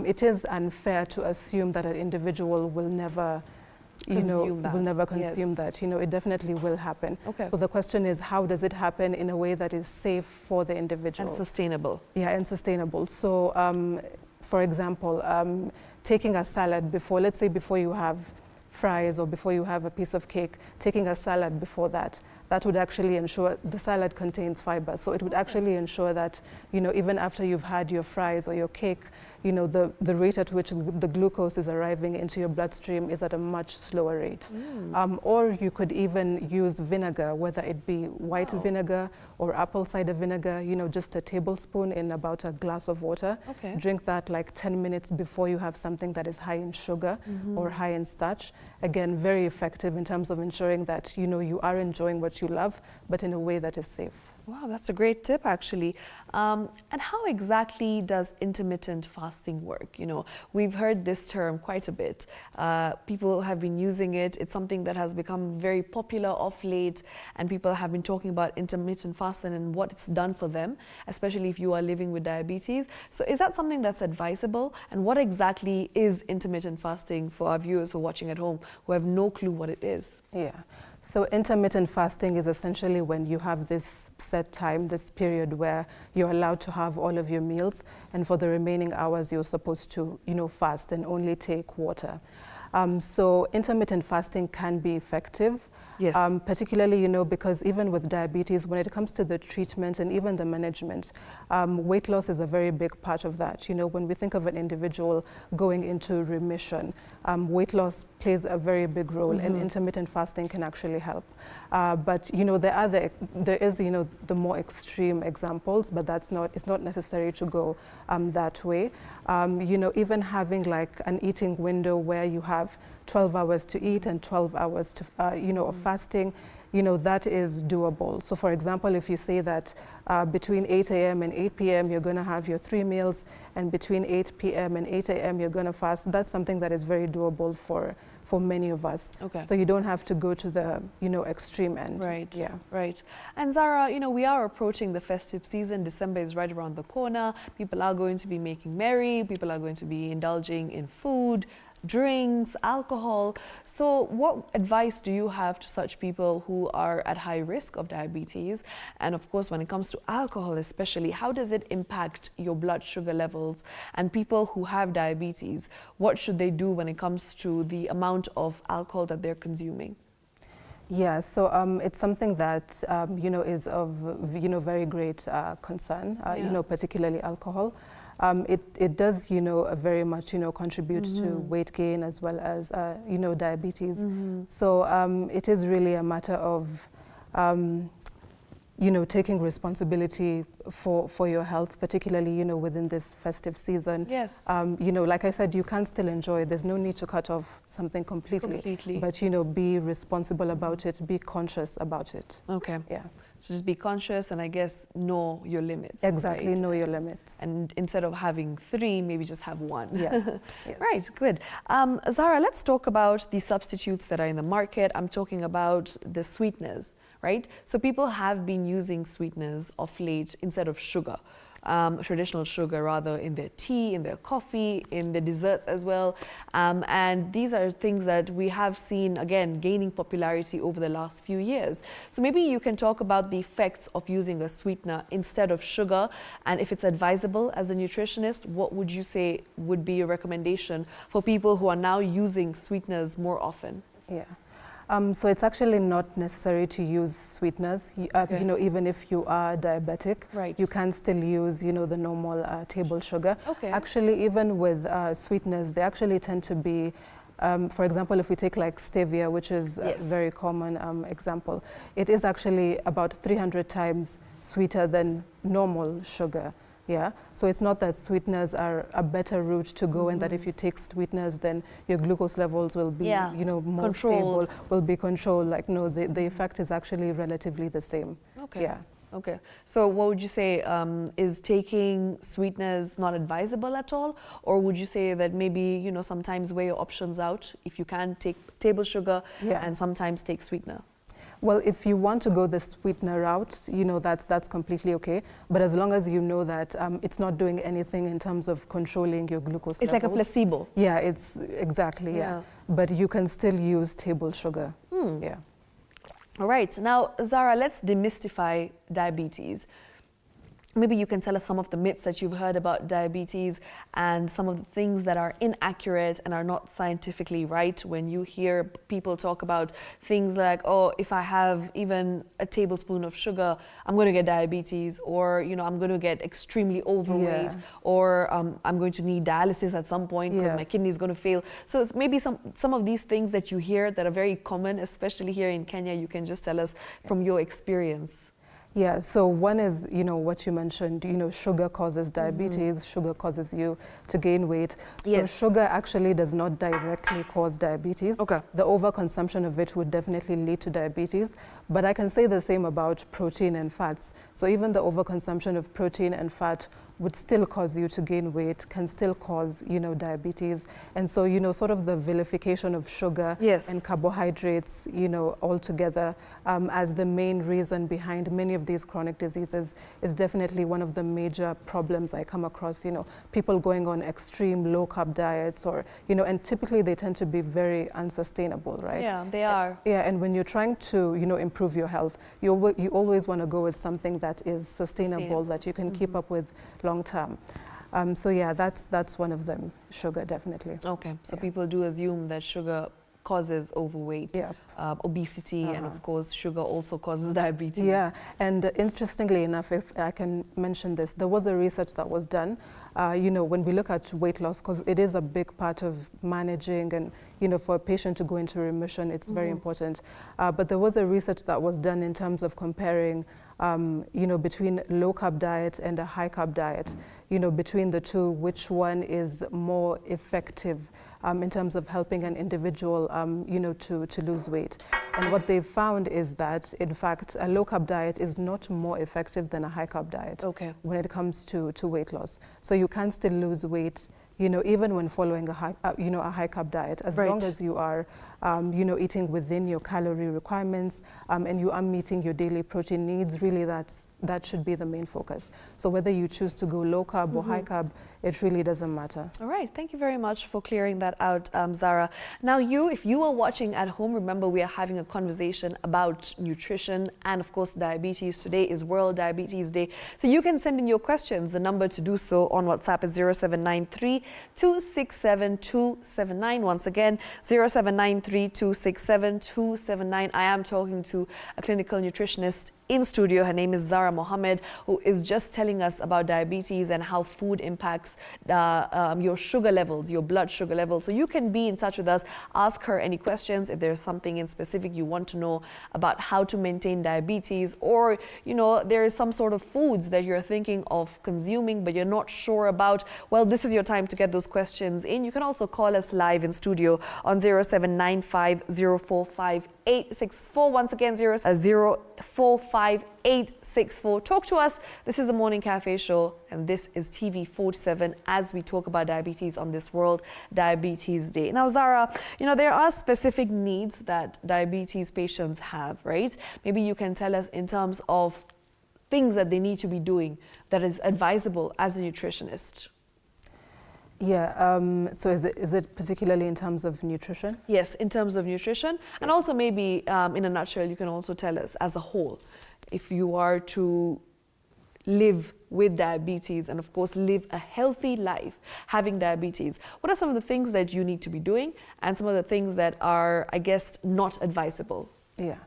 it is unfair to assume that an individual will never consume that. It definitely will happen. So the question is, how does it happen in a way that is safe for the individual? And sustainable. Yeah, and sustainable. So for example, taking a salad before, let's say before you have fries or before you have a piece of cake, taking a salad before that, that would actually ensure the salad contains fiber. So it would actually ensure that, you know, even after you've had your fries or your cake, you know, the rate at which the glucose is arriving into your bloodstream is at a much slower rate. Or you could even use vinegar, whether it be white vinegar or apple cider vinegar, you know, just a tablespoon in about a glass of water. Okay. Drink that like 10 minutes before you have something that is high in sugar or high in starch. Again, very effective in terms of ensuring that, you know, you are enjoying what you love, but in a way that is safe. Wow, that's a great tip, actually. And how exactly does intermittent fasting work? You know, we've heard this term quite a bit. People have been using it. It's something that has become very popular of late, and people have been talking about intermittent fasting and what it's done for them, especially if you are living with diabetes. So is that something that's advisable? And what exactly is intermittent fasting for our viewers who are watching at home who have no clue what it is? Yeah. So intermittent fasting is essentially when you have this set time, this period where you're allowed to have all of your meals, and for the remaining hours you're supposed to, you know, fast and only take water. So intermittent fasting can be effective. Yes. Particularly, you know, because even with diabetes, when it comes to the treatment and even the management, weight loss is a very big part of that. You know, when we think of an individual going into remission, weight loss plays a very big role, and intermittent fasting can actually help. But, you know, there is, you know, the more extreme examples, but it's not necessary to go that way. You know, even having like an eating window where you have 12 hours to eat and 12 hours to, you know, of fasting, you know, that is doable. So for example, if you say that between 8 a.m. and 8 p.m. you're going to have your 3 meals, and between 8 p.m. and 8 a.m. you're going to fast, that's something that is very doable for many of us. Okay. So you don't have to go to the, you know, extreme end. Right. Yeah. Right. And Zara, you know, we are approaching the festive season. December is right around the corner. People are going to be making merry. People are going to be indulging in food, drinks, alcohol. So what advice do you have to such people who are at high risk of diabetes? And of course, when it comes to alcohol especially, how does it impact your blood sugar levels? And people who have diabetes, what should they do when it comes to the amount of alcohol that they're consuming? Yeah, so it's something that, you know, is of, you know, very great concern, you know, particularly alcohol. It does, you know, very much, you know, contribute to weight gain as well as, you know, diabetes. So it is really a matter of, you know, taking responsibility for your health, particularly, you know, within this festive season. Yes. You know, like I said, you can still enjoy. There's no need to cut off something completely. But, you know, be responsible about it, be conscious about it. Okay. Yeah. So just be conscious and I guess know your limits. Exactly, right? know your limits. And instead of having 3, maybe just have 1. Yes. Yes. Right, good. Zara, let's talk about the substitutes that are in the market. I'm talking about the sweeteners, right? So people have been using sweeteners of late instead of sugar. Traditional sugar rather, in their tea, in their coffee, in the desserts as well. And these are things that we have seen, again, gaining popularity over the last few years. So maybe you can talk about the effects of using a sweetener instead of sugar, and if it's advisable as a nutritionist, what would you say would be your recommendation for people who are now using sweeteners more often? Yeah. So it's actually not necessary to use sweeteners. You know, even if you are diabetic, you can still use, you know, the normal table sugar. Actually, even with sweeteners, they actually tend to be, for example, if we take like stevia, which is a very common example, it is actually about 300 times sweeter than normal sugar. Yeah, so it's not that sweeteners are a better route to go, and that if you take sweeteners, then your glucose levels will be, you know, more stable, will be controlled. Like, no, the effect is actually relatively the same. Okay. Yeah. Okay. So what would you say, is taking sweeteners not advisable at all? Or would you say that maybe, you know, sometimes weigh your options out? If you can take table sugar and sometimes take sweetener? Well, if you want to go the sweetener route, you know, that's completely okay. But as long as you know that it's not doing anything in terms of controlling your glucose levels. It's like a placebo. Yeah, it's exactly, yeah. But you can still use table sugar. Yeah. All right. Now, Zara, let's demystify diabetes. maybe you can tell us some of the myths that you've heard about diabetes and some of the things that are inaccurate and are not scientifically right when you hear people talk about things like, oh, if I have even a tablespoon of sugar, I'm going to get diabetes, or, you know, I'm going to get extremely overweight, or I'm going to need dialysis at some point because my kidney is going to fail. So it's maybe some of these things that you hear that are very common, especially here in Kenya, you can just tell us from your experience. Yeah, so one is, you know, what you mentioned, you know, sugar causes diabetes, sugar causes you to gain weight. So sugar actually does not directly cause diabetes. Okay. The overconsumption of it would definitely lead to diabetes, but I can say the same about protein and fats. So even the overconsumption of protein and fat would still cause you to gain weight, can still cause, you know, diabetes. And so, you know, sort of the vilification of sugar and carbohydrates, you know, altogether as the main reason behind many of these chronic diseases is definitely one of the major problems I come across, you know, people going on extreme low carb diets, or, you know, and typically they tend to be very unsustainable, right? Yeah, they are. Yeah, and when you're trying to, you know, improve your health, you always want to go with something that is sustainable, that you can keep up with long term. So yeah, that's one of them, sugar, definitely. Okay, so people do assume that sugar causes overweight, obesity, and of course sugar also causes diabetes. Yeah, and interestingly enough, if I can mention this, there was a research that was done, you know, when we look at weight loss, because it is a big part of managing, and, you know, for a patient to go into remission, it's very important. But there was a research that was done in terms of comparing you know, between low carb diet and a high carb diet, you know, between the two, which one is more effective in terms of helping an individual, you know, to lose weight. And what they've found is that, in fact, a low carb diet is not more effective than a high carb diet when it comes to weight loss. So you can still lose weight, you know, even when following a high, you know, a high carb diet, as long as you are, you know, eating within your calorie requirements, and you are meeting your daily protein needs. Really, that should be the main focus. So whether you choose to go low carb or high carb, it really doesn't matter. All right, thank you very much for clearing that out, Zara. Now, if you are watching at home, remember we are having a conversation about nutrition and, of course, diabetes. Today is World Diabetes Day. So you can send in your questions. The number to do so on WhatsApp is 0793 267 279. Once again, 0793 267 279. I am talking to a clinical nutritionist in studio. Her name is Zara Mohammed, who is just telling us about diabetes and how food impacts your sugar levels, your blood sugar levels. So you can be in touch with us, ask her any questions if there's something in specific you want to know about how to maintain diabetes, or, you know, there is some sort of foods that you're thinking of consuming but you're not sure about. Well, this is your time to get those questions in. You can also call us live in studio on 0795 045 864. Once again, 045 864. Talk to us. This is the Morning Cafe Show, and this is TV 47 as we talk about diabetes on this World Diabetes Day. Now, Zara, you know, there are specific needs that diabetes patients have, right? Maybe you can tell us in terms of things that they need to be doing that is advisable as a nutritionist. Yeah, so is it particularly in terms of nutrition? Yes, in terms of nutrition. And also maybe in a nutshell, you can also tell us as a whole, if you are to live with diabetes and of course live a healthy life having diabetes, what are some of the things that you need to be doing and some of the things that are, I guess, not advisable? Yeah.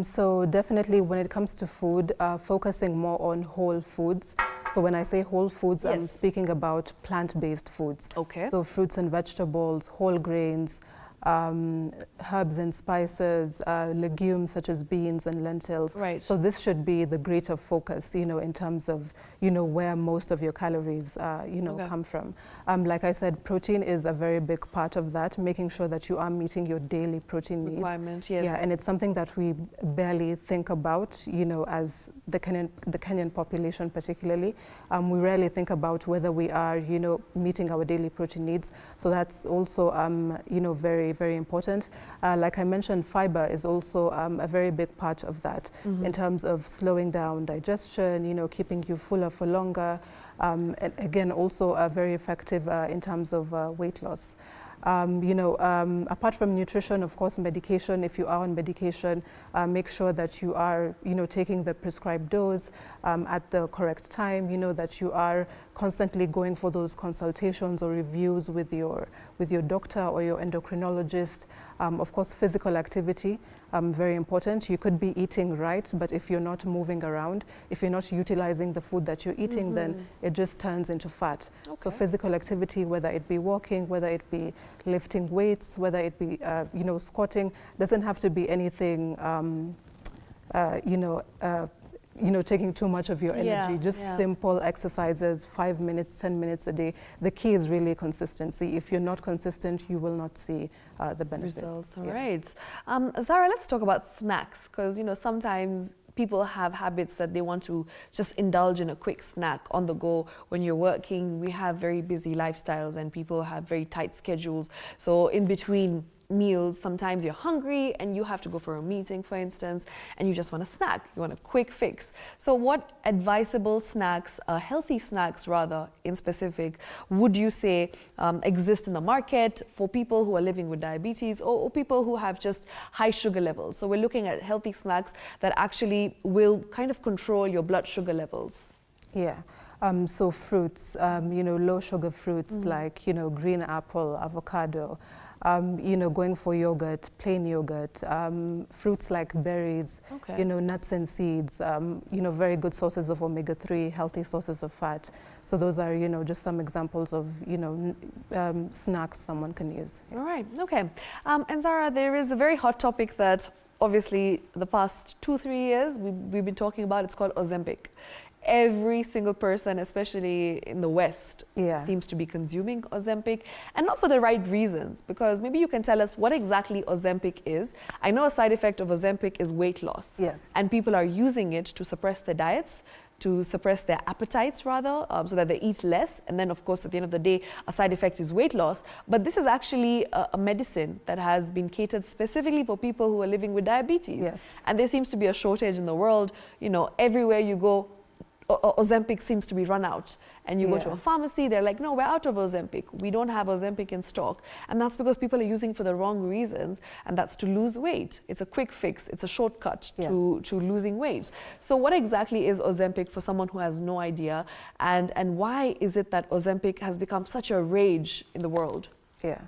So definitely when it comes to food, focusing more on whole foods. So when I say whole foods, I'm speaking about plant-based foods. Okay. So fruits and vegetables, whole grains, herbs and spices, legumes such as beans and lentils. Right. So this should be the greater focus, you know, in terms of, you know, where most of your calories, you know, come from. Like I said, protein is a very big part of that, making sure that you are meeting your daily protein needs. Requirement, yes. Yeah, and it's something that we barely think about, you know, as the Kenyan population particularly. We rarely think about whether we are, you know, meeting our daily protein needs. So that's also, you know, very, very important. Like I mentioned, fiber is also a very big part of that in terms of slowing down digestion, you know, keeping you fuller for longer. And again, also very effective in terms of weight loss. Apart from nutrition, of course, medication, if you are on medication, make sure that you are, taking the prescribed dose at the correct time, that you are constantly going for those consultations or reviews with your doctor or your endocrinologist. Of course, physical activity, very important. You could be eating right, but if you're not moving around, if you're not utilizing the food that you're eating, then it just turns into fat. Okay. So physical activity, whether it be walking, whether it be lifting weights, whether it be, squatting, doesn't have to be anything, taking too much of your energy. Just simple exercises, 5 minutes, 10 minutes a day. The key is really consistency. If you're not consistent, you will not see the benefits. Results. All right. Zara, let's talk about snacks, because sometimes people have habits that they want to just indulge in a quick snack on the go when you're working. We have very busy lifestyles and people have very tight schedules. So in between meals, sometimes you're hungry and you have to go for a meeting, for instance, and you just want a snack. You want a quick fix. So what advisable snacks, healthy snacks rather, in specific, would you say exist in the market for people who are living with diabetes or people who have just high sugar levels? So we're looking at healthy snacks that actually will kind of control your blood sugar levels. Yeah. So fruits, low sugar fruits like, green apple, avocado, going for yogurt, plain yogurt, fruits like berries, nuts and seeds, very good sources of omega-3, healthy sources of fat. So those are, just some examples of, snacks someone can use. All right, okay. And Zara, there is a very hot topic that obviously the past 2-3 years we've been talking about. It's called Ozempic. Every single person, especially in the West, seems to be consuming Ozempic, and not for the right reasons, because maybe you can tell us what exactly Ozempic is. I know a side effect of Ozempic is weight loss. Yes. And people are using it to suppress their diets, to suppress their appetites rather, so that they eat less. And then of course at the end of the day, a side effect is weight loss. But this is actually a medicine that has been catered specifically for people who are living with diabetes. Yes. And there seems to be a shortage in the world. Everywhere you go, Ozempic seems to be run out, and you go to a pharmacy, they're like, no, we're out of Ozempic. We don't have Ozempic in stock. And that's because people are using for the wrong reasons, and that's to lose weight. It's a quick fix. It's a shortcut to losing weight. So what exactly is Ozempic for someone who has no idea, and why is it that Ozempic has become such a rage in the world? Yeah.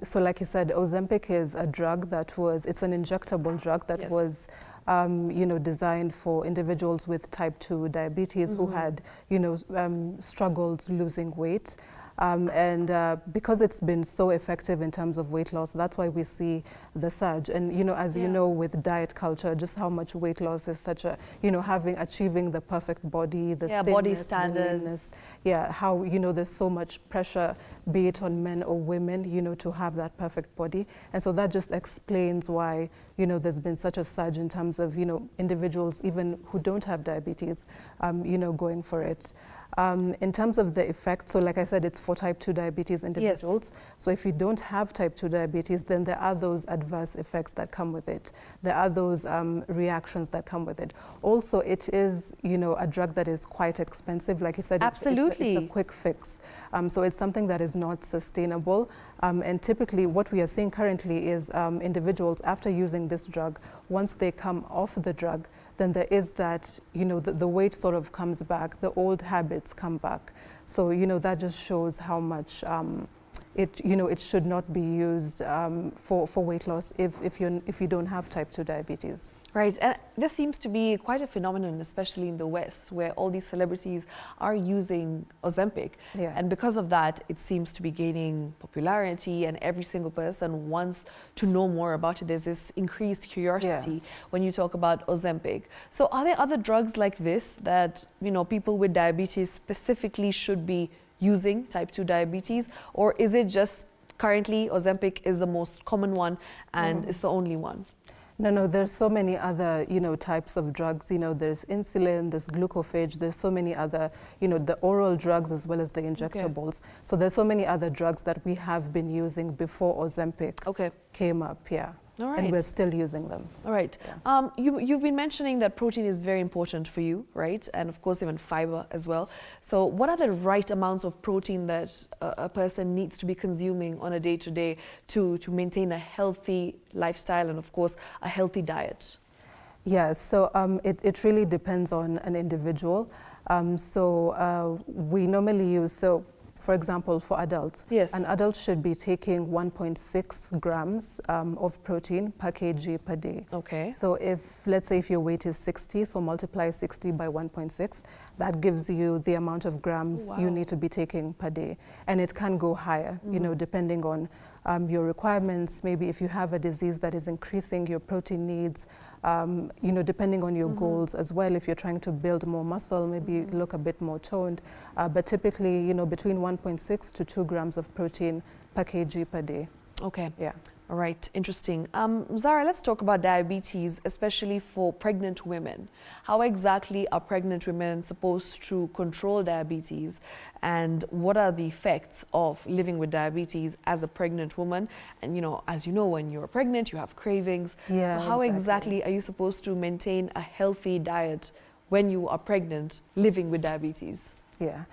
So like you said, Ozempic is a drug it's an injectable drug that was designed for individuals with type 2 diabetes who had, struggled losing weight. Because it's been so effective in terms of weight loss, that's why we see the surge. And, as you know, with diet culture, just how much weight loss is such a, achieving the perfect body, the thickness, body standards. How, there's so much pressure, be it on men or women, to have that perfect body. And so that just explains why, there's been such a surge in terms of, individuals even who don't have diabetes, going for it. In terms of the effect, so like I said, it's for type 2 diabetes individuals. Yes. So if you don't have type 2 diabetes, then there are those adverse effects that come with it. There are those reactions that come with it. Also, it is, a drug that is quite expensive. Like you said, absolutely, it's a quick fix. So it's something that is not sustainable. And typically what we are seeing currently is individuals, after using this drug, once they come off the drug, then there is that, the weight sort of comes back, the old habits come back. So, that just shows how much it should not be used for weight loss if you don't have type 2 diabetes. Right, and this seems to be quite a phenomenon, especially in the West, where all these celebrities are using Ozempic. Yeah. And because of that, it seems to be gaining popularity, and every single person wants to know more about it. There's this increased curiosity when you talk about Ozempic. So are there other drugs like this that, people with diabetes specifically should be using, type 2 diabetes, or is it just currently Ozempic is the most common one and it's the only one? No, there's so many other, types of drugs. There's insulin, there's glucophage, there's so many other, the oral drugs as well as the injectables. Okay. So there's so many other drugs that we have been using before Ozempic came up, All right. And we're still using them. All right. Yeah. You've been mentioning that protein is very important for you, right? And of course, even fiber as well. So what are the right amounts of protein that a person needs to be consuming on a day-to-day to maintain a healthy lifestyle and, of course, a healthy diet? Yeah, so it really depends on an individual. We normally use, for example, for adults, yes, an adult should be taking 1.6 grams of protein per kg per day. Okay. So let's say if your weight is 60, so multiply 60 by 1.6, that gives you the amount of grams you need to be taking per day. And it can go higher, you know, depending on your requirements. Maybe if you have a disease that is increasing your protein needs, you know, depending on your goals as well. If you're trying to build more muscle, maybe look a bit more toned. But typically, you know, between 1.6 to 2 grams of protein per kg per day. Okay. Yeah. All right, interesting. Zara, let's talk about diabetes, especially for pregnant women. How exactly are pregnant women supposed to control diabetes, and what are the effects of living with diabetes as a pregnant woman? And you know, as you know, when you're pregnant, you have cravings. Yeah, so how exactly are you supposed to maintain a healthy diet when you are pregnant, living with diabetes? Yeah.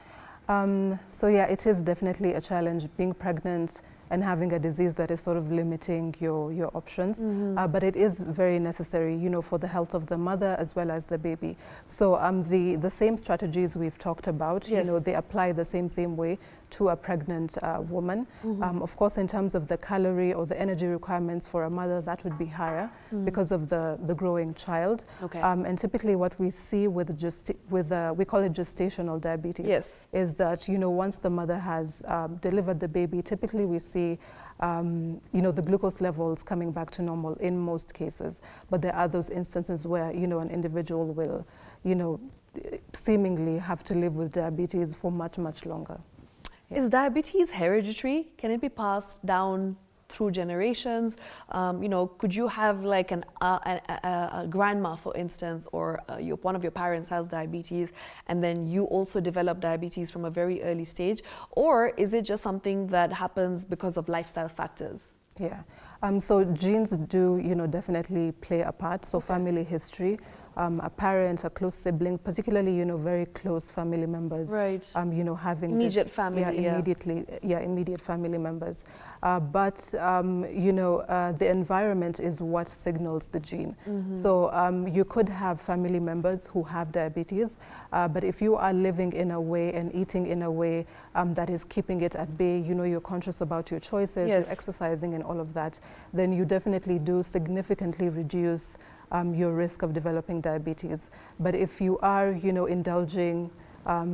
So yeah, it is definitely a challenge being pregnant and having a disease that is sort of limiting your options. But it is very necessary, you know, for the health of the mother as well as the baby. So the same strategies we've talked about, you know, they apply the same way to a pregnant woman. Of course, in terms of the calorie or the energy requirements for a mother, that would be higher because of the growing child. Okay. And typically what we see with we call it gestational diabetes, yes, is that, you know, once the mother has delivered the baby, typically we see you know, the glucose levels coming back to normal in most cases. But there are those instances where, you know, an individual will, you know, seemingly have to live with diabetes for much, much longer. Yeah. Is diabetes hereditary? Can it be passed down through generations? You know, could you have like a grandma, for instance, or one of your parents has diabetes, and then you also develop diabetes from a very early stage? Or is it just something that happens because of lifestyle factors? Yeah, so genes do, you know, definitely play a part. So family history, a parent, a close sibling, particularly, you know, very close family members, right? You know, having immediate family, immediate family members. But you know, the environment is what signals the gene. So you could have family members who have diabetes, but if you are living in a way and eating in a way that is keeping it at bay, you know, you're conscious about your choices, you're exercising and all of that, then you definitely do significantly reduce your risk of developing diabetes. But if you are, you know, indulging,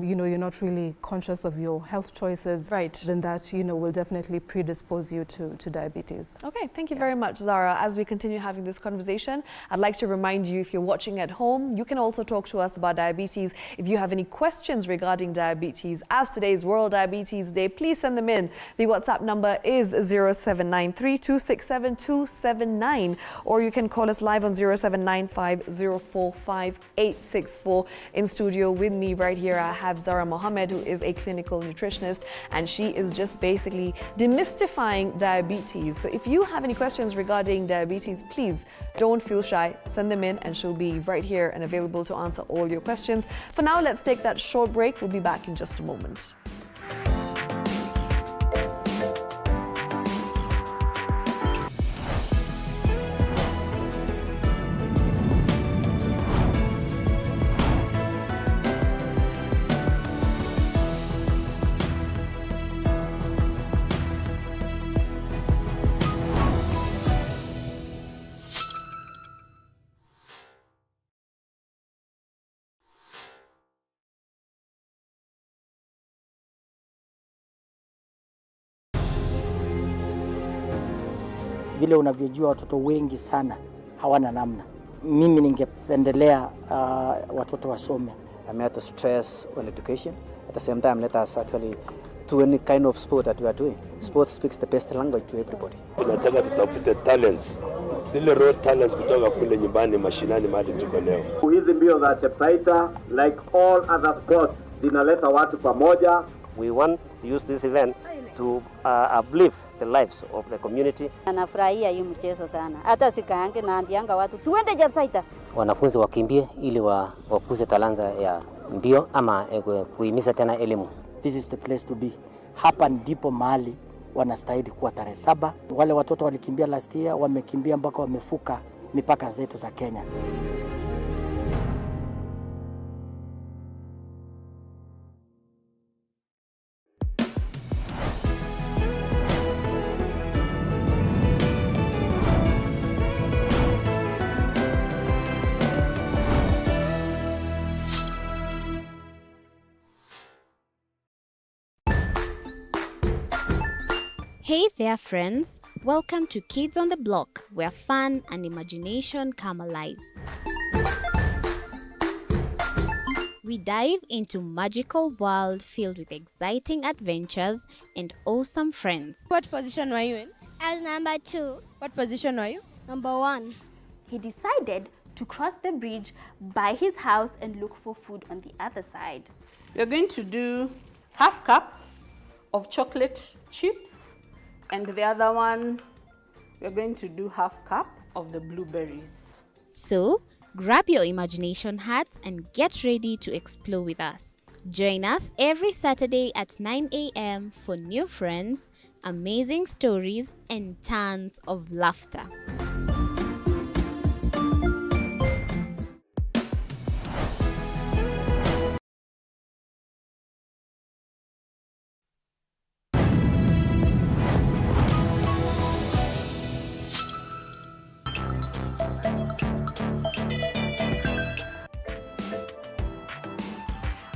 you know, you're not really conscious of your health choices, right, then that, you know, will definitely predispose you to diabetes. Okay, thank you very much, Zara. As we continue having this conversation, I'd like to remind you, if you're watching at home, you can also talk to us about diabetes. If you have any questions regarding diabetes, as today's World Diabetes Day, please send them in. The WhatsApp number is 0793-267-279, or you can call us live on 0795-045-864. In studio with me right here, I have Zara Mohammed, who is a clinical nutritionist, and she is just basically demystifying diabetes. So if you have any questions regarding diabetes, please don't feel shy. Send them in and she'll be right here and available to answer all your questions. For now, let's take that short break. We'll be back in just a moment. Vile unavyojua, watoto wengi sana hawana namna. Mimi ningependelea watoto wasome. I'm here to stress on education. At the same time, let us actually do any kind of sport that we are doing. Sport speaks the best language to everybody. Tunataka tutafute talents, zile raw talents kutoka kule nyumbani mashinani mahali tuko leo. Hizi mbio za Chepsaita, like all other sports, zinaleta watu pamoja We want to use this event to uplift the lives of the community. Anafurahia hii mchezo sana. Hata sikaange naambianga watu tuende Jabsaita. Wanafunzi wakimbie ili wakuze talanta ya mbio ama kuhimiza tena elimu. This is the place to be. Hapa ndipo mahali wanastahili kuwa tarehe 7. Wale watoto walikimbia last year wamekimbia mpaka wamefuka mipaka zetu za Kenya. Hey there, friends. Welcome to Kids on the Block, where fun and imagination come alive. We dive into magical world filled with exciting adventures and awesome friends. What position were you in? I was number 2. What position were you? Number 1. He decided to cross the bridge by his house and look for food on the other side. We're going to do half cup of chocolate chips, and the other one, we're going to do half cup of the blueberries. So, grab your imagination hats and get ready to explore with us. Join us every Saturday at 9 a.m. for new friends, amazing stories, and tons of laughter.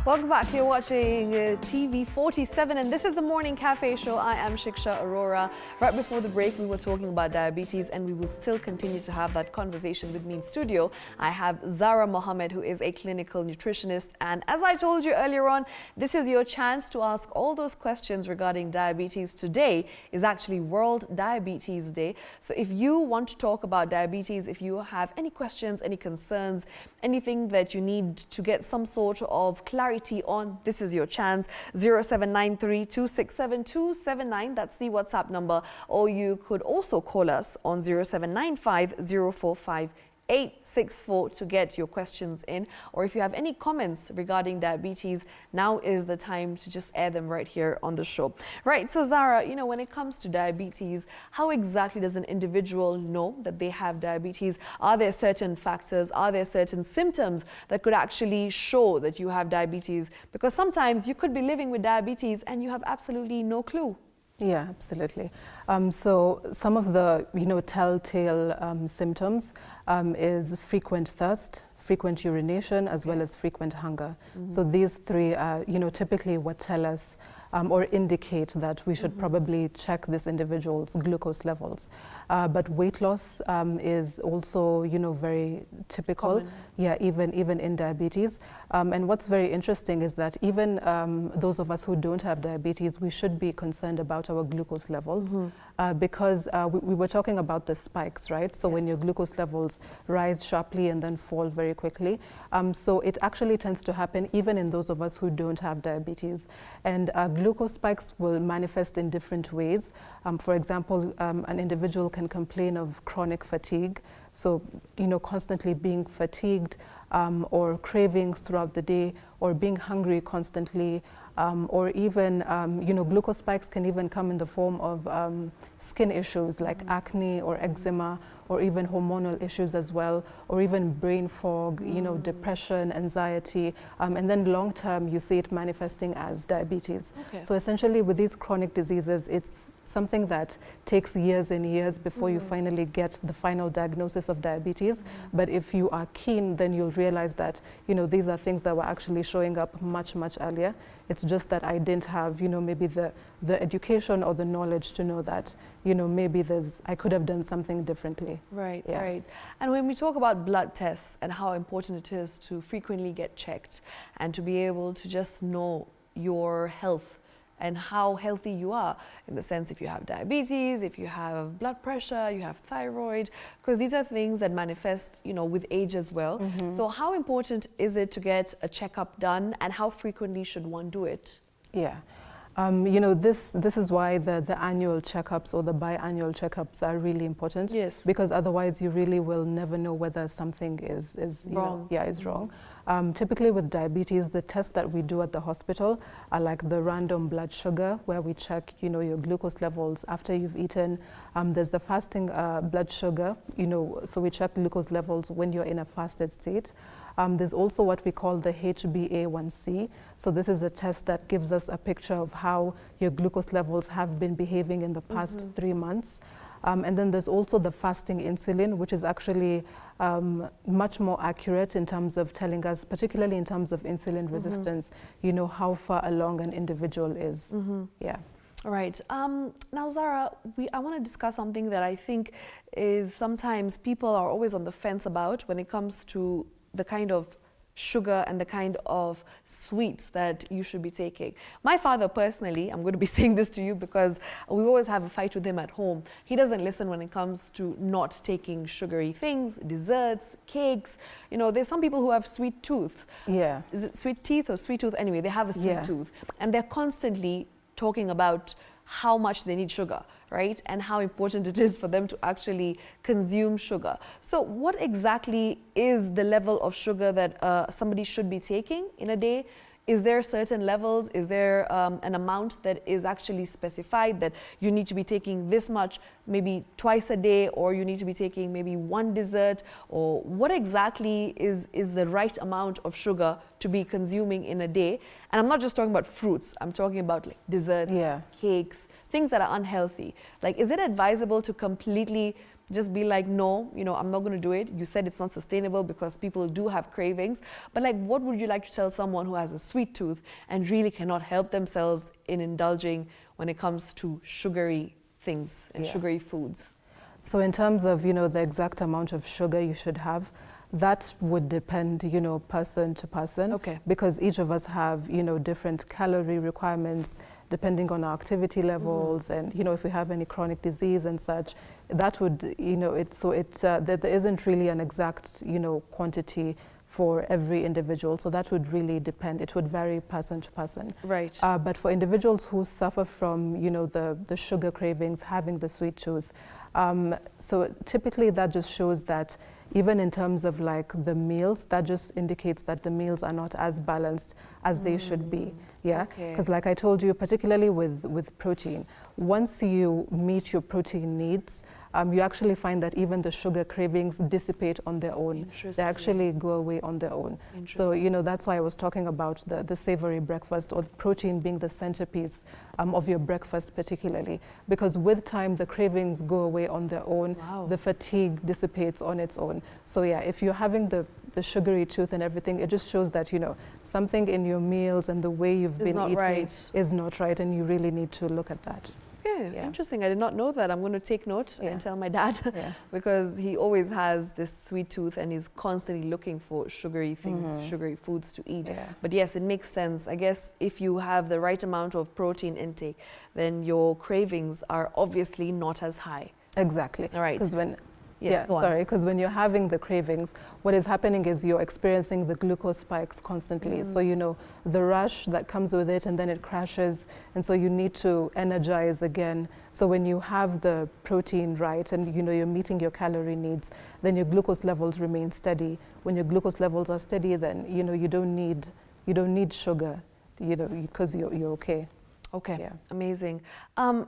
Welcome back. You're watching TV 47 and this is the Morning Cafe Show. I am Shiksha Arora. Right before the break, we were talking about diabetes and we will still continue to have that conversation with me in studio. I have Zara Mohammed, who is a clinical nutritionist. And as I told you earlier on, this is your chance to ask all those questions regarding diabetes. Today is actually World Diabetes Day. So if you want to talk about diabetes, if you have any questions, any concerns, anything that you need to get some sort of clarity on, this is your chance. 0793 267 279, that's the WhatsApp number, or you could also call us on 0795 045 864 to get your questions in. Or if you have any comments regarding diabetes, now is the time to just air them right here on the show. Right, so Zara, you know, when it comes to diabetes, how exactly does an individual know that they have diabetes? Are there certain factors, are there certain symptoms that could actually show that you have diabetes? Because sometimes you could be living with diabetes and you have absolutely no clue. Yeah, absolutely. So some of the, telltale symptoms is frequent thirst, frequent urination, as well as frequent hunger. Mm-hmm. So these three are, typically what tell us or indicate that we should probably check this individual's glucose levels. But weight loss is also, very typical. Common. Yeah, even in diabetes. And what's very interesting is that even those of us who don't have diabetes, we should be concerned about our glucose levels because we were talking about the spikes, right? So when your glucose levels rise sharply and then fall very quickly. So it actually tends to happen even in those of us who don't have diabetes. And glucose spikes will manifest in different ways. For example, an individual can complain of chronic fatigue. So, constantly being fatigued or cravings throughout the day or being hungry constantly or even, glucose spikes can even come in the form of skin issues like acne or eczema or even hormonal issues as well, or even brain fog, depression, anxiety, and then long term you see it manifesting as diabetes. Okay. So essentially with these chronic diseases, it's something that takes years and years before you finally get the final diagnosis of diabetes. But if you are keen, then you'll realize that, these are things that were actually showing up much, much earlier. It's just that I didn't have, maybe the education or the knowledge to know that, maybe I could have done something differently. Right, Yeah. right. And when we talk about blood tests and how important it is to frequently get checked and to be able to just know your health and how healthy you are, in the sense if you have diabetes, if you have blood pressure, you have thyroid, because these are things that manifest, with age as well. So how important is it to get a checkup done and how frequently should one do it? Yeah. You know, this is why the annual checkups or the biannual checkups are really important. Yes. Because otherwise you really will never know whether something is wrong. Wrong. Typically with diabetes, the tests that we do at the hospital are like the random blood sugar, where we check, you know, your glucose levels after you've eaten. There's the fasting blood sugar, you know, so we check glucose levels when you're in a fasted state. There's also what we call the HbA1c. So this is a test that gives us a picture of how your glucose levels have been behaving in the past 3 months. And then there's also the fasting insulin, which is actually much more accurate in terms of telling us, particularly in terms of insulin resistance, you know, how far along an individual is. Yeah. All right. Now, Zara, I want to discuss something that I think is sometimes people are always on the fence about when it comes to the kind of sugar and the kind of sweets that you should be taking. My father personally, I'm going to be saying this to you because we always have a fight with him at home. He doesn't listen when it comes to not taking sugary things, desserts, cakes. You know, there's some people who have sweet tooth. Yeah. Is it sweet teeth or sweet tooth? Anyway, they have a sweet tooth and they're constantly talking about how much they need sugar, right? And how important it is for them to actually consume sugar. So what exactly is the level of sugar that somebody should be taking in a day? Is there certain levels? Is there an amount that is actually specified that you need to be taking this much, maybe twice a day, or you need to be taking maybe one dessert? Or what exactly is the right amount of sugar to be consuming in a day? And I'm not just talking about fruits. I'm talking about like desserts, cakes, things that are unhealthy. Like, is it advisable to completely just be like, no, you know, I'm not going to do it. You said it's not sustainable because people do have cravings. But like, what would you like to tell someone who has a sweet tooth and really cannot help themselves in indulging when it comes to sugary things and sugary foods? So in terms of, you know, the exact amount of sugar you should have, that would depend, you know, person to person. Okay. Because each of us have, you know, different calorie requirements depending on our activity levels and, you know, if we have any chronic disease and such, that would, you know, there isn't really an exact, you know, quantity for every individual. So that would really depend. It would vary person to person. Right. But for individuals who suffer from, you know, the sugar cravings, having the sweet tooth, so typically that just shows that even in terms of like the meals, that just indicates that the meals are not as balanced as they should be. Yeah, because like I told you, particularly with protein, once you meet your protein needs, you actually find that even the sugar cravings dissipate on their own. They actually go away on their own. So, you know, that's why I was talking about the savory breakfast, or the protein being the centerpiece of your breakfast particularly. Because with time, the cravings go away on their own. The fatigue dissipates on its own. So yeah, if you're having the sugary tooth and everything, it just shows that, you know, something in your meals and the way you've been eating is not right, and you really need to look at that. Yeah, interesting. I did not know that. I'm going to take note and tell my dad because he always has this sweet tooth and he's constantly looking for sugary things, sugary foods to eat. But yes, it makes sense. I guess if you have the right amount of protein intake, then your cravings are obviously not as high. Exactly. All right. Because when Yes, because when you're having the cravings, what is happening is you're experiencing the glucose spikes constantly. So, you know, the rush that comes with it, and then it crashes, and so you need to energize again. So when you have the protein right, and, you know, you're meeting your calorie needs, then your glucose levels remain steady. When your glucose levels are steady, then, you know, you don't need sugar, you know, because you're okay. Okay, amazing.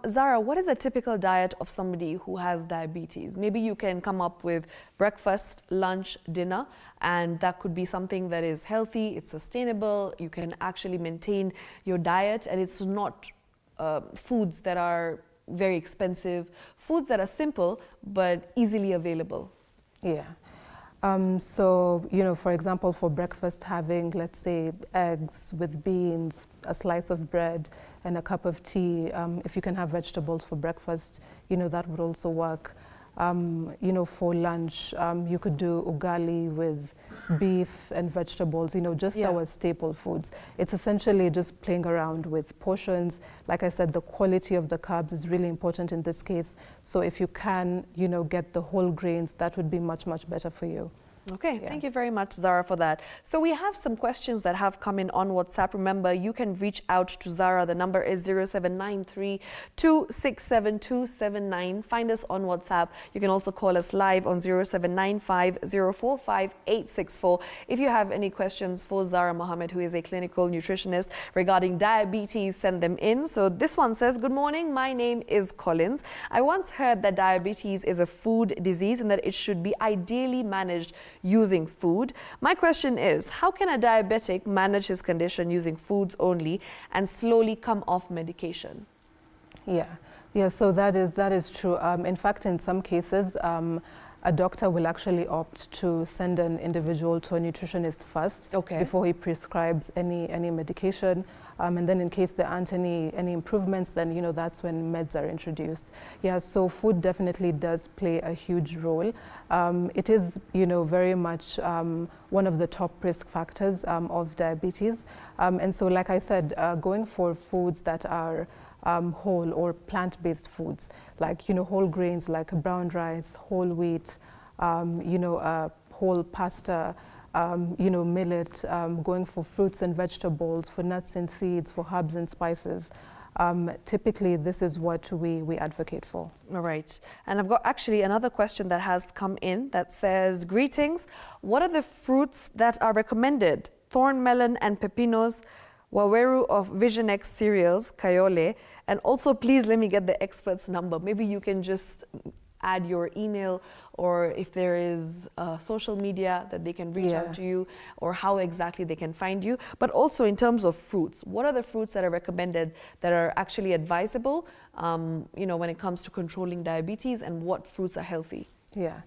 Zara, what is a typical diet of somebody who has diabetes? Maybe you can come up with breakfast, lunch, dinner, and that could be something that is healthy, it's sustainable, you can actually maintain your diet, and it's not foods that are very expensive, foods that are simple but easily available. Yeah. So, you know, for example, for breakfast, having, let's say, eggs with beans, a slice of bread, and a cup of tea. If you can have vegetables for breakfast, you know, that would also work. You know, for lunch, you could do ugali with beef and vegetables, you know, just our staple foods. It's essentially just playing around with portions. Like I said, the quality of the carbs is really important in this case. So if you can, you know, get the whole grains, that would be much, much better for you. Okay, thank you very much, Zara, for that. So we have some questions that have come in on WhatsApp. Remember, you can reach out to Zara. The number is 0793 267 279. Find us on WhatsApp. You can also call us live on 0795 045 864. If you have any questions for Zara Mohammed, who is a clinical nutritionist regarding diabetes, send them in. So this one says, good morning, my name is Collins. I once heard that diabetes is a food disease and that it should be ideally managed using food. My question is, how can a diabetic manage his condition using foods only and slowly come off medication? Yeah, so that is true. In fact, in some cases, a doctor will actually opt to send an individual to a nutritionist first before he prescribes any medication. And then in case there aren't any improvements, then, you know, that's when meds are introduced. Yeah, so food definitely does play a huge role. It is, you know, very much one of the top risk factors of diabetes. And so, like I said, going for foods that are whole or plant-based foods, like, you know, whole grains like brown rice, whole wheat, you know, whole pasta, you know, millet, going for fruits and vegetables, for nuts and seeds, for herbs and spices. Typically, this is what we advocate for. All right. And I've got actually another question that has come in that says, greetings, what are the fruits that are recommended? Thorn melon and pepinos, Waweru of Vision X cereals, Kayole, and also please let me get the expert's number. Maybe you can just add your email, or if there is social media that they can reach out to you, or how exactly they can find you. But also in terms of fruits, what are the fruits that are recommended that are actually advisable, you know, when it comes to controlling diabetes, and what fruits are healthy? Yeah.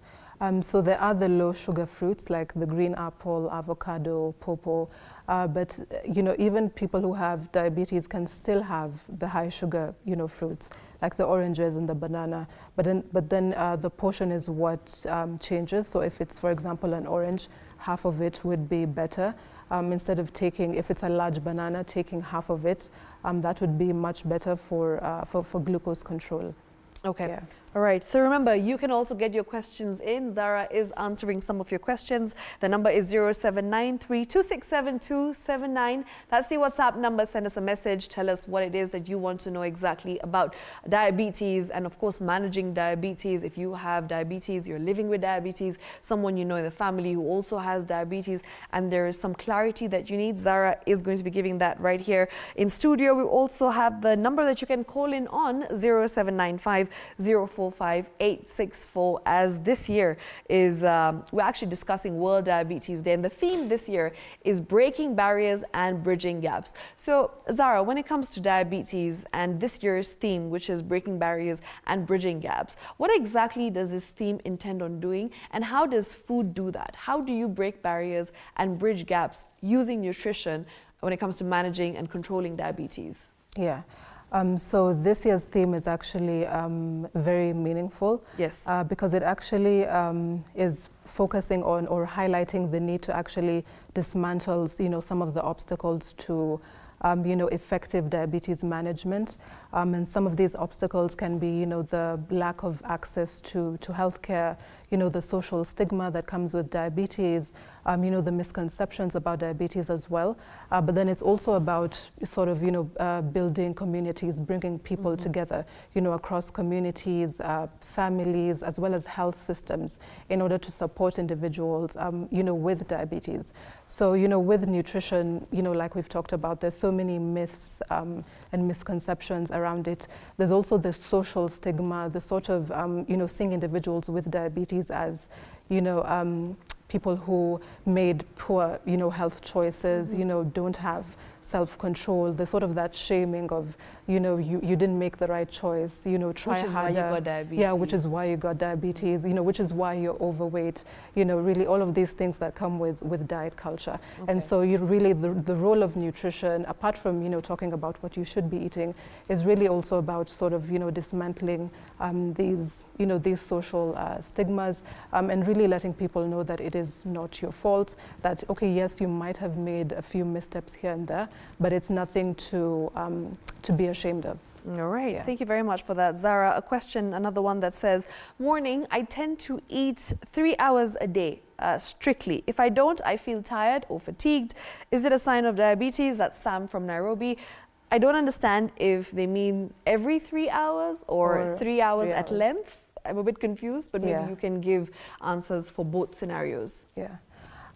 So there are the low sugar fruits like the green apple, avocado, pawpaw, but you know, even people who have diabetes can still have the high sugar, you know, fruits like the oranges and the banana. But then the portion is what changes. So if it's, for example, an orange, half of it would be better. Instead of taking, if it's a large banana, taking half of it, that would be much better for glucose control. Okay. Yeah. All right. So remember, you can also get your questions in. Zara is answering some of your questions. The number is 0793 267 279. That's the WhatsApp number. Send us a message. Tell us what it is that you want to know exactly about diabetes, and of course, managing diabetes. If you have diabetes, you're living with diabetes, someone you know in the family who also has diabetes, and there is some clarity that you need, Zara is going to be giving that right here in studio. We also have the number that you can call in on, 0795 045 864, as this year is, we're actually discussing World Diabetes Day, and the theme this year is breaking barriers and bridging gaps. So Zara, when it comes to diabetes and this year's theme, which is breaking barriers and bridging gaps, what exactly does this theme intend on doing, and how does food do that? How do you break barriers and bridge gaps using nutrition when it comes to managing and controlling diabetes? Yeah. So this year's theme is actually very meaningful. Yes. Because it actually is focusing on or highlighting the need to actually dismantle, you know, some of the obstacles to you know, effective diabetes management. And some of these obstacles can be, you know, the lack of access to healthcare, you know, the social stigma that comes with diabetes, you know, the misconceptions about diabetes as well. But then it's also about sort of, you know, building communities, bringing people together, you know, across communities, families, as well as health systems in order to support individuals, you know, with diabetes. So, you know, with nutrition, you know, like we've talked about, there's so many myths and misconceptions around it. There's also the social stigma, the sort of, you know, seeing individuals with diabetes as, you know, people who made poor, you know, health choices, you know, don't have self-control. There's sort of that shaming of, you know, you didn't make the right choice, you know, try harder. Which is why you got diabetes. Yeah, which is why you got diabetes, you know, which is why you're overweight, you know, really all of these things that come with diet culture. Okay. And so you really, the role of nutrition, apart from, you know, talking about what you should be eating, is really also about sort of, you know, dismantling these, you know, these social stigmas, and really letting people know that it is not your fault, that, okay, yes, you might have made a few missteps here and there, but it's nothing to be ashamed of. All right. Yeah. Thank you very much for that, Zara. A question, another one that says, morning, I tend to eat 3 hours a day. strictly? If I don't, I feel tired or fatigued. Is it a sign of diabetes? That's Sam from Nairobi. I don't understand if they mean every 3 hours or 3 hours at length. I'm a bit confused, but maybe you can give answers for both scenarios. Yeah.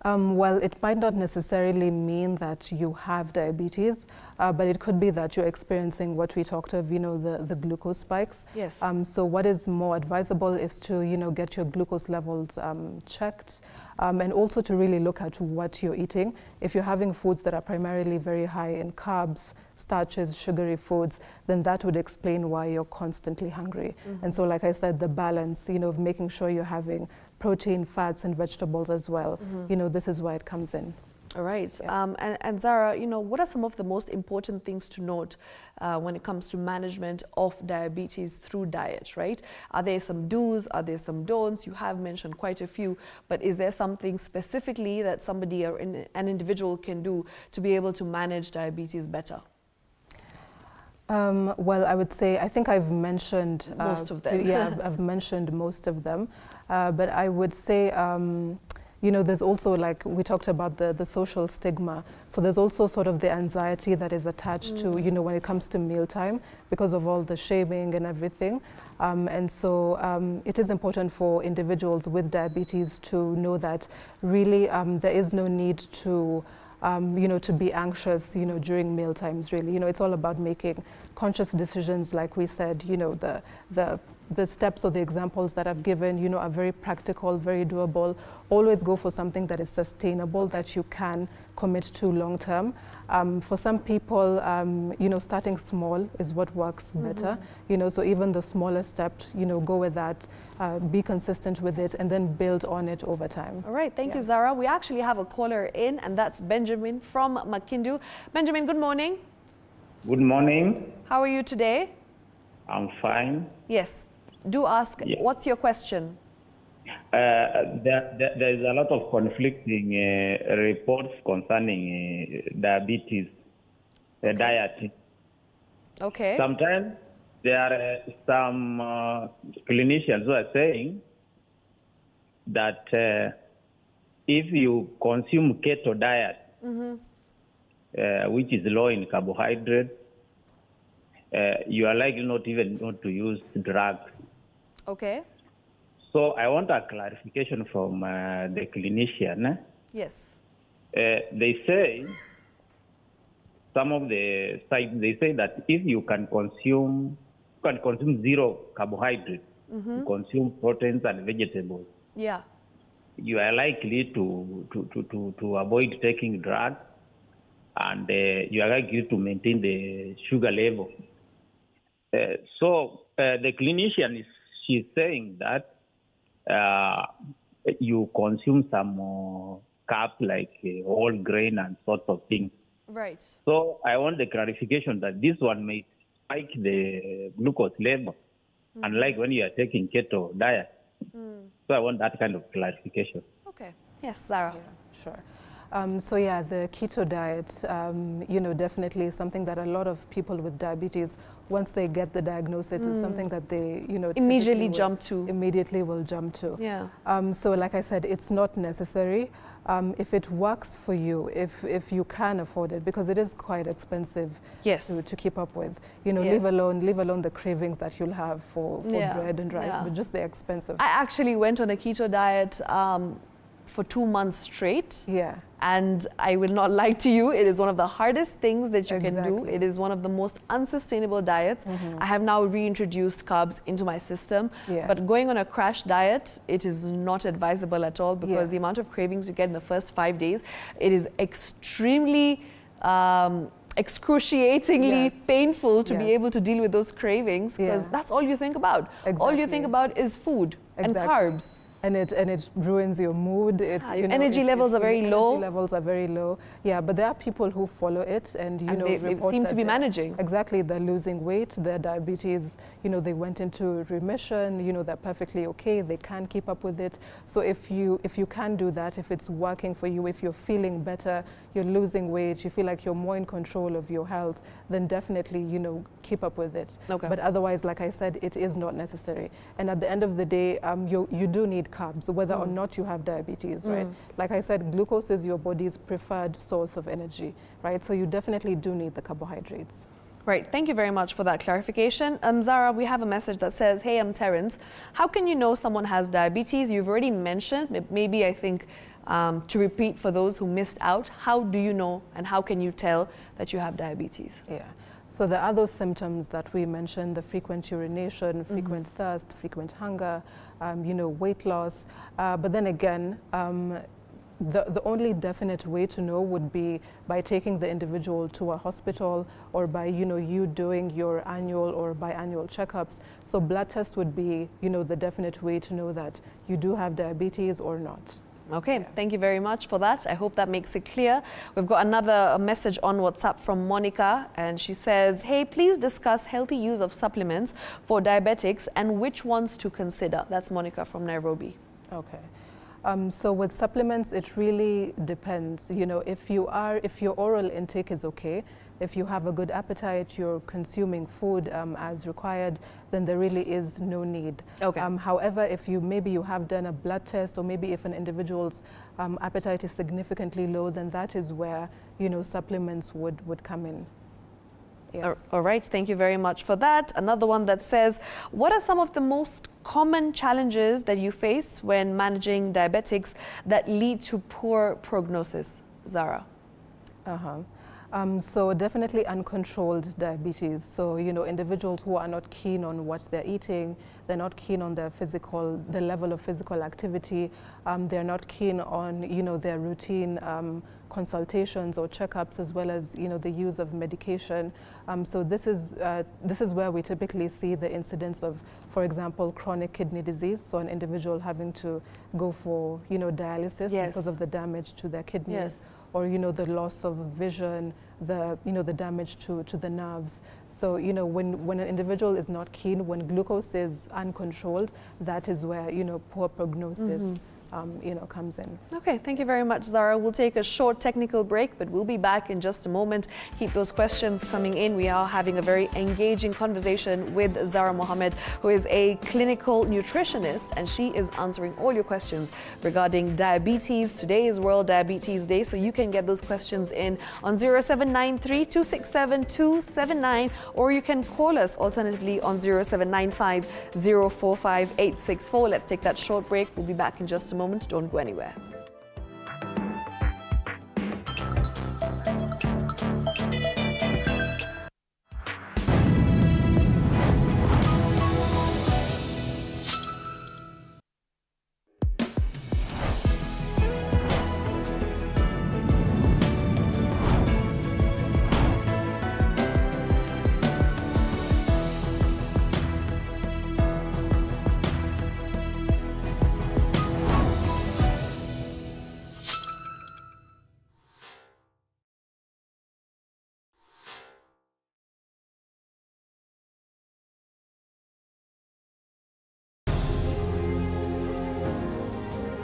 Well, it might not necessarily mean that you have diabetes, but it could be that you're experiencing what we talked of, the glucose spikes. Yes. So what is more advisable is to, get your glucose levels checked, and also to really look at what you're eating. If you're having foods that are primarily very high in carbs, starches, sugary foods, then that would explain why you're constantly hungry. And so, like I said, the balance, of making sure you're having protein, fats, and vegetables as well, this is where it comes in. All right. And Zara, what are some of the most important things to note when it comes to management of diabetes through diet, right? Are there some do's? Are there some don'ts? You have mentioned quite a few, but is there something specifically that somebody or an individual can do to be able to manage diabetes better? Well, I would say, I think I've mentioned most of them. Yeah, I've mentioned most of them. But I would say, there's also, like we talked about, the social stigma. So there's also sort of the anxiety that is attached to, when it comes to mealtime because of all the shaming and everything. And so it is important for individuals with diabetes to know that really there is no need to to be anxious, during meal times, really. It's all about making conscious decisions, like we said, the steps or the examples that I've given, are very practical, very doable. Always go for something that is sustainable, that you can commit to long term. For some people, starting small is what works better. So even the smallest step, go with that, be consistent with it, and then build on it over time. All right, thank you, Zara. We actually have a caller in, and that's Benjamin from Makindu. Benjamin, good morning. Good morning. How are you today? I'm fine. Yes. Do ask, what's your question? There is a lot of conflicting reports concerning diabetes, diet. Okay. Sometimes there are some clinicians who are saying that if you consume keto diet, which is low in carbohydrates, you are likely not to use drugs. Okay. So I want a clarification from the clinician. Yes. They say, some of the sites, they say that if you can consume zero carbohydrates, you consume proteins and vegetables. Yeah. You are likely to avoid taking drugs, and you are likely to maintain the sugar level. So the clinician she's saying that you consume some carbs like whole grain and sorts of things. Right. So I want the clarification that this one may spike the glucose level, unlike when you are taking keto diet. So I want that kind of clarification. Okay. Yes, Zara. Yeah, sure. So yeah, the keto diet, definitely is something that a lot of people with diabetes, once they get the diagnosis, is something that they, immediately jump to. Immediately will jump to. Yeah. So like I said, it's not necessary. If it works for you, if you can afford it, because it is quite expensive to keep up with, leave alone the cravings that you'll have for bread and rice, but just the expensive. I actually went on a keto diet for 2 months straight. Yeah. And I will not lie to you, it is one of the hardest things that you can do. It is one of the most unsustainable diets. I have now reintroduced carbs into my system, but going on a crash diet, it is not advisable at all, because the amount of cravings you get in the first 5 days, it is extremely excruciatingly painful to be able to deal with those cravings, because that's all you think about. All you think about is food and carbs. And it ruins your mood. Your energy levels are very low. Energy levels are very low. Yeah, but there are people who follow it, and they seem to be managing. Exactly, they're losing weight. Their diabetes, they went into remission. They're perfectly okay. They can keep up with it. So if you can do that, if it's working for you, if you're feeling better, you're losing weight, you feel like you're more in control of your health, then definitely keep up with it. Okay. But otherwise, like I said, it is not necessary. And at the end of the day, you do need carbs, whether or not you have diabetes, right? Like I said, glucose is your body's preferred source of energy, right? So you definitely do need the carbohydrates. Right, thank you very much for that clarification. Zara, we have a message that says, hey, I'm Terence. How can you know someone has diabetes? You've already mentioned, maybe I think to repeat for those who missed out, how do you know and how can you tell that you have diabetes? Yeah, so there are those symptoms that we mentioned, the frequent urination, frequent thirst, frequent hunger, weight loss. But then again, the only definite way to know would be by taking the individual to a hospital or by, you doing your annual or biannual checkups. So blood test would be, the definite way to know that you do have diabetes or not. Okay, thank you very much for that. I hope that makes it clear. We've got another message on WhatsApp from Monica, and she says, hey, please discuss healthy use of supplements for diabetics and which ones to consider. That's Monica from Nairobi. Okay. So with supplements, it really depends. If your oral intake is okay, if you have a good appetite, you're consuming food as required, then there really is no need. Okay. However, if maybe you have done a blood test, or maybe if an individual's appetite is significantly low, then that is where supplements would come in. Yeah. All right, thank you very much for that. Another one that says, what are some of the most common challenges that you face when managing diabetics that lead to poor prognosis? Zara. So definitely uncontrolled diabetes. So, individuals who are not keen on what they're eating, they're not keen on the level of physical activity, they're not keen on, their routine consultations or checkups, as well as, the use of medication. So this is where we typically see the incidence of, for example, chronic kidney disease. So an individual having to go for, dialysis because of the damage to their kidneys. Yes. Or the loss of vision, the damage to the nerves. So when an individual is not keen, when glucose is uncontrolled, that is where poor prognosis comes in. Okay, thank you very much, Zara. We'll take a short technical break, but we'll be back in just a moment. Keep those questions coming in. We are having a very engaging conversation with Zara Mohammed, who is a clinical nutritionist, and she is answering all your questions regarding diabetes. Today is World Diabetes Day, so you can get those questions in on 0793 267 279, or you can call us alternatively on 0795 045 864. Let's take that short break. We'll be back in just a moment. Don't go anywhere.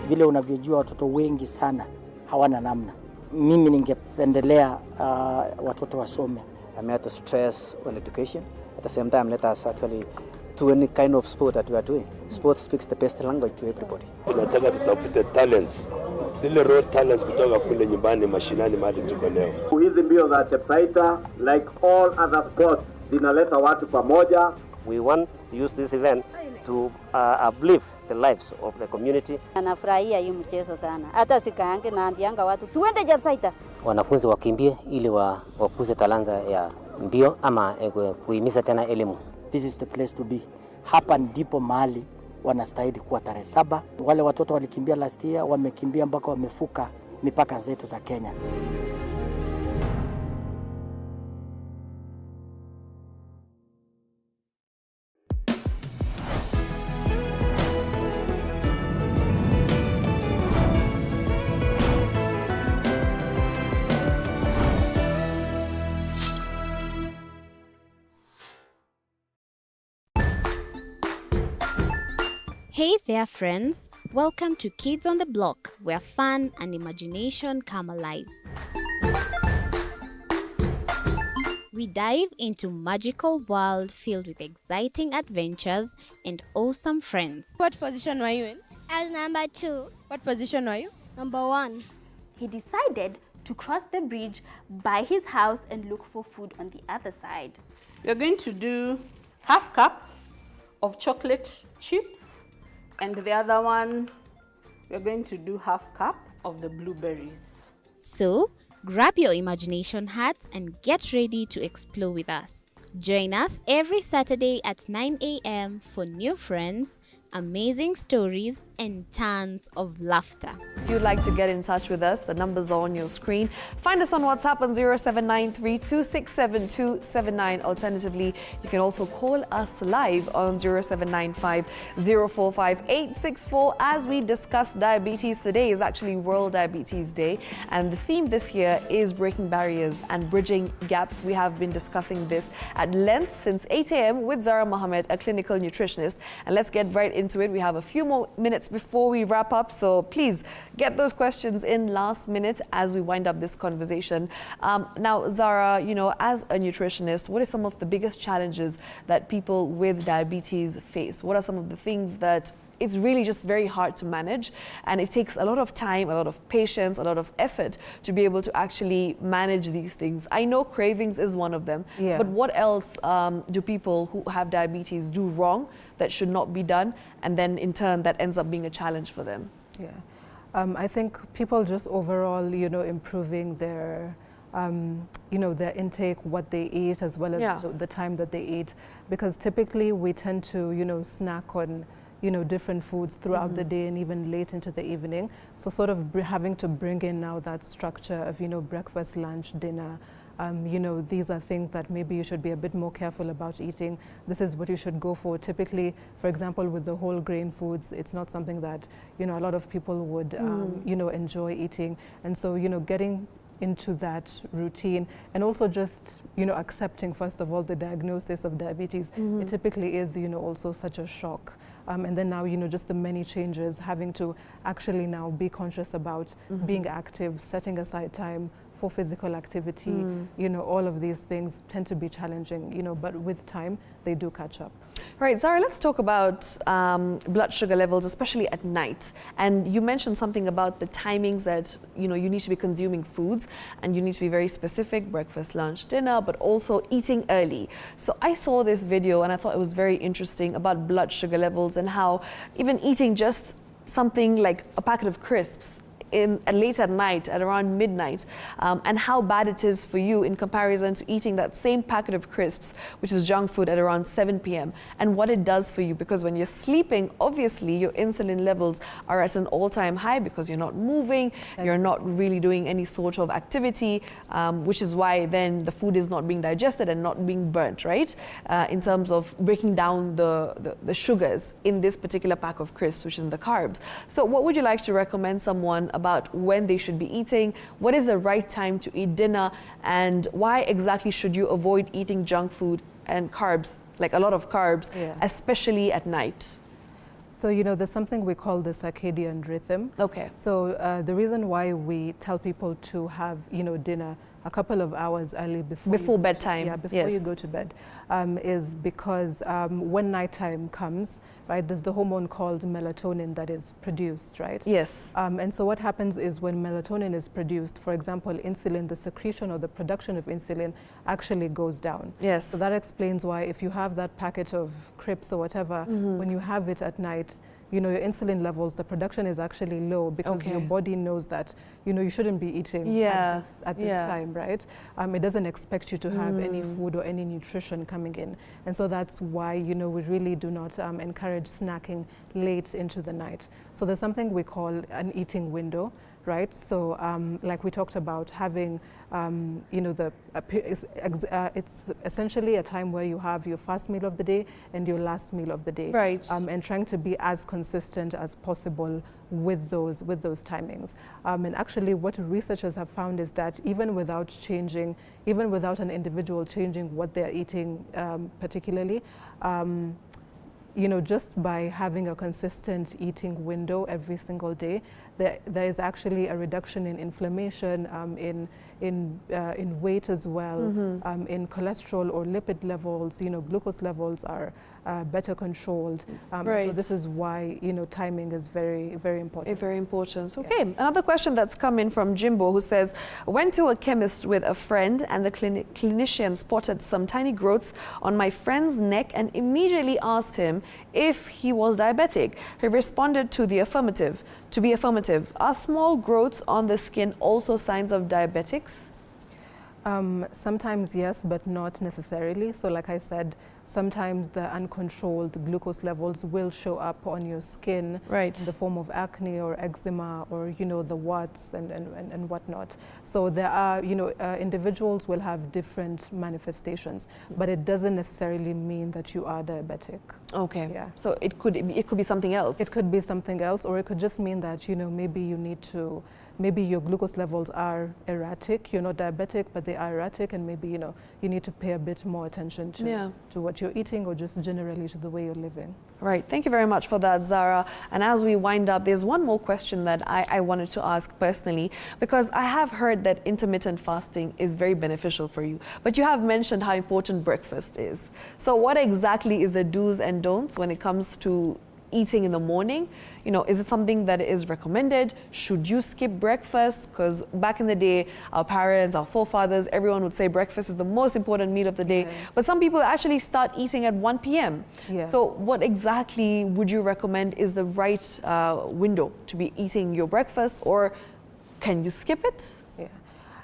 Vile unavyojua watoto wengi sana hawana namna. Mimi ningependelea watoto wasome. I'm here to stress on education. At the same time, let us actually do any kind of sport that we are doing. Sport speaks the best language to everybody. Tunataka tutafute talents, zile raw talents kutoka kule nyumbani mashinani mahali tuko leo. Hizi mbio za Chepsaita, like all other sports, zinaleta watu pamoja. We want to use this event to uplift the lives of the community. Anafurahia hii mchezo sana. Hata sikaange naambianga watu tuende Chepsaita. Wanafunzi wakimbie ili wakuze talanta ya mbio ama kuhimiza tena elimu. This is the place to be. Hapa ndipo mahali wanastahili kuwa tarehe 7. Wale watoto walikimbia last year, wamekimbia mpaka wamefuka mipaka zetu za Kenya. Hey there, friends. Welcome to Kids on the Block, where fun and imagination come alive. We dive into magical world filled with exciting adventures and awesome friends. What position were you in? As number 2. What position are you? Number 1. He decided to cross the bridge by his house and look for food on the other side. We're going to do half cup of chocolate chips, and the other one, we're going to do half cup of the blueberries. So, grab your imagination hats and get ready to explore with us. Join us every Saturday at 9 a.m. for new friends, amazing stories, and tons of laughter. If you'd like to get in touch with us, the numbers are on your screen. Find us on WhatsApp on 0793267279. Alternatively, you can also call us live on 0795045864. As we discuss diabetes, today is actually World Diabetes Day, and the theme this year is breaking barriers and bridging gaps. We have been discussing this at length since 8 a.m. with Zara Mohammed, a clinical nutritionist. And let's get right into it. We have a few more minutes before we wrap up, so please get those questions in last minute as we wind up this conversation. Now, Zara, you know, as a nutritionist, what are some of the biggest challenges that people with diabetes face? What are some of the things that it's really just very hard to manage, and it takes a lot of time, a lot of patience, a lot of effort to be able to actually manage these things? I know cravings is one of them, but what else do people who have diabetes do wrong that should not be done, and then in turn that ends up being a challenge for them? I think people just overall, you know, improving their you know, their intake, what they eat, as well as the time that they eat, because typically we tend to, you know, snack on, you know, different foods throughout the day and even late into the evening. So sort of having to bring in now that structure of, you know, breakfast, lunch, dinner. You know, these are things that maybe you should be a bit more careful about eating. This is what you should go for. Typically, for example, with the whole grain foods, it's not something that, you know, a lot of people would, you know, enjoy eating. And so, you know, getting into that routine, and also just, you know, accepting, first of all, the diagnosis of diabetes. It typically is, you know, also such a shock. And then now, you know, just the many changes, having to actually now be conscious about being active, setting aside time for physical activity, you know, all of these things tend to be challenging, you know, but with time, they do catch up. Right, Zara, let's talk about blood sugar levels, especially at night. And you mentioned something about the timings that, you know, you need to be consuming foods, and you need to be very specific, breakfast, lunch, dinner, but also eating early. So I saw this video and I thought it was very interesting about blood sugar levels and how even eating just something like a packet of crisps late at night, at around midnight, and how bad it is for you in comparison to eating that same packet of crisps, which is junk food, at around 7 p.m. and what it does for you, because when you're sleeping, obviously your insulin levels are at an all-time high because you're not moving, you're not really doing any sort of activity, which is why then the food is not being digested and not being burnt, right? In terms of breaking down the sugars in this particular pack of crisps, which is the carbs. So what would you like to recommend someone about when they should be eating? What is the right time to eat dinner? And why exactly should you avoid eating junk food and carbs, like a lot of carbs, especially at night? So, you know, there's something we call the circadian rhythm. Okay. So the reason why we tell people to have, you know, dinner a couple of hours early before bedtime, before you go to bed, is because when nighttime comes, right, there's the hormone called melatonin that is produced, right? Yes. And so what happens is when melatonin is produced, for example, insulin, the secretion or the production of insulin actually goes down. Yes. So that explains why if you have that packet of crisps or whatever, when you have it at night, you know, your insulin levels, the production is actually low because your body knows that, you know, you shouldn't be eating at this time, right? It doesn't expect you to have any food or any nutrition coming in. And so that's why, you know, we really do not encourage snacking late into the night. So there's something we call an eating window, right? So like we talked about, having, you know, it's essentially a time where you have your first meal of the day and your last meal of the day. Right. And trying to be as consistent as possible with those timings. And actually what researchers have found is that even without an individual changing what they're eating particularly, you know, just by having a consistent eating window every single day, there is actually a reduction in inflammation, in weight as well, in cholesterol or lipid levels. Glucose levels are better controlled. So this is why timing is very, very important. Very important. Okay, another question that's come in from Jimbo, who says, went to a chemist with a friend and the clinician spotted some tiny growths on my friend's neck and immediately asked him if he was diabetic. He responded to be affirmative. Are small growths on the skin also signs of diabetics? Sometimes yes, but not necessarily. So like I said, sometimes the uncontrolled glucose levels will show up on your skin in the form of acne or eczema or, the warts and whatnot. So there are, individuals will have different manifestations, but it doesn't necessarily mean that you are diabetic. Okay. Yeah. So it could be something else. It could be something else, or it could just mean that, maybe your glucose levels are erratic. You're not diabetic, but they are erratic, and maybe, you need to pay a bit more attention to what you're eating or just generally to the way you're living. Right. Thank you very much for that, Zara. And as we wind up, there's one more question that I wanted to ask personally, because I have heard that intermittent fasting is very beneficial for you, but you have mentioned how important breakfast is. So what exactly is the do's and don'ts when it comes to eating in the morning? Is it something that is recommended? Should you skip breakfast? Because back in the day, our parents, our forefathers, everyone would say breakfast is the most important meal of the day. But some people actually start eating at 1 p.m. So what exactly would you recommend is the right window to be eating your breakfast, or can you skip it?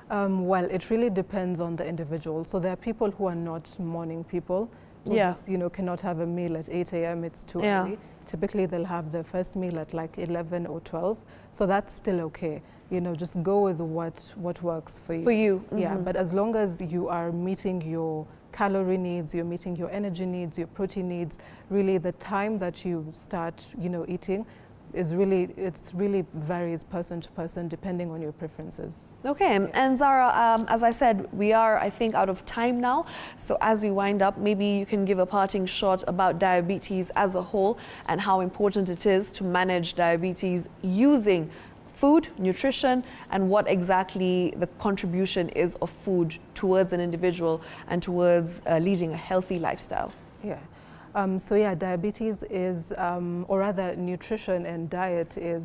Well, it really depends on the individual. So there are people who are not morning people, who just, cannot have a meal at 8 a.m. It's too early. Typically, they'll have their first meal at like 11 or 12. So that's still okay. Just go with what works for you. Yeah, but as long as you are meeting your calorie needs, you're meeting your energy needs, your protein needs, really the time that you start, eating is really varies person to person depending on your preferences. Okay, and Zara, as I said, we are, I think, out of time now. So as we wind up, maybe you can give a parting shot about diabetes as a whole and how important it is to manage diabetes using food, nutrition, and what exactly the contribution is of food towards an individual and towards leading a healthy lifestyle. Diabetes is, or rather nutrition and diet is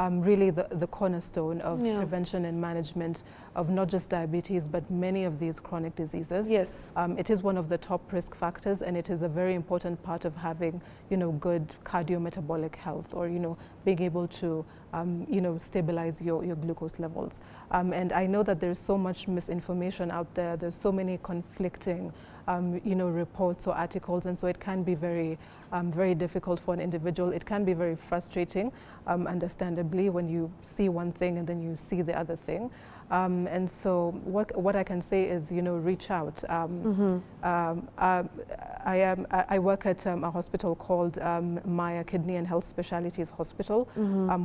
really the cornerstone of prevention and management of not just diabetes, but many of these chronic diseases. It is one of the top risk factors, and it is a very important part of having, good cardiometabolic health, or, being able to, stabilize your glucose levels. And I know that there's so much misinformation out there. There's so many conflicting reports or articles, and so it can be very, very difficult for an individual. It can be very frustrating, understandably, when you see one thing and then you see the other thing. And so what I can say is, reach out. I work at a hospital called Maya Kidney and Health Specialties Hospital,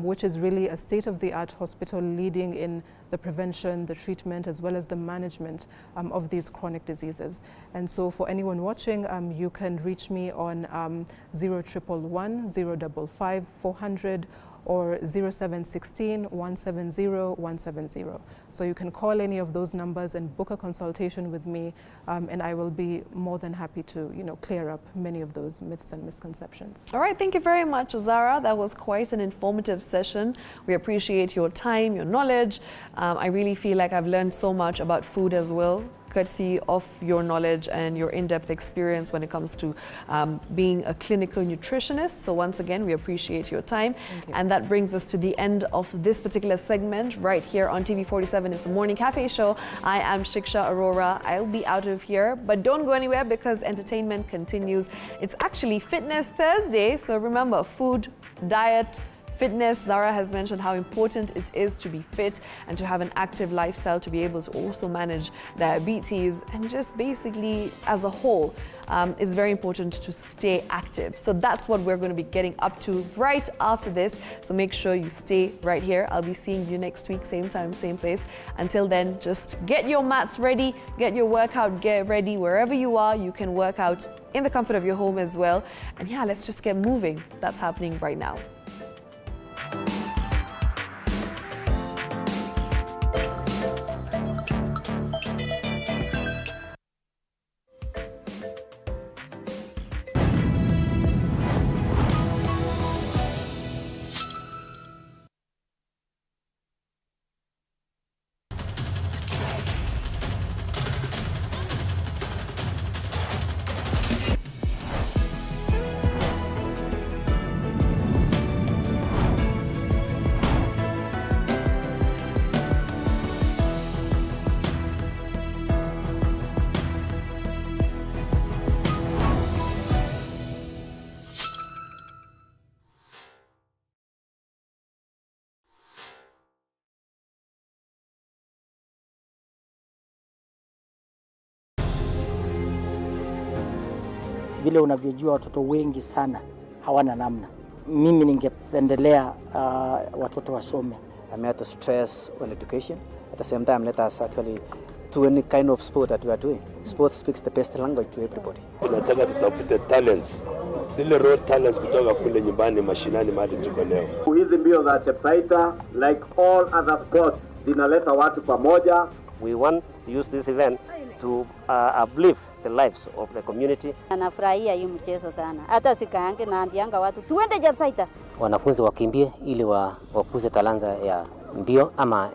which is really a state-of-the-art hospital leading in the prevention, the treatment, as well as the management of these chronic diseases. And so for anyone watching, you can reach me on 0111 055 400 or 0716 170 170. So you can call any of those numbers and book a consultation with me, and I will be more than happy to, clear up many of those myths and misconceptions. All right, thank you very much, Zara. That was quite an informative session. We appreciate your time, your knowledge. I really feel like I've learned so much about food as well, courtesy of your knowledge and your in-depth experience when it comes to being a clinical nutritionist. So once again, we appreciate your time. And that brings us to the end of this particular segment right here on TV47. It's the Morning Cafe Show. I am Shiksha Arora. I'll be out of here, but don't go anywhere because entertainment continues. It's actually Fitness Thursday. So remember, food, diet, fitness. Zara has mentioned how important it is to be fit and to have an active lifestyle to be able to also manage diabetes, and just basically as a whole, it's very important to stay active. So that's what we're going to be getting up to right after this. So make sure you stay right here. I'll be seeing you next week, same time, same place. Until then, just get your mats ready, get your workout gear ready. Wherever you are, you can work out in the comfort of your home as well. And yeah, let's just get moving. That's happening right now. Vile unavyojua watoto wengi sana hawana namna. Mimi ningependelea watoto wasome. I'm here to stress on education. At the same time, let us actually do any kind of sport that we are doing. Sport speaks the best language to everybody. Tunataka tutafute talents, zile raw talents kutoka kule nyumbani mashinani mahali tuko leo. Hizi mbio za Chepsaita, like all other sports, zinaleta watu pamoja. We want to use this event to uplift the lives of the community. Anafurahia hii mchezo sana. Hata sikaange naambianga watu tuende Chepsaita. Wanafunzi wakimbie ili wakuze talanta ya mbio ama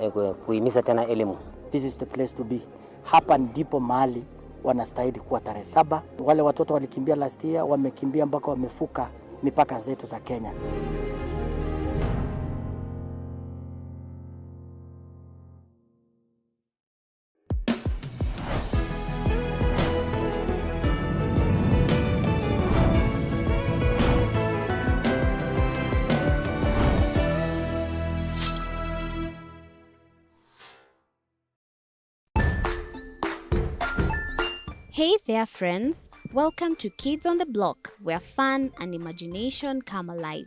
kuhimiza tena elimu. This is the place to be. Hapa ndipo mahali wanastahili kuwa tarehe 7. Wale watoto walikimbia last year wamekimbia mpaka wamefuka mipaka zetu za Kenya. Hey there, friends. Welcome to Kids on the Block, where fun and imagination come alive.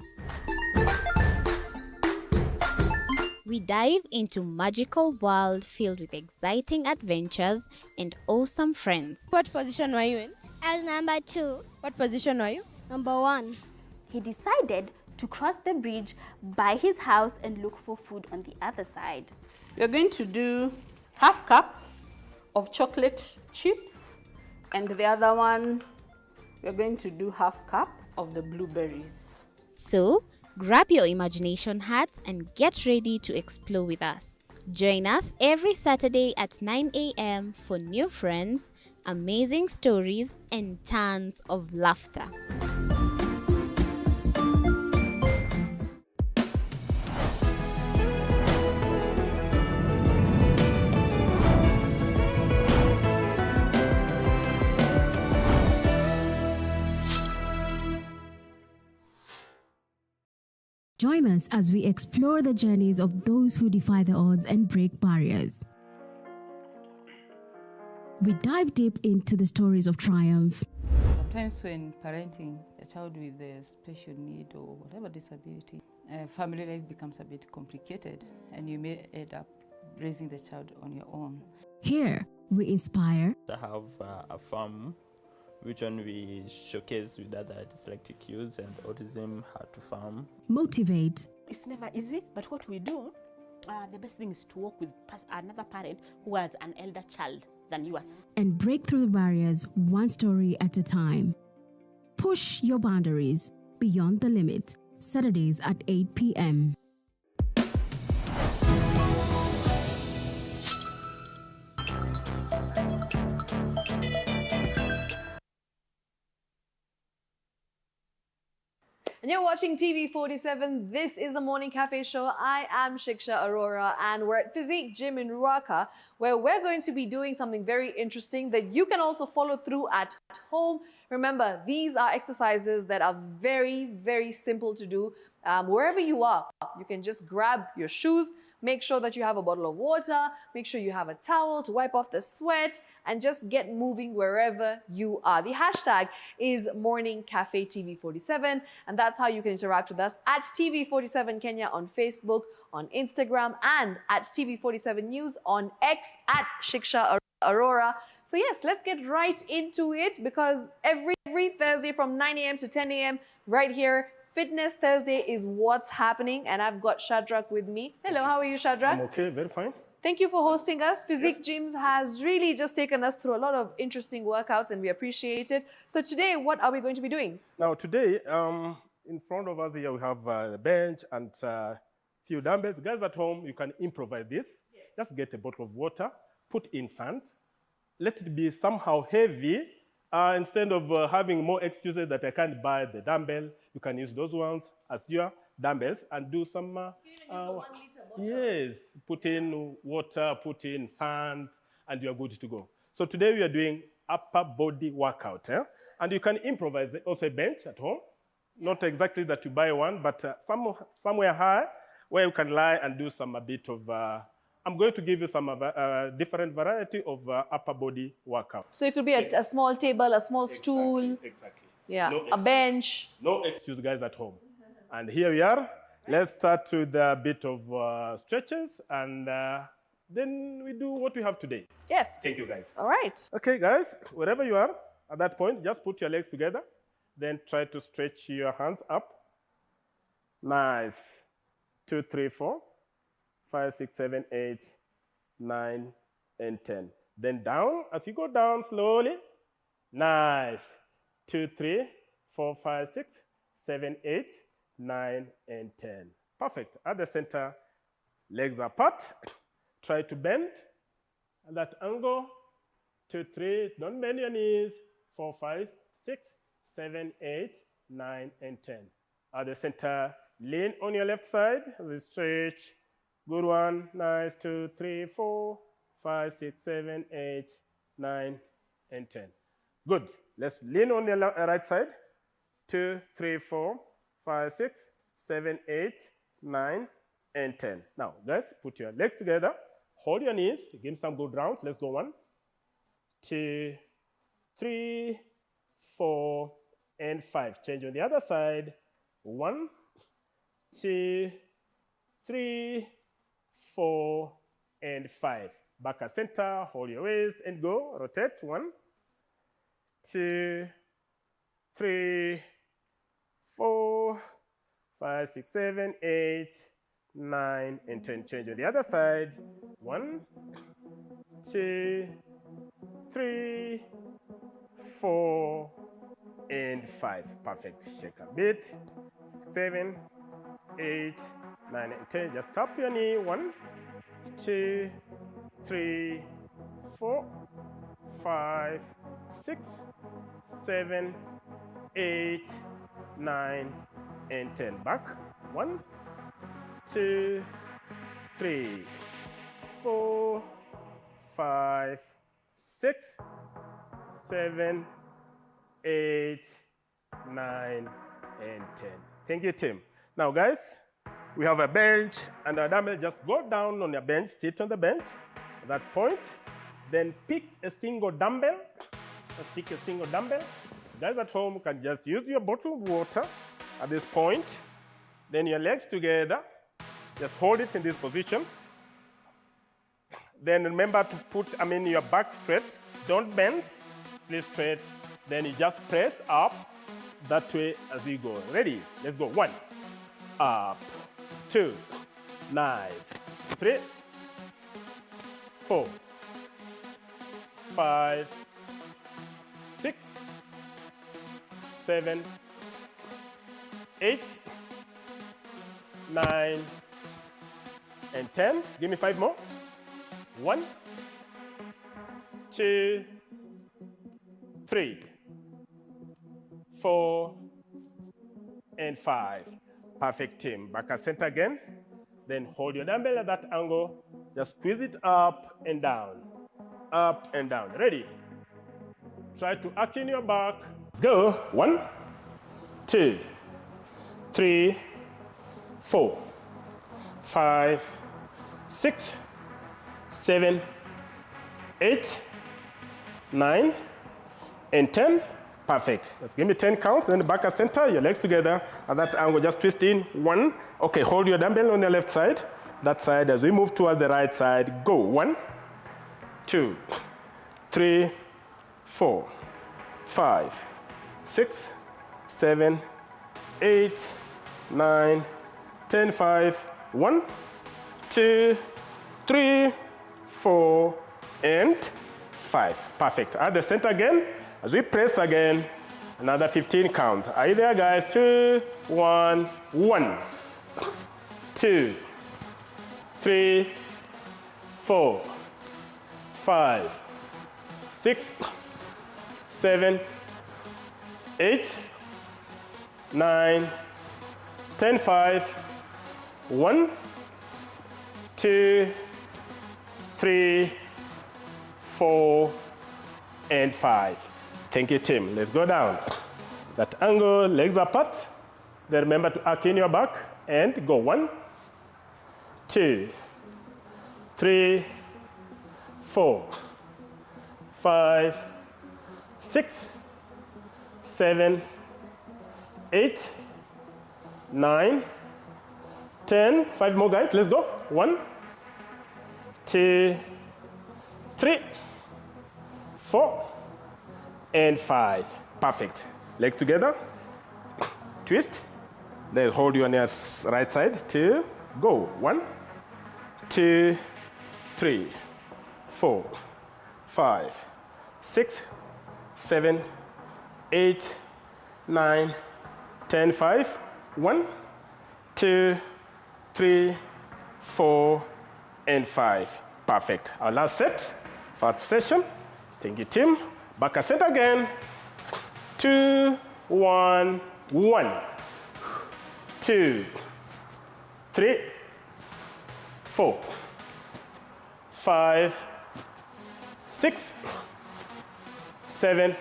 We dive into magical world filled with exciting adventures and awesome friends. What position were you in? I was number 2. What position were you? Number 1. He decided to cross the bridge by his house and look for food on the other side. We're going to do half cup of chocolate chips, and the other one, we're going to do half cup of the blueberries. So, grab your imagination hats and get ready to explore with us. Join us every Saturday at 9 a.m. for new friends, amazing stories, and tons of laughter. Join us as we explore the journeys of those who defy the odds and break barriers. We dive deep into the stories of triumph. Sometimes when parenting a child with a special need or whatever disability, family life becomes a bit complicated and you may end up raising the child on your own. Here, we inspire. I have a farm which one we showcase with other dyslexic youths and autism how to farm. Motivate. It's never easy, but what we do, the best thing is to work with another parent who has an elder child than yours. And break through the barriers one story at a time. Push your boundaries beyond the limit. Saturdays at 8 p.m. And you're watching TV47. This is the Morning Cafe Show. I am Shiksha Aurora, and we're at Physique Gym in Ruaka, where we're going to be doing something very interesting that you can also follow through at home. Remember, these are exercises that are very, very simple to do. Wherever you are, you can just grab your shoes, make sure that you have a bottle of water, make sure you have a towel to wipe off the sweat, and just get moving wherever you are. The hashtag is Morning Cafe TV47, and that's how you can interact with us at TV47 Kenya on Facebook, on Instagram, and at TV47 News on X at Shiksha Aurora. So yes, let's get right into it, because every Thursday from 9 a.m. to 10 a.m. right here, Fitness Thursday is what's happening, and I've got Shadrach with me. Hello, how are you, Shadrach? I'm okay, very fine. Thank you for hosting us. Physique Gyms has really just taken us through a lot of interesting workouts, and we appreciate it. So today, what are we going to be doing? Now today, in front of us here, we have a bench and a few dumbbells. Guys at home, you can improvise this. Yes. Just get a bottle of water, put in sand. Let it be somehow heavy. Instead of having more excuses that I can't buy the dumbbell, you can use those ones as your dumbbells and do some. Yes, put in water, put in sand, and you're good to go. So today we are doing upper body workout, and you can improvise also a bench at home. Not exactly that you buy one, but somewhere high where you can lie and do some a bit of. I'm going to give you some different variety of upper body workout. So it could be a small table, a small stool. Exactly. Yeah, No a excuse. bench. No excuse, guys at home. And here we are. Let's start with a bit of stretches, and then we do what we have today. Yes. Thank you, guys. All right. Okay, guys, wherever you are, at that point, just put your legs together. Then try to stretch your hands up. Nice. 2, 3, 4, 5, 6, 7, 8, 9, and 10. Then down. As you go down slowly. Nice. 2, 3, 4, 5, 6, 7, 8, 9, and 10. Perfect. At the center, legs apart. Try to bend at that angle. 2, 3, don't bend your knees. 4, 5, 6, 7, 8, 9, and 10. At the center, lean on your left side as you stretch. Good one. Nice. 2, 3, 4, 5, 6, 7, 8, 9, and 10. Good. Let's lean on your right side. 2, 3, 4, 5, 6, 7, 8, 9, and 10. Now, guys, put your legs together. Hold your knees. Give some good rounds. Let's go. 1, 2, 3, 4, and 5. Change on the other side. 1, 2, 3, 4, and 5. Back at center. Hold your waist and go. Rotate. 1, 2, 3, 4, 5, 6, 7, 8, 9, and 10. Change on the other side. 1, 2, 3, 4, and 5. Perfect. Shake a bit. 6, 7, 8, 9, and 10. Just tap your knee. 1, 2, 3, 4, 5, 6, 7, 8, 9, and 10. Back. 1, 2, 3, 4, 5, 6, 7, 8, 9, and 10. Thank you, Tim. Now, guys, we have a bench and a dumbbell. Just go down on your bench, sit on the bench at that point. Then pick a single dumbbell. Just pick a single dumbbell. Guys at home can just use your bottle of water at this point. Then your legs together. Just hold it in this position. Then remember to put, your back straight. Don't bend, please straight. Then you just press up that way as you go. Ready? Let's go. 1, up, 2, nice, 3, 4, 5, 6, 7, 8, 9, and 10. Give me 5 more. 1, 2, 3, 4, and 5. Perfect, Tim. Back at center again. Then hold your dumbbell at that angle. Just squeeze it up and down. Up and down. Ready? Try to arc in your back. Go. 1, 2, 3, 4, 5, 6, 7, 8, 9, and 10. Perfect. Just give me 10 counts. Then back at center, your legs together at that angle. Just twist in. 1. Okay, hold your dumbbell on your left side. That side as we move towards the right side. Go. 1, 2, 3, 4, 5, 6, 7, 8, 9, 10, 5. 1, 2, 3, 4, and 5. Perfect. At the center again. As we press again, another 15 counts. Are you there, guys? 2, 1, 1, 2, 3, 4, 5, 6, 7, 8, 9, 10, 5. 1, 2, 3, 4, and 5. Thank you, Tim. Let's go down. That angle, legs apart. Then remember to arc in your back and go. 1, 2, 3, 4, 5, 6, 7, 8, 9, 10. 5 more, guys. Let's go. 1, 2, 3, 4, and 5. Perfect. Legs together. Twist. Then hold you on your right side. 2, go. 1, 2, 3, 4, 5, 6, 7, 8, 9, 10, 5. 1, 2, 3, 4, and 5. Perfect. Our last set, first session. Thank you, team. Back a set again. 2, 1, 1, 2, 3, 4, 5, 6, 7,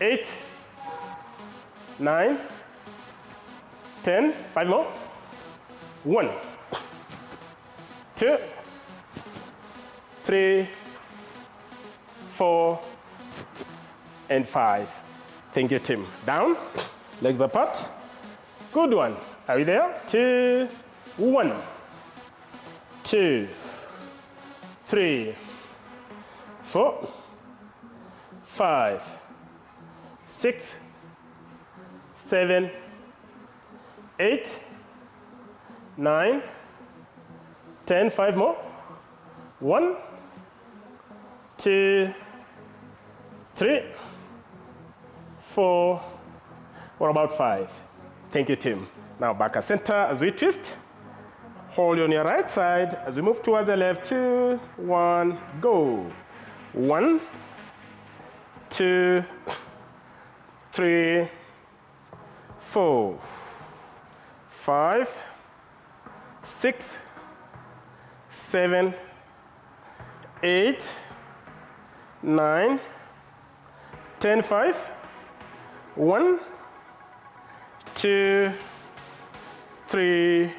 8, 9, 10. 5 more. 1, 2, 3, 4, and 5. Thank you, team. Down, legs apart. Good one. Are we there? 2, 1, 2, 3, 4, 5, 6, 7, 8, 9, 10. 5 more. 1, 2, 3, 4. What about 5? Thank you, team. Now back at center as we twist. Hold on your right side as we move towards the left. 2, 1, go. 1, 2, 3, 4, 5, 6, 7, 8, 9, 10. 5. 1, 2, 3,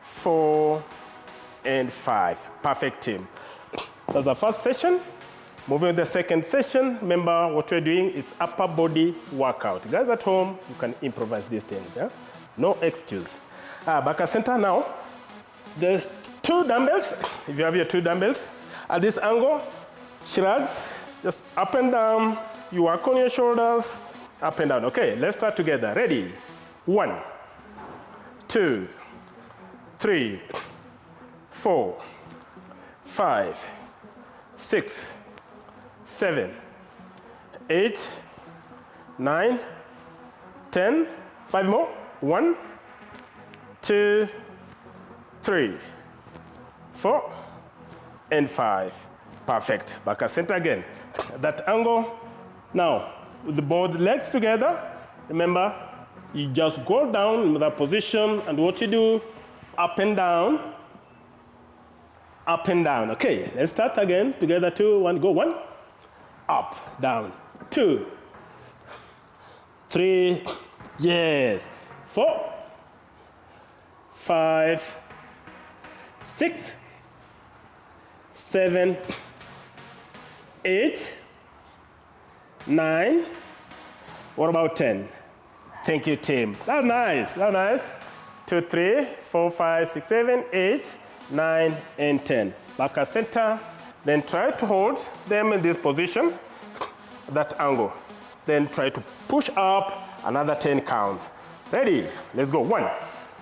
4, and 5. Perfect, team. That's the first session. Moving to the second session. Remember, what we're doing is upper body workout. You guys at home, you can improvise these things. Yeah? No excuse. Back at center now. There's 2 dumbbells. If you have your 2 dumbbells, at this angle, shrugs, just up and down. You work on your shoulders, up and down. Okay, let's start together. Ready? 1, 2, 3, 4, 5, 6, 7, 8, 9, 10. 5 more. 1, 2, 3, 4, and 5. Perfect. Back at center again. That angle. Now, with both legs together, remember, you just go down in that position, and what you do, up and down, up and down. Okay, let's start again. Together, 2, 1, go. 1, up, down. 2, 3, yes. 4, 5, 6, 7, 8, 9. What about 10? Thank you, team. That's nice. That's nice. 2, 3, 4, 5, 6, 7, 8, 9, and 10. Back at center. Then try to hold them in this position, that angle. Then try to push up another 10 counts. Ready? Let's go. 1.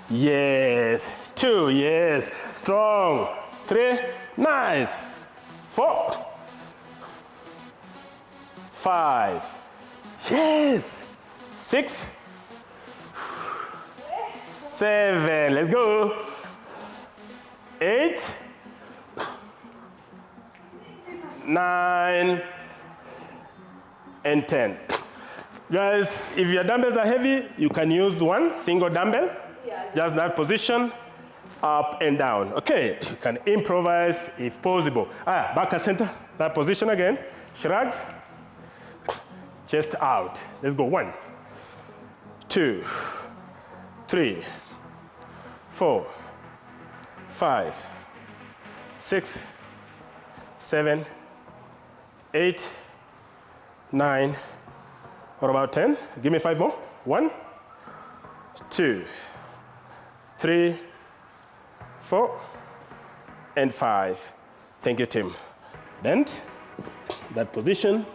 Yes. 2. Yes. Strong. 3. Nice. 4. 5. Yes. 6. 7. Let's go. 8. 9. And 10. Guys, if your dumbbells are heavy, you can use one single dumbbell. Just that position, up and down. Okay, you can improvise if possible. Back at center, that position again. Shrugs, chest out. Let's go. 1, 2, 3, 4, 5, 6, 7, 8, 9. What about 10? Give me 5 more. 1, 2, 3, 4, and 5. Thank you, Tim. Bend, that position.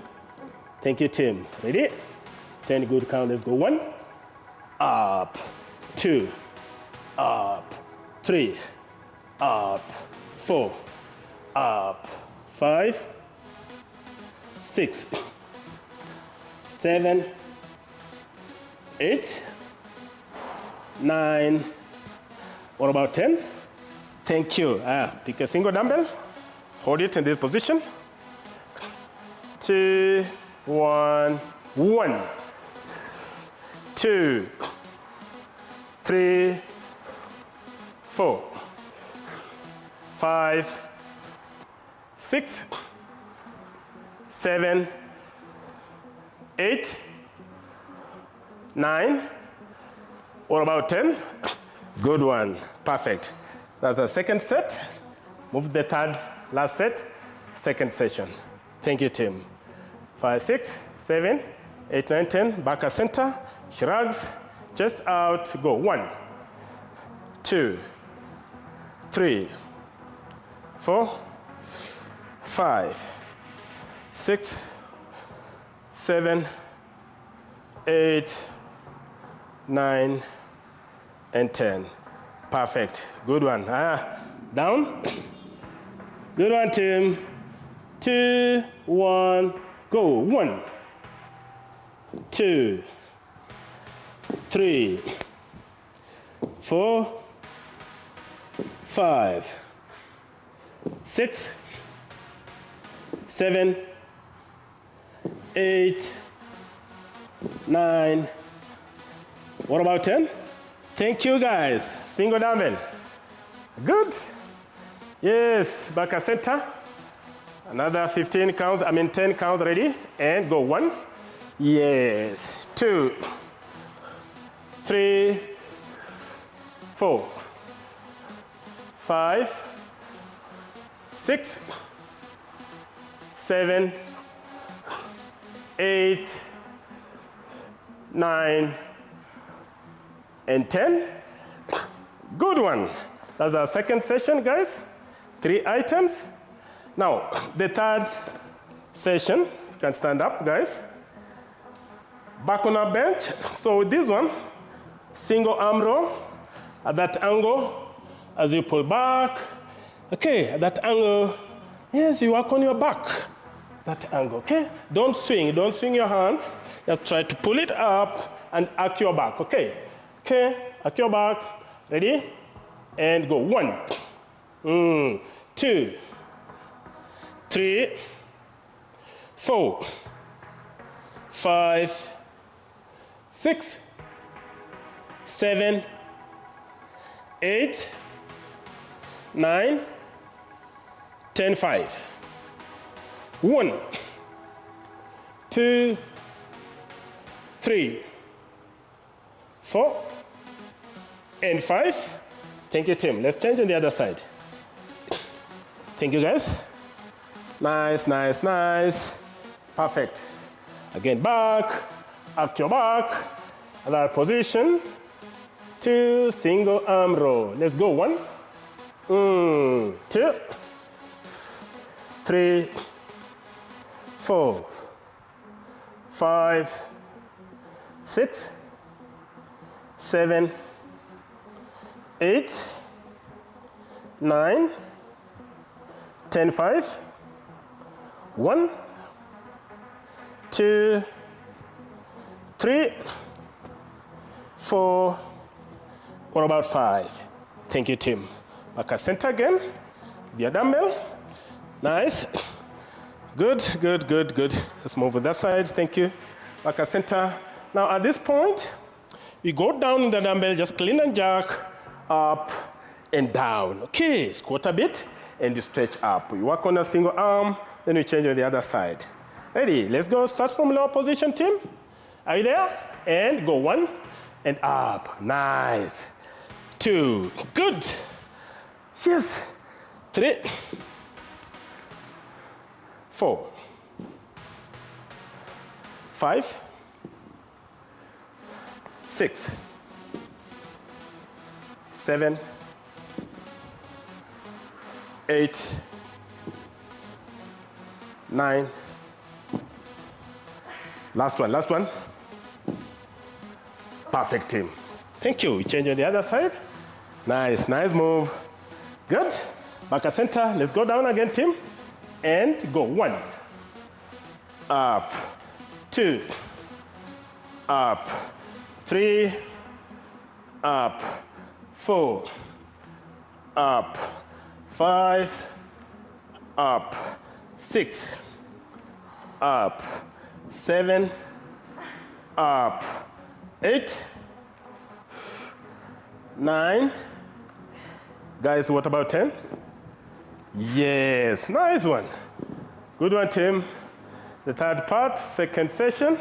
Thank you, Tim. Ready? 10, good count, let's go. 1, up, 2, up, 3, up, 4, up, 5, 6, 7, 8, 9. What about 10? Thank you. Pick a single dumbbell. Hold it in this position. 2, 1, 1, 2, 3, 4, 5, 6, 7, 8, 9. What about 10? Good one. Perfect. That's the second set. Move the third, last set, second session. Thank you, Tim. 5, 6, 7, 8, 9, 10. Back at center. Shrugs. Chest out. Go. 1, 2, 3, 4, 5, 6, 7, 8, 9, and 10. Perfect. Good one. Down. Good one, Tim. 2, 1, go. 1, 2, 3, 4, 5, 6, 7, 8, 9. What about 10? Thank you, guys. Single dumbbell. Good. Yes, back at center. Another 15 counts, 10 counts ready. And go. 1. Yes. 2, 3, 4, 5, 6, 7, 8, 9, and 10. Good one. That's our second session, guys. 3 items. Now, the third session, you can stand up, guys. Back on our bench. So with this one, single arm row at that angle as you pull back. Okay, at that angle, yes, you work on your back. That angle, okay? Don't swing your hands. Just try to pull it up and arc your back, okay? Okay, arc your back. Ready? And go. 1, 2, 3, 4, 5, 6, 7, 8, 9, 10, 5. 1, 2, 3, 4, and 5. Thank you, Tim. Let's change on the other side. Thank you, guys. Nice, nice, nice. Perfect. Again, back, arc your back. Another position. 2, single arm row. Let's go. 1, 2, 3, 4, 5, 6, 7, 8, 9, 10, 5. 1, 2, 3, 4. What about 5? Thank you, Tim. Back at center again. The dumbbell. Nice. Good, good, good, good. Let's move to that side. Thank you. Back at center. Now at this point, we go down in the dumbbell, just clean and jerk, up and down. Okay, squat a bit and you stretch up. You work on a single arm, then we change to the other side. Ready? Let's go. Start from lower position, Tim. Are you there? And go. 1 and up. Nice. 2. Good. Yes. 3. 4. 5. 6, 7, 8, 9. Last one. Perfect, team. Thank you. Change on the other side. Nice move. Good. Back at center. Let's go down again, team. And go. 1. Up. 2. Up. 3. Up. 4. Up. 5. Up. 6. Up. 7. Up. 8. 9. Guys, what about 10? Yes, nice one. Good one, Tim. The third part, second session.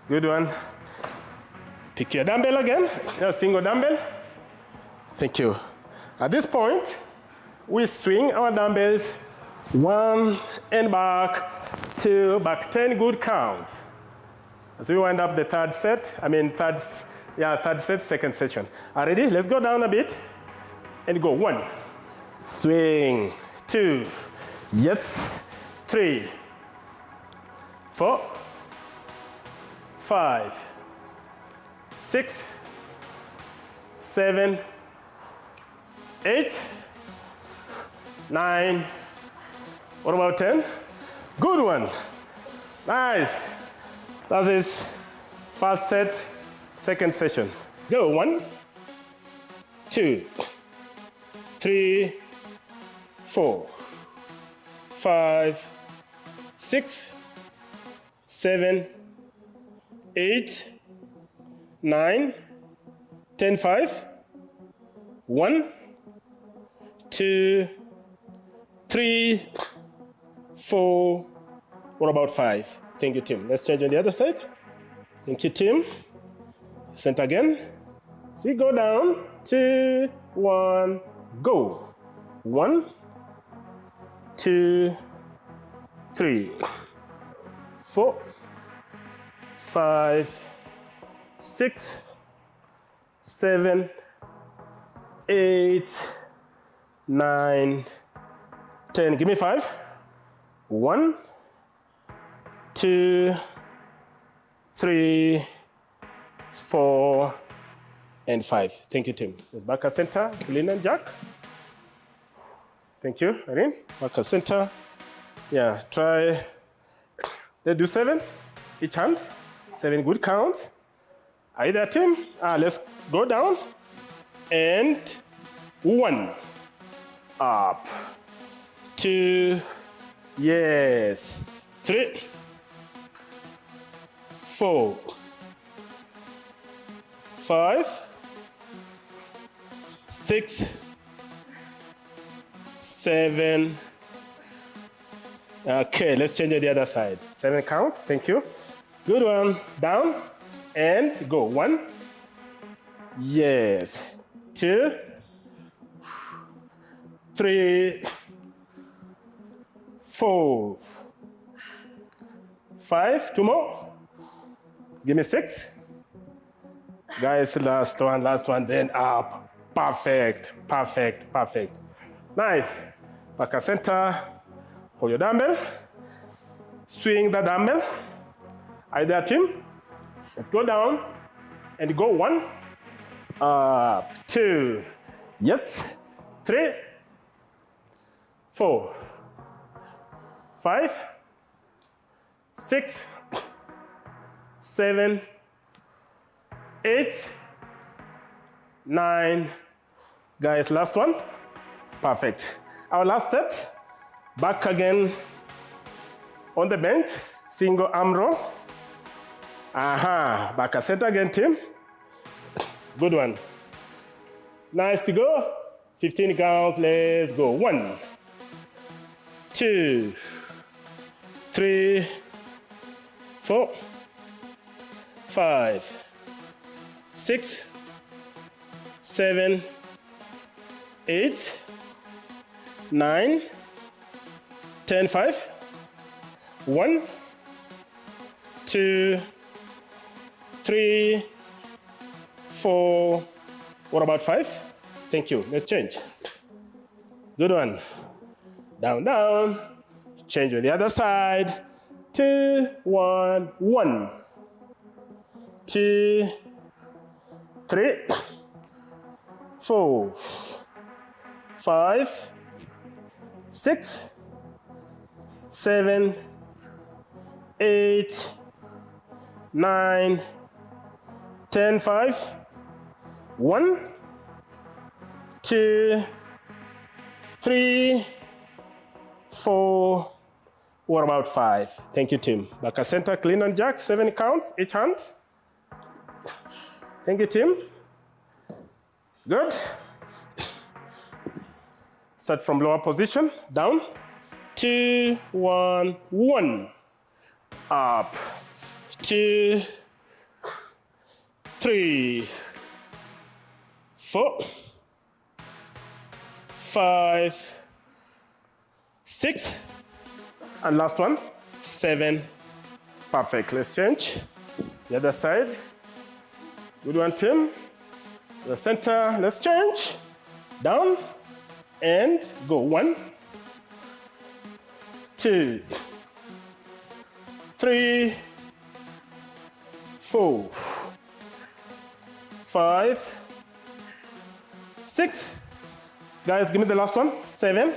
Good one. Pick your dumbbell again, a single dumbbell. Thank you. At this point, we swing our dumbbells 1 and back, 2, back 10 good counts. As we wind up the third set, third set, second session. Ready? Let's go down a bit and go. 1, swing, 2, yes, 3, 4, 5, 6, 7, 8, 9. What about 10? Good one. Nice. That is first set, second session. Go. 1, 2, 3, 4, 5, 6, 7, 8, 9, 10, 5. 1, 2, 3, 4. What about 5? Thank you, Tim. Let's change on the other side. Thank you, Tim. Center again. See, go down. 2, 1, go. 1, 2, 3, 4, 5, 6, 7, 8, 9, 10. Give me 5. 1, 2, 3, 4, and 5. Thank you, Tim. Let's back at center, clean and jack. Thank you, Irene. Back at center. Yeah, try. Let's do 7 each hand. 7 good counts. Are you there, Tim? Let's go down. And 1. Up. 2. Yes. 3. 4. 5. 6. 7. Okay, let's change it the other side. 7 counts. Thank you. Good one. Down and go. 1. Yes. 2. 3. 4. 5. 2 more. Give me 6. Guys, last one, then up. Perfect. Nice. Back at center. Hold your dumbbell. Swing the dumbbell. Are you there, Tim? Let's go down and go. 1. Up. 2. Yes. 3. 4. 5. 6. 7. 8. 9. Guys, last one. Perfect. Our last set. Back again on the bench. Single arm row. Back at center again, Tim. Good one. Nice to go. 15 counts. Let's go. 1, 2, 3, 4, 5, 6, 7, 8, 9, 10, 5. 1, 2, 3, 4. What about 5? Thank you. Let's change. Good one. Down, down. Change on the other side. 2, 1, 1. 2, 3, 4, 5, 6, 7, 8, 9, 10, 5, 1, 2, 3, 4. What about 5? Thank you, Tim. Back at center, clean and jack, 7 counts, each hand. Thank you, Tim. Good. Start from lower position, down. 2, 1, 1. Up. 2, 3, 4, 5, 6, and last one, 7. Perfect. Let's change. The other side. Good one, Tim. The center. Let's change. Down and go. 1, 2, 3, 4, 5, 6. Guys, give me the last one. 7.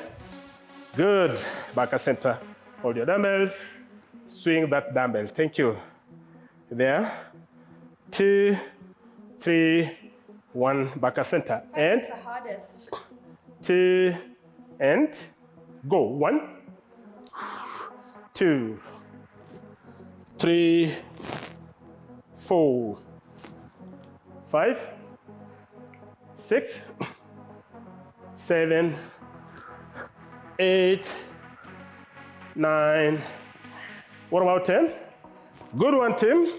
Good. Back at center. Hold your dumbbells. Swing that dumbbell. Thank you. There. 2, 3, 1. Back at center. And That's the hardest. 2, and go. 1, 2, 3, 4, 5, 6, 7, 8, 9. What about 10? Good one, Tim.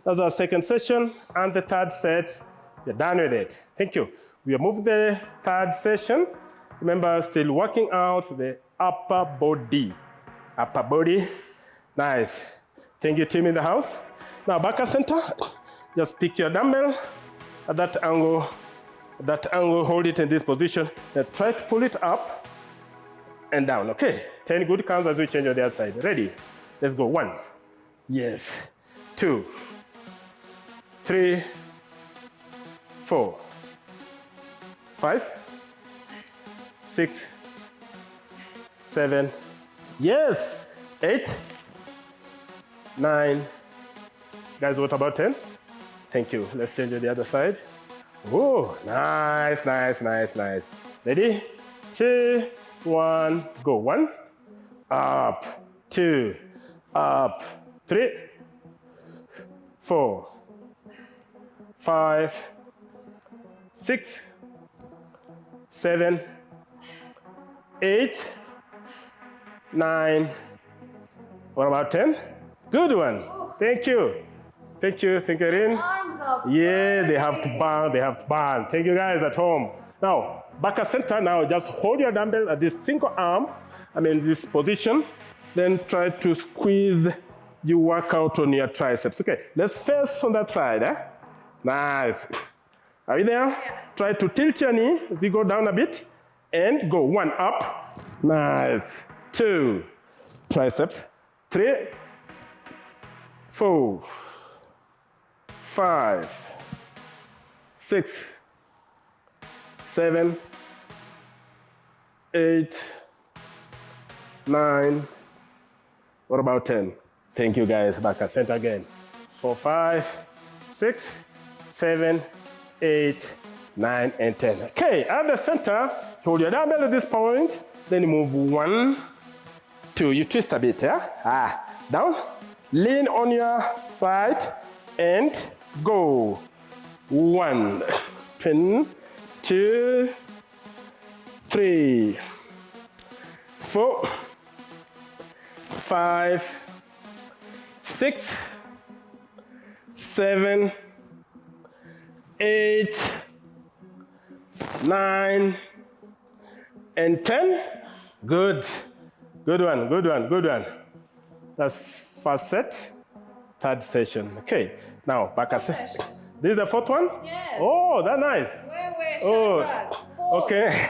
That's our second session and the third set. You're done with it. Thank you. We have moved the third session. Remember, still working out the upper body. Upper body. Nice. Thank you, Tim in the house. Now back at center. Just pick your dumbbell at that angle. Hold it in this position. Then try to pull it up and down. Okay. 10 good counts as we change on the other side. Ready? Let's go. 1. Yes. 2, 3, 4, 5, 6, 7. Yes. 8, 9. Guys, what about 10? Thank you. Let's change on the other side. Oh, nice, nice, nice, nice. Ready? 2, 1, go. 1, up, 2, up, 3, 4, 5, 6, 7, 8, 9. What about 10? Good one. Thank you. Thank you. Thank you, Erin. Arms up. Yeah, they have to burn. They have to burn. Thank you, guys at home. Now, back at center. Now, just hold your dumbbell at this single arm. This position. Then try to squeeze your workout on your triceps. Okay, let's face on that side. Nice. Are you there? Yeah. Try to tilt your knee as you go down a bit. And go. 1, up. Nice. 2, triceps. 3, 4, 5, 6, 7, 8, 9. What about 10? Thank you, guys. Back at center again. 4, 5, 6, 7, 8, 9, and 10. Okay, at the center, hold your dumbbell at this point. Then you move 1, 2. You twist a bit, yeah? Down. Lean on your right and go. 1, 2, 3, 4, 5, 6, 7, 8, 9, and 10. Good. Good one, good one, good one. That's first set, third session. Okay, now back at This is the fourth one? Yes. Oh, that's nice. Oh, Four. okay.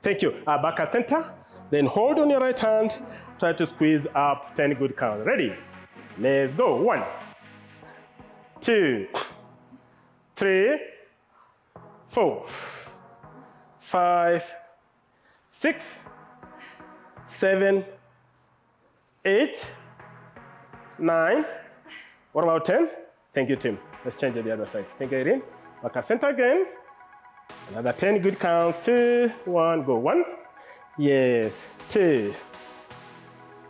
Thank you. Back at center. Then hold on your right hand. Try to squeeze up 10 good counts. Ready? Let's go. 1, 2, 3, 4, 5, 6, 7, 8, 9. What about 10? Thank you, Tim. Let's change it the other side. Thank you, Irene. Back at center again. Another 10 good counts. 2, 1, go. 1. Yes. 2,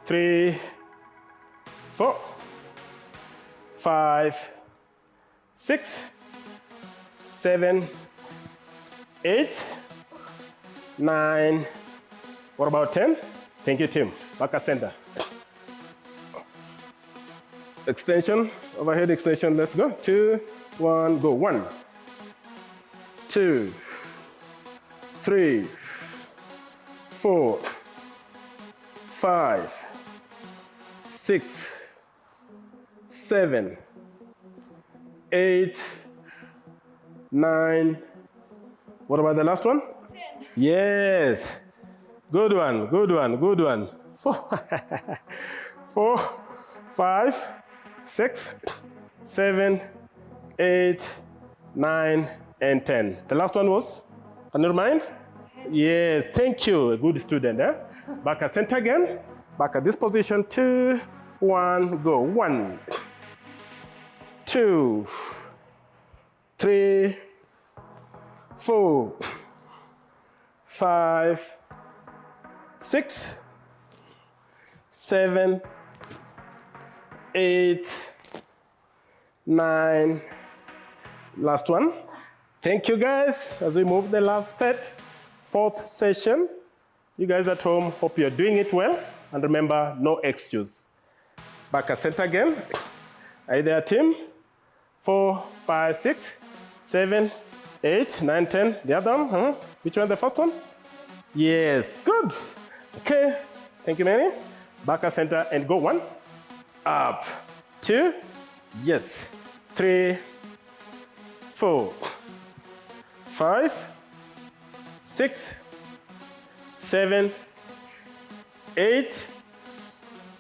3, 4, 5, 6, 7, 8, 9. What about 10? Thank you, Tim. Back at center. Extension, overhead extension. Let's go. 2, 1, go. 1, 2, 3, 4, 5, 6, 7, 8, 9. What about the last one? 10. Yes. Good one, good one, good one. 4, 5, 6, 7, 8, 9, and 10. The last one was? Can you remind? Yes, thank you. A good student. Eh? Back at center again. Back at this position. 2, 1, go. 1, 2, 3, 4, 5, 6, 7, 8, 9. Last one. Thank you, guys. As we move the last set, 4th session. You guys at home, hope you're doing it well. And remember, no excuse. Back at center again. Are you there, team? 4, 5, 6, 7, 8, 9, 10. The other one, huh? Which one, the first one? Yes, good. Okay, thank you, Mary. Back at center and go. 1, up, 2, yes, 3, 4, 5, 6, 7, 8,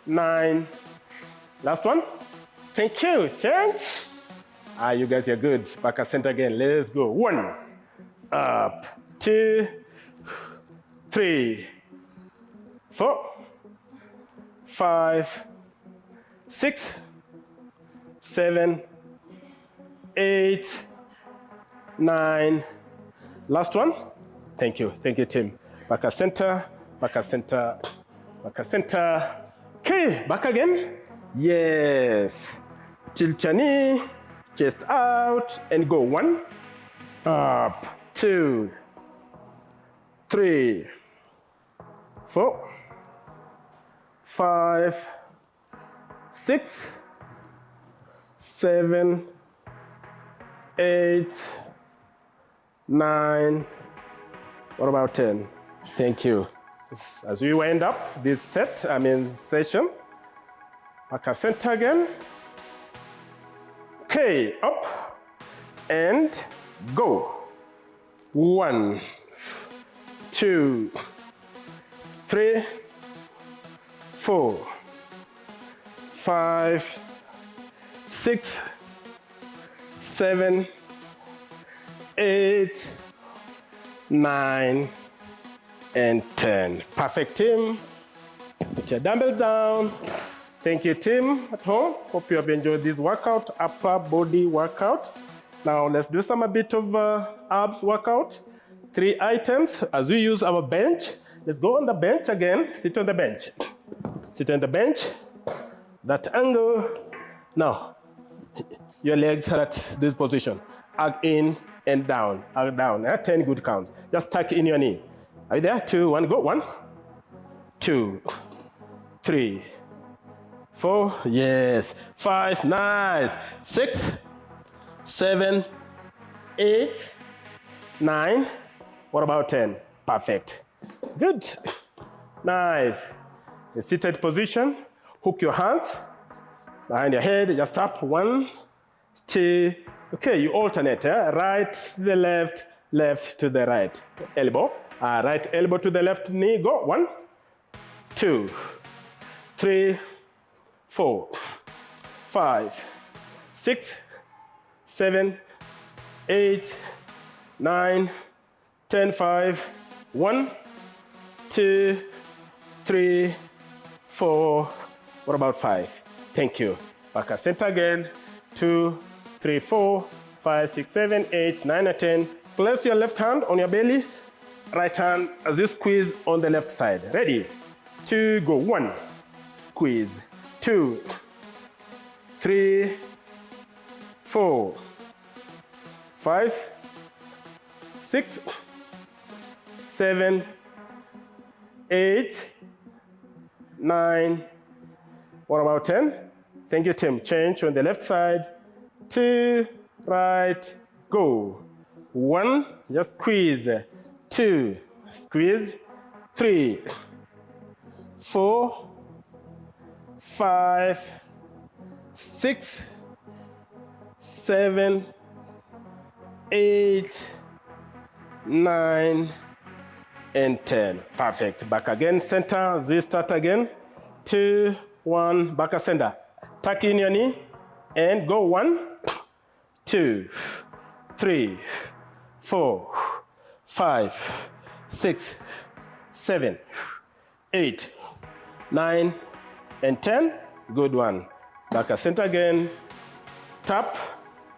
9. Last one. Thank you. Change. You guys are good. Back at center again. Let's go. 1, up, 2, 3, 4, 5, 6, 7, 8, 9. Last one. Thank you. Thank you, Tim. Back at center, back at center, back at center. Okay, back again. Yes. Tilt your knee, chest out, and go. 1, up, 2, 3, 4, 5, 6, 7, 8, 9. What about 10? Thank you. As we wind up this session, back at center again. Okay, up and go. 1, 2, 3, 4, 5, 6, 7, 8, 9, and 10. Perfect, team. Put your dumbbells down. Thank you, team at home. Hope you have enjoyed this workout, upper body workout. Now let's do a bit of abs workout. 3 items as we use our bench. Let's go on the bench again. Sit on the bench. Sit on the bench. That angle. Now, your legs are at this position. Arc in and down. Arc down. 10 good counts. Just tuck in your knee. Are you there? 2, 1, go. 1, 2, 3, 4, yes. 5, nice. 6, 7, 8, 9. What about 10? Perfect. Good. Nice. In seated position, hook your hands behind your head. Just tap 1 2. Okay, you alternate. Right to the left, left to the right. Elbow. Right elbow to the left knee. Go. 1, 2, 3, 4, 5, 6, 7, 8, 9, 10, 5. 1, 2, 3, 4. What about 5? Thank you. Back at center again. 2, 3, 4, 5, 6, 7, 8, 9, and 10. Place your left hand on your belly. Right hand as you squeeze on the left side. Ready? 2, go. 1, squeeze. 2, 3, 4, 5, 6, 7, 8, 9. What about 10? Thank you, Tim. Change on the left side. 2, right, go. 1, just squeeze. 2, squeeze. 3, 4, 5, 6, 7, 8, 9, and 10. Perfect. Back again, center. As we start again. 2, 1, back at center. Tuck in your knee and go. 1, 2, 3, 4, 5, 6, 7, 8, 9, and 10. Good one. Back at center again. Tap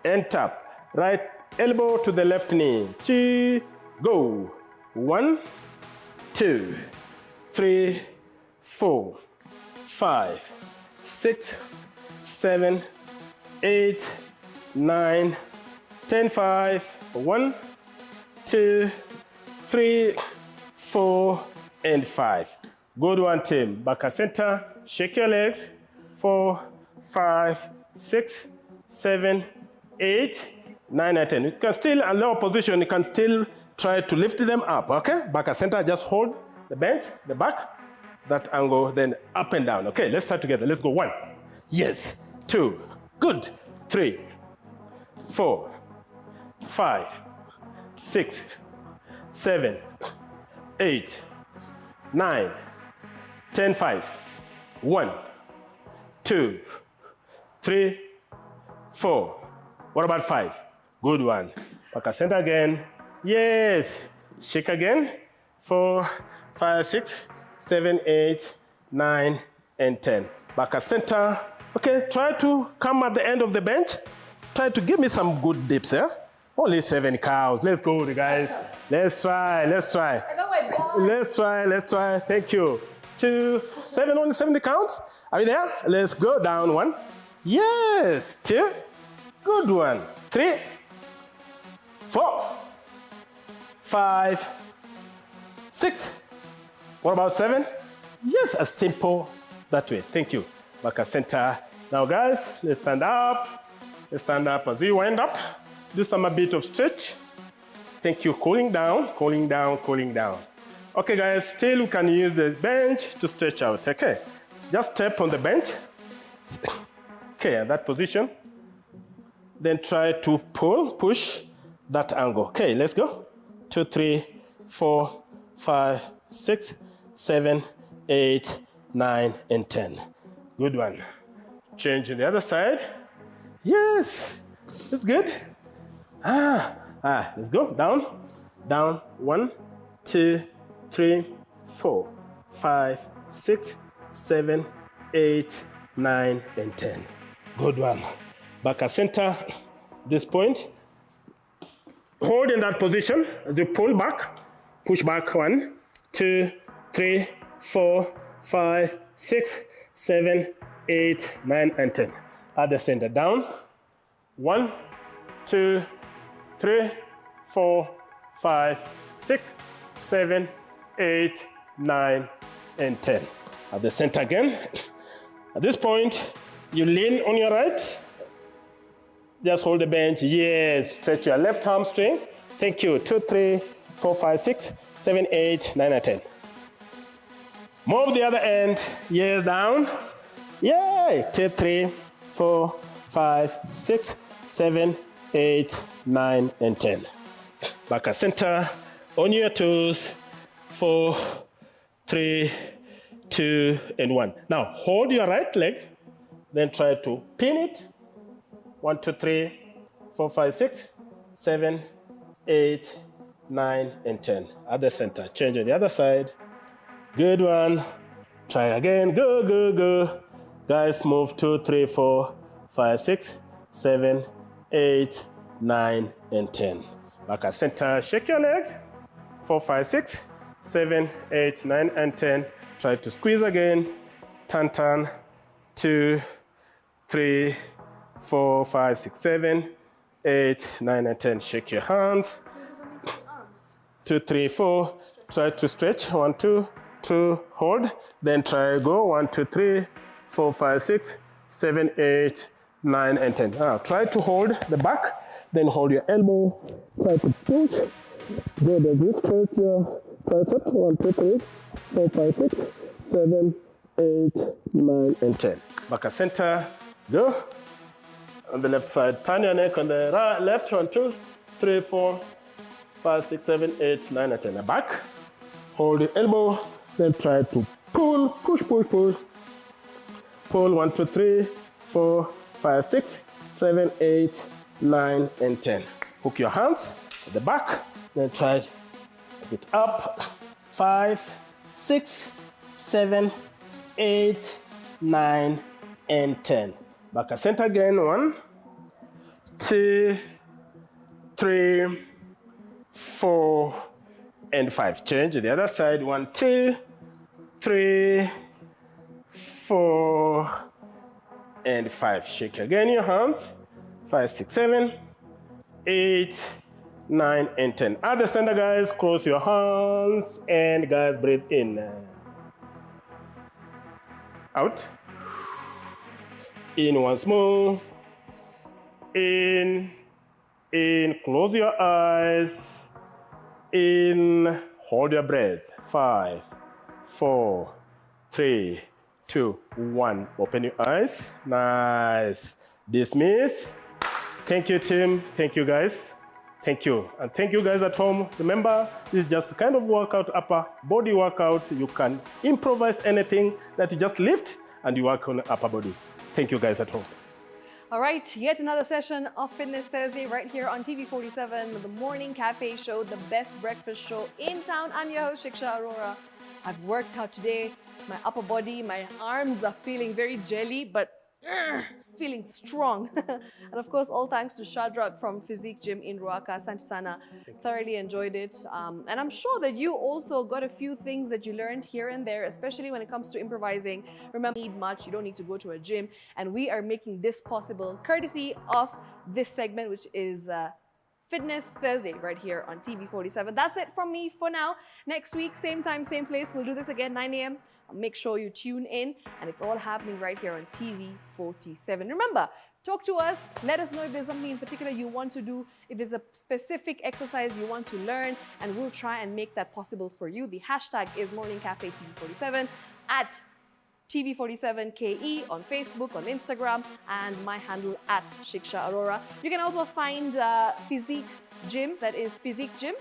and tap. Right elbow to the left knee. 2, go. 1, 2, 3, 4, 5, 6, 7, 8, 9, 10, 5. 1, 2, 3, 4, and 5. Good one, Tim. Back at center. Shake your legs. 4, 5, 6, 7, 8, 9, and 10. You can still, in lower position, you can still try to lift them up, okay? Back at center, just hold the bench, the back, that angle, then up and down. Okay, let's start together. Let's go. 1, yes. 2, good. 3, 4, 5, 6, 7, 8, 9, 10, 5. 1, 2, 3, 4. What about 5? Good one. Back at center again. Yes. Shake again. 4, 5, 6, 7, 8, 9, and 10. Back at center. Okay, try to come at the end of the bench. Try to give me some good dips, eh? Only 7 cows. Let's go, guys. Let's try. Let's try. Let's try. Let's try. Thank you. 2, 7, only 70 counts. Are you there? Let's go down. 1. Yes. 2. Good one. 3, 4, 5, 6. What about 7? Yes, as simple that way. Thank you. Back at center. Now, guys, let's stand up. Let's stand up as we wind up. Do a bit of stretch. Thank you. Cooling down, cooling down, cooling down. Okay, guys, still we can use the bench to stretch out. Okay, just step on the bench. Okay, at that position. Then try to push that angle. Okay, let's go. 2, 3, 4, 5, 6, 7, 8, 9, and 10. Good one. Change to the other side. Yes, that's good. Let's go. Down, down. 1, 2, 3, 4, 5, 6, 7, 8, 9, and 10. Good one. Back at center, this point. Hold in that position as you pull back. Push back. 1, 2, 3, 4, 5, 6, 7, 8, 9, and 10. At the center. Down. 1, 2, 3, 4, 5, 6, 7, 8, 9, and 10. At the center again. At this point, you lean on your right. Just hold the bench. Yes. Stretch your left hamstring. Thank you. 2, 3, 4, 5, 6, 7, 8, 9, and 10. Move the other end. Yes, down. Yay. 2, 3, 4, 5, 6, 7, 8, 9, and 10. Back at center, on your toes, 4, 3, 2, and 1. Now, hold your right leg, then try to pin it. 1, 2, 3, 4, 5, 6, 7, 8, 9, and 10. At the center, change on the other side. Good one. Try again, go, go, go. Guys, move 2, 3, 4, 5, 6, 7, 8, 9, and 10. Back at center, shake your legs. 4, 5, 6, 7, 8, 9, and 10. Try to squeeze again. Turn, turn. 2, 3, 4, 5, 6, 7, 8, 9, and 10. Shake your hands. 2, 3, 4. Try to stretch. 1, 2, 2. Hold. Then try go. 1, 2, 3, 4, 5, 6, 7, 8, 9, and 10. Now try to hold the back. Then hold your elbow. Try to push. Go the grip. Stretch your tricep. 1, 2, 3, 4, 5, 6, 7, 8, 9, and 10. Back at center. Go. On the left side, turn your neck on the right, left. 1, 2, 3, 4, 5, 6, 7, 8, 9, and 10. Back. Hold the elbow. Then try to pull. Push, push, pull. Pull. 1, 2, 3, 4, 5, 6, 7, 8, 9, and 10. Hook your hands at the back. Then try to lift it up. 5, 6, 7, 8, 9, and 10. Back at center again. 1, 2, 3, 4, and 5. Change to the other side. 1, 2, 3, 4, and 5. Shake again your hands. 5, 6, 7, 8, 9, and 10. At the center, guys, close your hands and guys, breathe in. Out. In once more. In. Close your eyes. In. Hold your breath. 5, 4, 3, 2, 1. Open your eyes. Nice. Dismiss. Thank you, team. Thank you, guys. Thank you. And thank you, guys at home. Remember, this is just a kind of workout, upper body workout. You can improvise anything that you just lift and you work on the upper body. Thank you, guys at home. All right, yet another session of Fitness Thursday right here on TV47, the Morning Cafe Show, the best breakfast show in town. I'm your host, SHA Aurora. I've worked out today. My upper body, my arms are feeling very jelly, but feeling strong. And of course, all thanks to Shadrach from Physique Gym in Ruaka, Santisana. Thoroughly enjoyed it. And I'm sure that you also got a few things that you learned here and there, especially when it comes to improvising. Remember, you don't need much, you don't need to go to a gym. And we are making this possible courtesy of this segment, which is Fitness Thursday right here on TV47. That's it from me for now. Next week, same time, same place. We'll do this again, 9 a.m. Make sure you tune in, and it's all happening right here on TV47. Remember, talk to us. Let us know if there's something in particular you want to do, if there's a specific exercise you want to learn, and we'll try and make that possible for you. The hashtag is Morning Cafe TV47 at TV47KE on Facebook, on Instagram, and my handle at SHA Aurora. You can also find Physique Gyms, that is Physique Gym,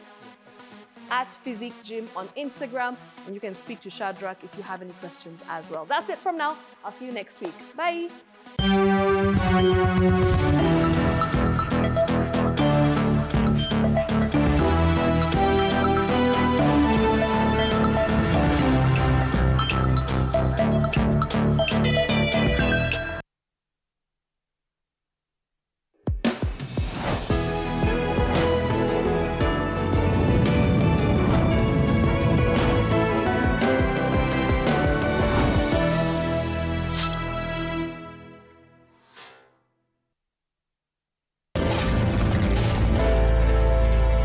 at Physique Gym on Instagram, and you can speak to Shadrach if you have any questions as well. That's it from now. I'll see you next week. Bye.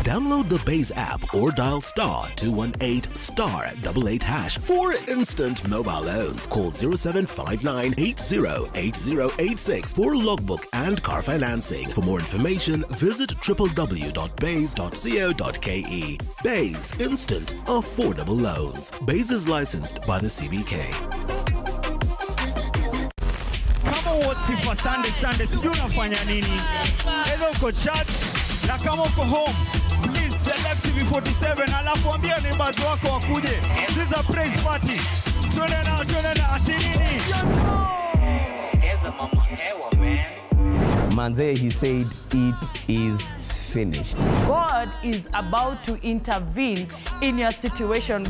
Download the Base app or dial *218*88# for instant mobile loans. Call 0759808086 for logbook and car financing. For more information, visit www.base.co.ke. Base Instant Affordable Loans. Base is licensed by the CBK. Number one about sifa Sunday. Sijui unafanya nini? Either uko church na kama uko home, please select TV47 alafu ambia neighbors wako wakuje. This is a praise party. Twende na ati nini? Manze, he said it is finished. God is about to intervene in your situation.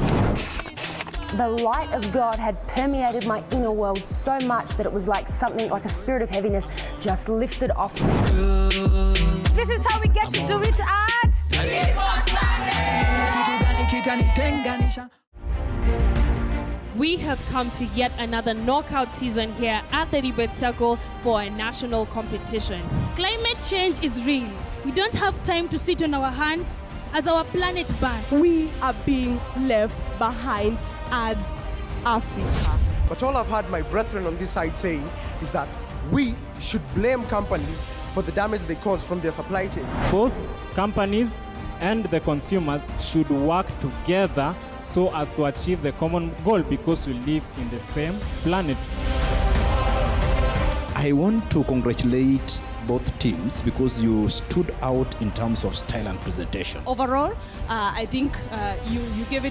The light of God had permeated my inner world so much that it was like something, like a spirit of heaviness just lifted off me. This is how we get to do it at We have come to yet another knockout season here at the Debate Circle for a national competition. Climate change is real. We don't have time to sit on our hands as our planet burns. We are being left behind as Africa. But all I've heard my brethren on this side saying is that we should blame companies for the damage they cause from their supply chains. Both companies and the consumers should work together so as to achieve the common goal, because we live in the same planet. I want to congratulate both teams because you stood out in terms of style and presentation. Overall, I think you gave it